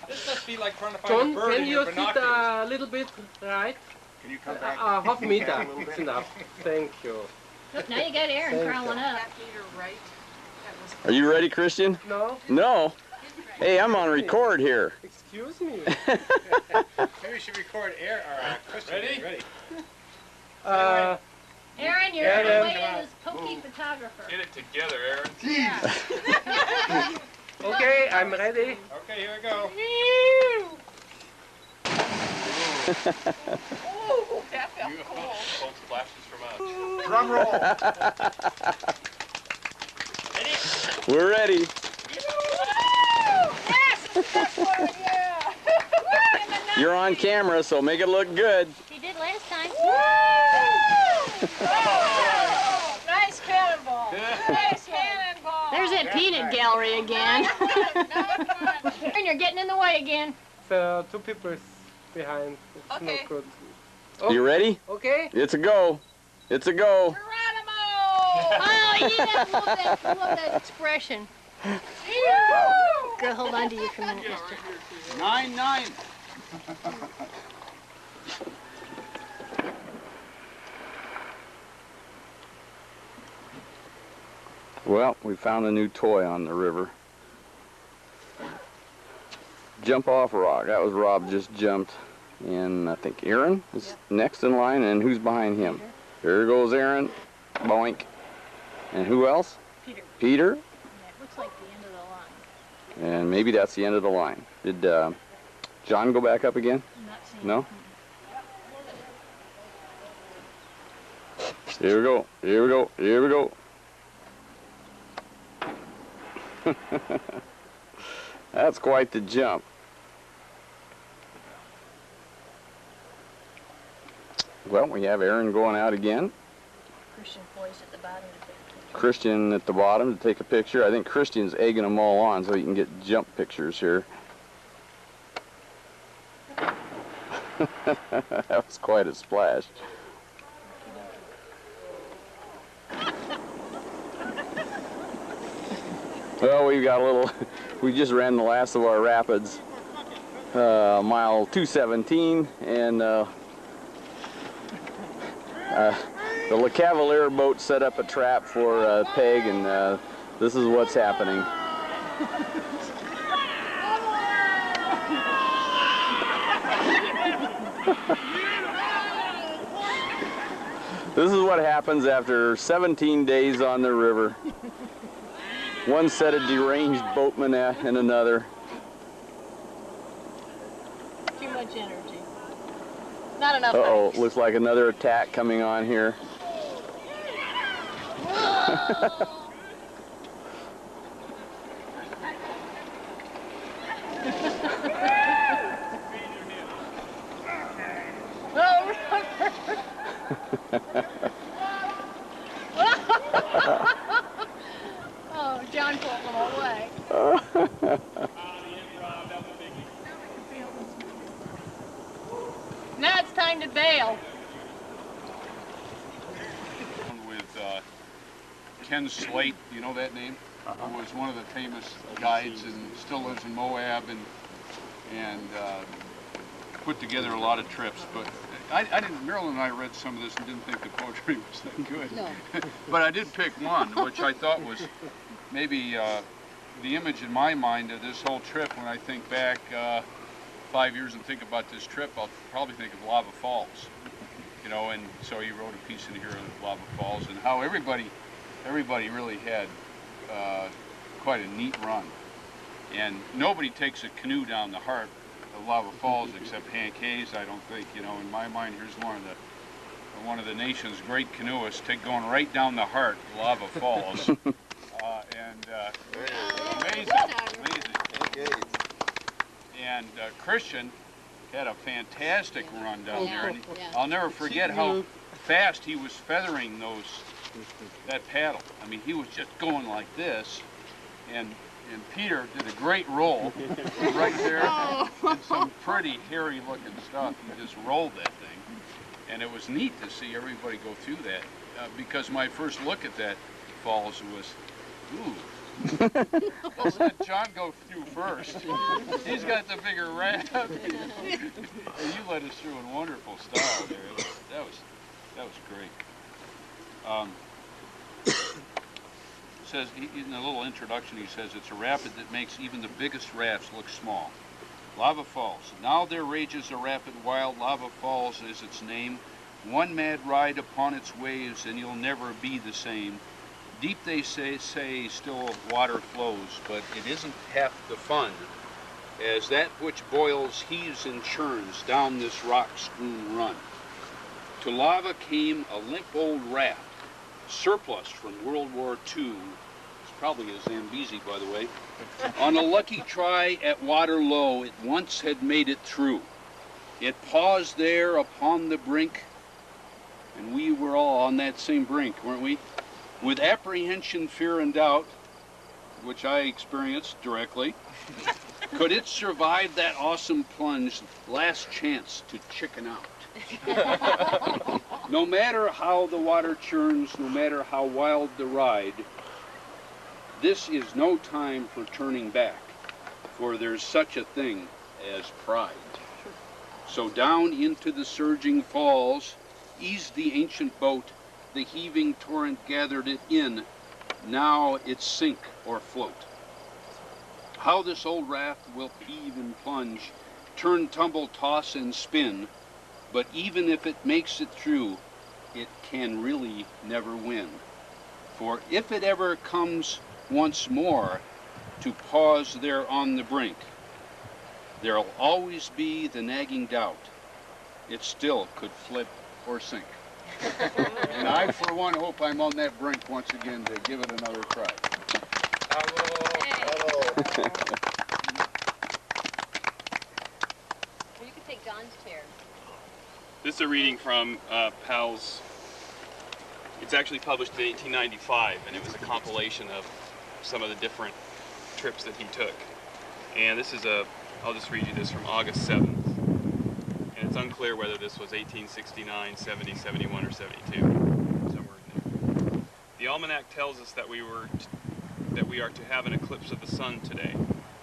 S4: This must be like trying to find
S5: John,
S4: a bird
S5: can
S4: in
S5: you
S4: your
S5: sit
S4: binoculars.
S5: a little bit right?
S2: Can you come back?
S5: Half meter, it's enough. Thank you.
S10: Look, now you got Aaron crawling up.
S1: Are you ready, Christian?
S5: No?
S1: No. Hey, I'm on record here.
S5: Excuse me.
S6: Maybe we should record Christian. Ready?
S10: Aaron, you're
S5: Aaron.
S10: way in this pokey photographer.
S13: Get it together, Aaron.
S5: Okay, I'm ready.
S6: Okay, here we go.
S3: Oh, that felt
S13: Cold splashes from us.
S2: Drum roll.
S1: We're ready.
S3: Yes, that's one, yeah.
S1: You're on camera, so make it look good.
S10: He did last time.
S3: Nice cannonball. Nice cannonball.
S7: There's that peanut gallery again. And you're getting in the way again.
S5: So two people behind. It's
S3: Okay.
S5: not good.
S1: You ready?
S5: Okay.
S1: It's a go. It's a go.
S3: Geronimo!
S7: Oh, yeah, I love that expression. Girl, hold on to you for a minute, mister.
S13: 9-9.
S1: Well, we found a new toy on the river. Jump off rock. That was Rob just jumped. And I think Aaron is next in line. And who's behind him? There goes Aaron. Boink. And who else?
S7: Peter.
S1: Peter.
S7: Yeah, it looks like the end of the line.
S1: And maybe that's the end of the line. Did John go back up again?
S7: I'm not seeing
S1: No? Here we go. Here we go. Here we go. That's quite the jump. Well, we have Aaron going out again.
S7: Christian poised at the bottom to take a picture.
S1: Christian at the bottom to take a picture. I think Christian's egging them all on so he can get jump pictures here. That was quite a splash. Well, we've got a little, we just ran the last of our rapids, mile 217, and the Le Cavalier boat set up a trap for Peg, and this is what's happening. This is what happens after 17 days on the river. One set of deranged boatmen and another.
S7: Too much energy. Not enough
S1: Uh-oh,
S7: ice.
S1: looks like another attack coming on here.
S7: Oh, John pulled them away. Now it's time to bail.
S13: With Ken Slate, you know that name? Who was one of the famous guides and still lives in Moab and put together a lot of trips. But I didn't, Marilyn and I read some of this and didn't think the poetry was that good.
S7: No.
S13: But I did pick one, which I thought was maybe the image in my mind of this whole trip. When I think back 5 years and think about this trip, I'll probably think of Lava Falls. You know, and so he wrote a piece in here of Lava Falls and how everybody really had quite a neat run. And nobody takes a canoe down the heart of Lava Falls except Hank Hayes, I don't think. You know, in my mind, here's one of the nation's great canoeists going right down the heart of Lava Falls. Amazing. And Christian had a fantastic run down there. And I'll never forget how fast he was feathering that paddle. I mean, he was just going like this, and Peter did a great roll right there, and some pretty hairy looking stuff. He just rolled that thing, and it was neat to see everybody go through that, because my first look at that falls was, ooh, let's let John go through first. He's got the bigger raft. You led us through in wonderful style there. That was great. Says in a little introduction, he says it's a rapid that makes even the biggest rafts look small. Lava Falls. Now there rages a rapid wild. Lava Falls is its name. One mad ride upon its waves, and you'll never be the same. Deep, they say still water flows, but it isn't half the fun as that which boils, heaves, and churns down this rock-strewn run. To lava came a limp old raft, surplus from World War II. It's probably a Zambezi, by the way. On a lucky try at water low, it once had made it through. It paused there upon the brink, and we were all on that same brink, weren't we? With apprehension, fear, and doubt, which I experienced directly. Could it survive that awesome plunge? Last chance to chicken out. No matter how the water churns, no matter how wild the ride, this is no time for turning back, for there's such a thing as pride. So down into the surging falls eased the ancient boat. The heaving torrent gathered it in. Now it's sink or float. How this old raft will heave and plunge, turn, tumble, toss, and spin, but even if it makes it through, it can really never win. For if it ever comes once more to pause there on the brink, there'll always be the nagging doubt. It still could flip or sink. And I, for one, hope I'm on that brink once again to give it another try.
S10: You can take John's chair.
S8: This is a reading from Powell's. It's actually published in 1895, and it was a compilation of some of the different trips that he took. And this is I'll just read you this from August 7th. And it's unclear whether this was 1869, 70, 71, or 72, somewhere in there. The almanac tells us that we are to have an eclipse of the sun today.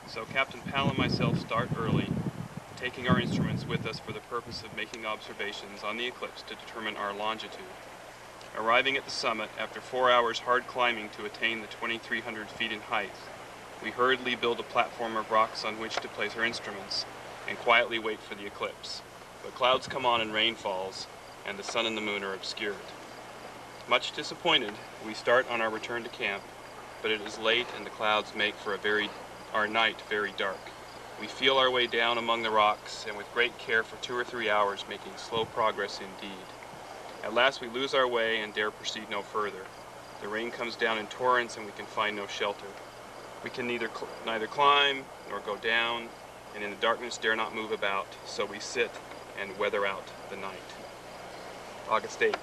S8: So Captain Powell and myself start early, taking our instruments with us for the purpose of making observations on the eclipse to determine our longitude. Arriving at the summit after 4 hours hard climbing to attain the 2,300 feet in height, we hurriedly build a platform of rocks on which to place our instruments and quietly wait for the eclipse. But clouds come on and rain falls, and the sun and the moon are obscured. Much disappointed, we start on our return to camp, but it is late and the clouds make for our night very dark. We feel our way down among the rocks, and with great care for 2 or 3 hours, making slow progress indeed. At last we lose our way and dare proceed no further. The rain comes down in torrents and we can find no shelter. We can neither climb nor go down, and in the darkness dare not move about, so we sit and weather out the night. August 8th,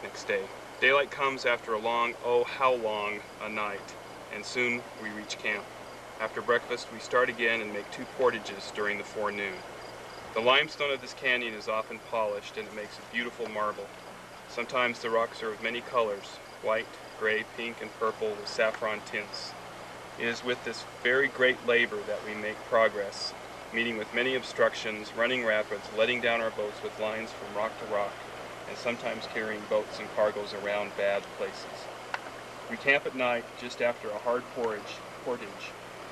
S8: next day. Daylight comes after a long, oh how long, a night, and soon we reach camp. After breakfast we start again and make 2 portages during the forenoon. The limestone of this canyon is often polished and it makes a beautiful marble. Sometimes the rocks are of many colors, white, gray, pink, and purple with saffron tints. It is with this very great labor that we make progress, meeting with many obstructions, running rapids, letting down our boats with lines from rock to rock, and sometimes carrying boats and cargoes around bad places. We camp at night just after a hard portage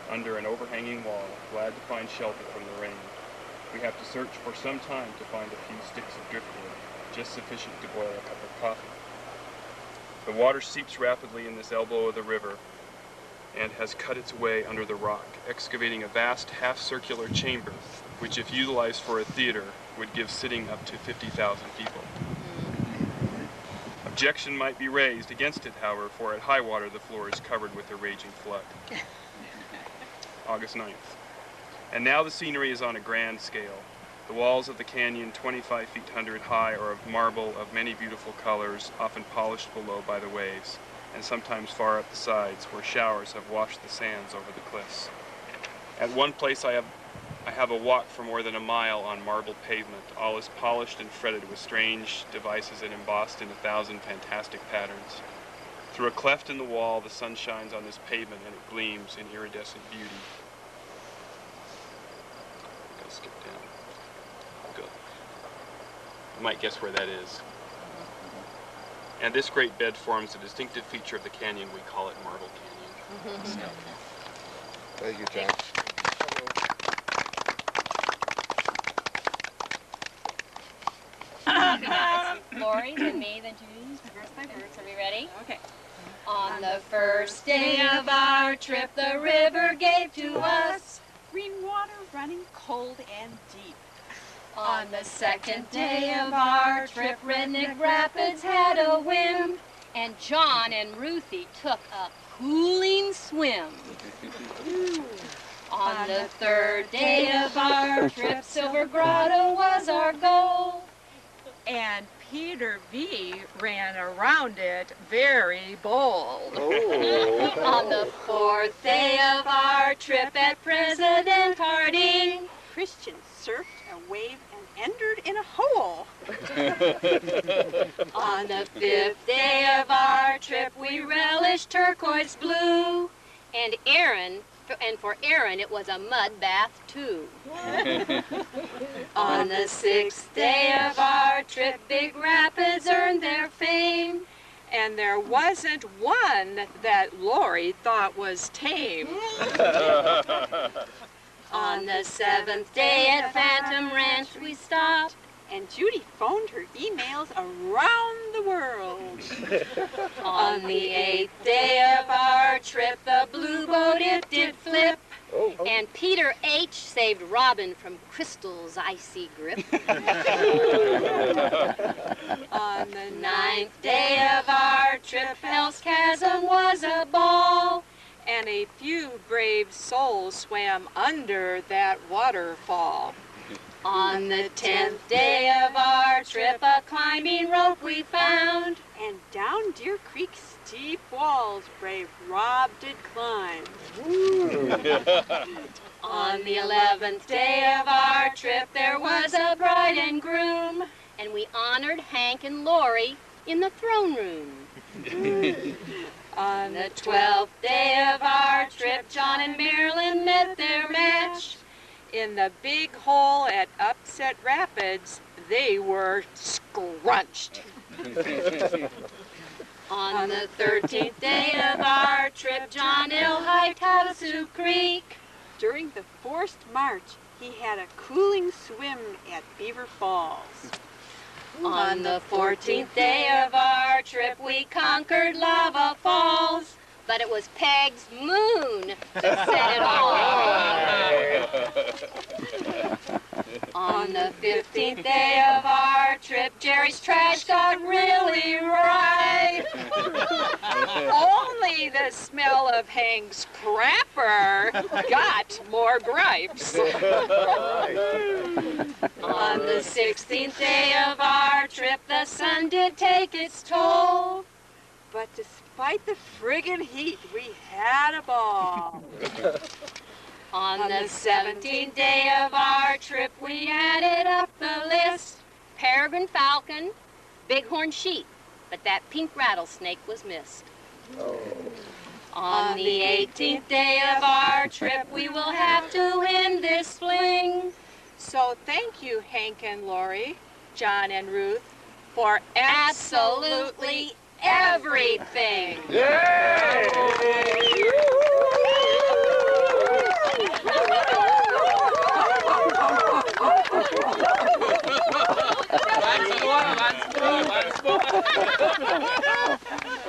S8: under an overhanging wall, glad to find shelter from the rain. We have to search for some time to find a few sticks of driftwood, just sufficient to boil a cup of coffee. The water seeps rapidly in this elbow of the river and has cut its way under the rock, excavating a vast half-circular chamber, which if utilized for a theater, would give sitting up to 50,000 people. Objection might be raised against it, however, for at high water the floor is covered with a raging flood. August 9th. And now the scenery is on a grand scale. The walls of the canyon, 25 feet high, are of marble of many beautiful colors, often polished below by the waves, and sometimes far up the sides, where showers have washed the sands over the cliffs. At one place I have a walk for more than a mile on marble pavement. All is polished and fretted with strange devices and embossed in 1,000 fantastic patterns. Through a cleft in the wall, the sun shines on this pavement and it gleams in iridescent beauty. Skip down. Go. You might guess where that is. And this great bed forms a distinctive feature of the canyon. We call it Marble Canyon.
S12: Thank you, John.
S10: Lori, then me, then Judy. Verse by verse. Are we ready? Okay. On the first day of our trip, the river gave to us
S11: green water running cold and deep.
S10: On the second day of our trip, Redneck Rapids had a whim, and John and Ruthie took a cooling swim. On the third day of our trip, Silver Grotto was our goal.
S3: And Peter V. ran around it very bold.
S12: Oh.
S10: On the fourth day of our trip at President Harding,
S3: Christian surfed a wave and entered in a hole.
S10: on the fifth day of our trip, we relished turquoise blue. And for Aaron, it was a mud bath too. On the sixth day of our trip, Big Rapids earned their fame.
S3: And there wasn't one that Lori thought was tame.
S10: On the seventh day at Phantom Ranch, we stopped.
S3: And Judy phoned her emails around the world.
S10: On the eighth day of our trip, the blue boat, it did flip. And Peter H. saved Robin from Crystal's icy grip. On the ninth day of our trip, Hell's Chasm was a ball.
S3: And a few brave souls swam under that waterfall.
S10: On the 10th day of our trip, a climbing rope we found.
S3: And down Deer Creek steep walls, brave Rob did climb.
S10: On the 11th day of our trip, there was a bride and groom, and we honored Hank and Lori in the throne room. On the 12th day of our trip, John and Marilyn met their match.
S3: In the big hole at Upset Rapids, they were scrunched.
S10: On the 13th day of our trip, John L. hiked Havasu Creek.
S3: During the forced march, he had a cooling swim at Beaver Falls.
S10: On the 14th day of our trip, we conquered Lava Falls. But it was Peg's moon that set it all off. On the 15th day of our trip, Jerry's trash got really right.
S3: Only the smell of Hank's crapper got more gripes.
S10: On the 16th day of our trip, the sun did take its toll.
S3: But despite the friggin' heat, we had a ball.
S10: On the 17th day of our trip, we added up the list. Peregrine falcon, bighorn sheep, but that pink rattlesnake was missed. On the 18th day of our trip, we will have to end this fling.
S3: So thank you, Hank and Lori, John and Ruth, for
S10: Absolutely everything.
S12: Yay!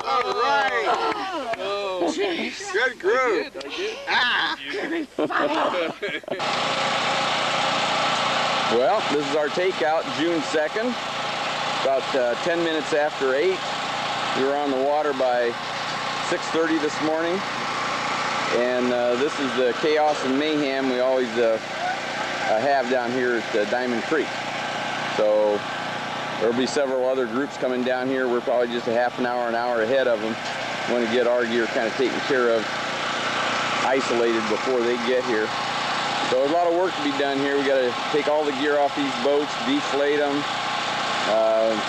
S2: All right.
S13: Oh,
S2: Good group.
S1: Well, this is our takeout, June 2nd, about 10 minutes after 8. We were on the water by 6:30 this morning, and this is the chaos and mayhem we always have down here at Diamond Creek. So there'll be several other groups coming down here. We're probably just a half an hour ahead of them. We want to get our gear kind of taken care of, isolated before they get here. So there's a lot of work to be done here. We got to take all the gear off these boats, deflate them,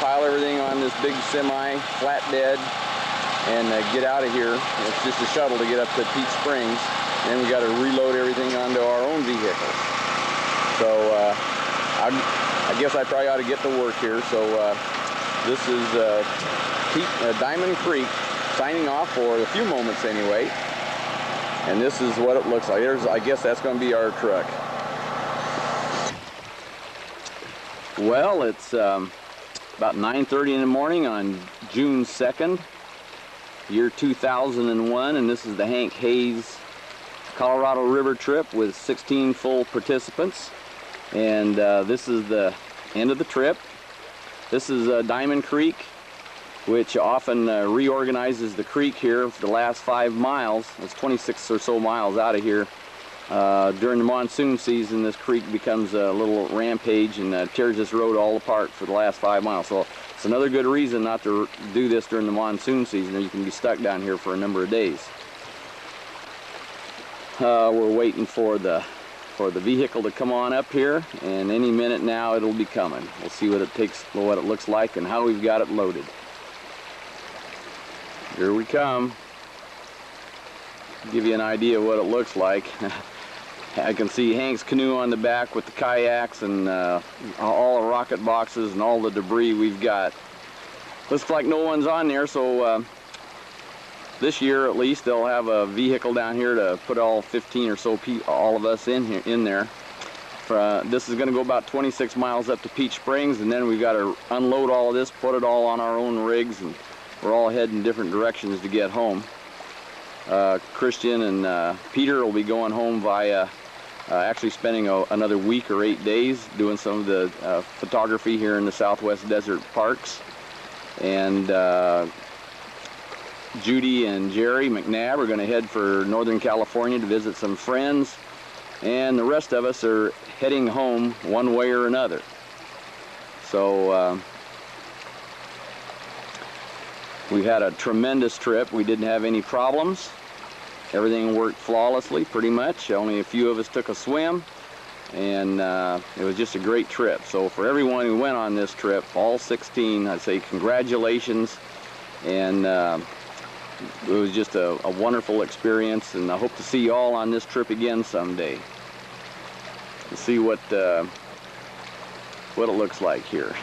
S1: pile everything on this big semi flatbed, and get out of here. It's just a shuttle to get up to Peach Springs. And then we got to reload everything onto our own vehicles. So I guess I probably ought to get to work here. So this is Diamond Creek signing off for a few moments anyway. And this is what it looks like. I guess that's going to be our truck. Well, it's about 9:30 in the morning on June 2nd, year 2001, and this is the Hank Hayes Colorado River trip with 16 full participants. And this is the end of the trip. This is Diamond Creek, which often reorganizes the creek here for the last 5 miles. It's 26 or so miles out of here. During the monsoon season, this creek becomes a little rampage and tears this road all apart for the last 5 miles. So it's another good reason not to do this during the monsoon season, or you can be stuck down here for a number of days. We're waiting for the vehicle to come on up here, and any minute now it'll be coming. We'll see what it looks like, and how we've got it loaded. Here we come. Give you an idea of what it looks like. I can see Hank's canoe on the back with the kayaks and all the rocket boxes and all the debris we've got. Looks like no one's on there, so this year at least they'll have a vehicle down here to put all 15 or so all of us in there. This is going to go about 26 miles up to Peach Springs, and then we've got to unload all of this, put it all on our own rigs, and we're all heading different directions to get home. Christian and Peter will be going home via actually spending another week or 8 days doing some of the photography here in the Southwest Desert Parks. And Judy and Jerry McNabb are going to head for Northern California to visit some friends, and the rest of us are heading home one way or another. So we had a tremendous trip. We didn't have any problems. Everything worked flawlessly, pretty much. Only a few of us took a swim, and it was just a great trip. So for everyone who went on this trip, all 16, I'd say congratulations, and it was just a wonderful experience, and I hope to see you all on this trip again someday. To see what it looks like here.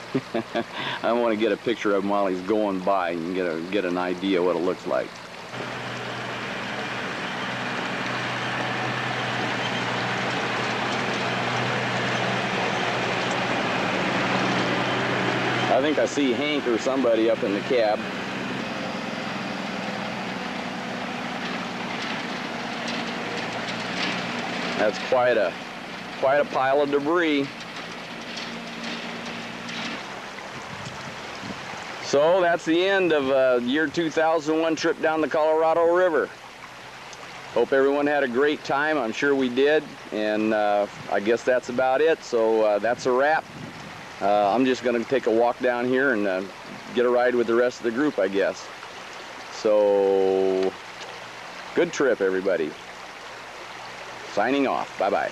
S1: I want to get a picture of him while he's going by and get an idea what it looks like. I think I see Hank or somebody up in the cab. That's quite a pile of debris. So that's the end of year 2001 trip down the Colorado River. Hope everyone had a great time. I'm sure we did, and I guess that's about it. So that's a wrap. I'm just going to take a walk down here and get a ride with the rest of the group, I guess. So good trip, everybody. Signing off. Bye-bye.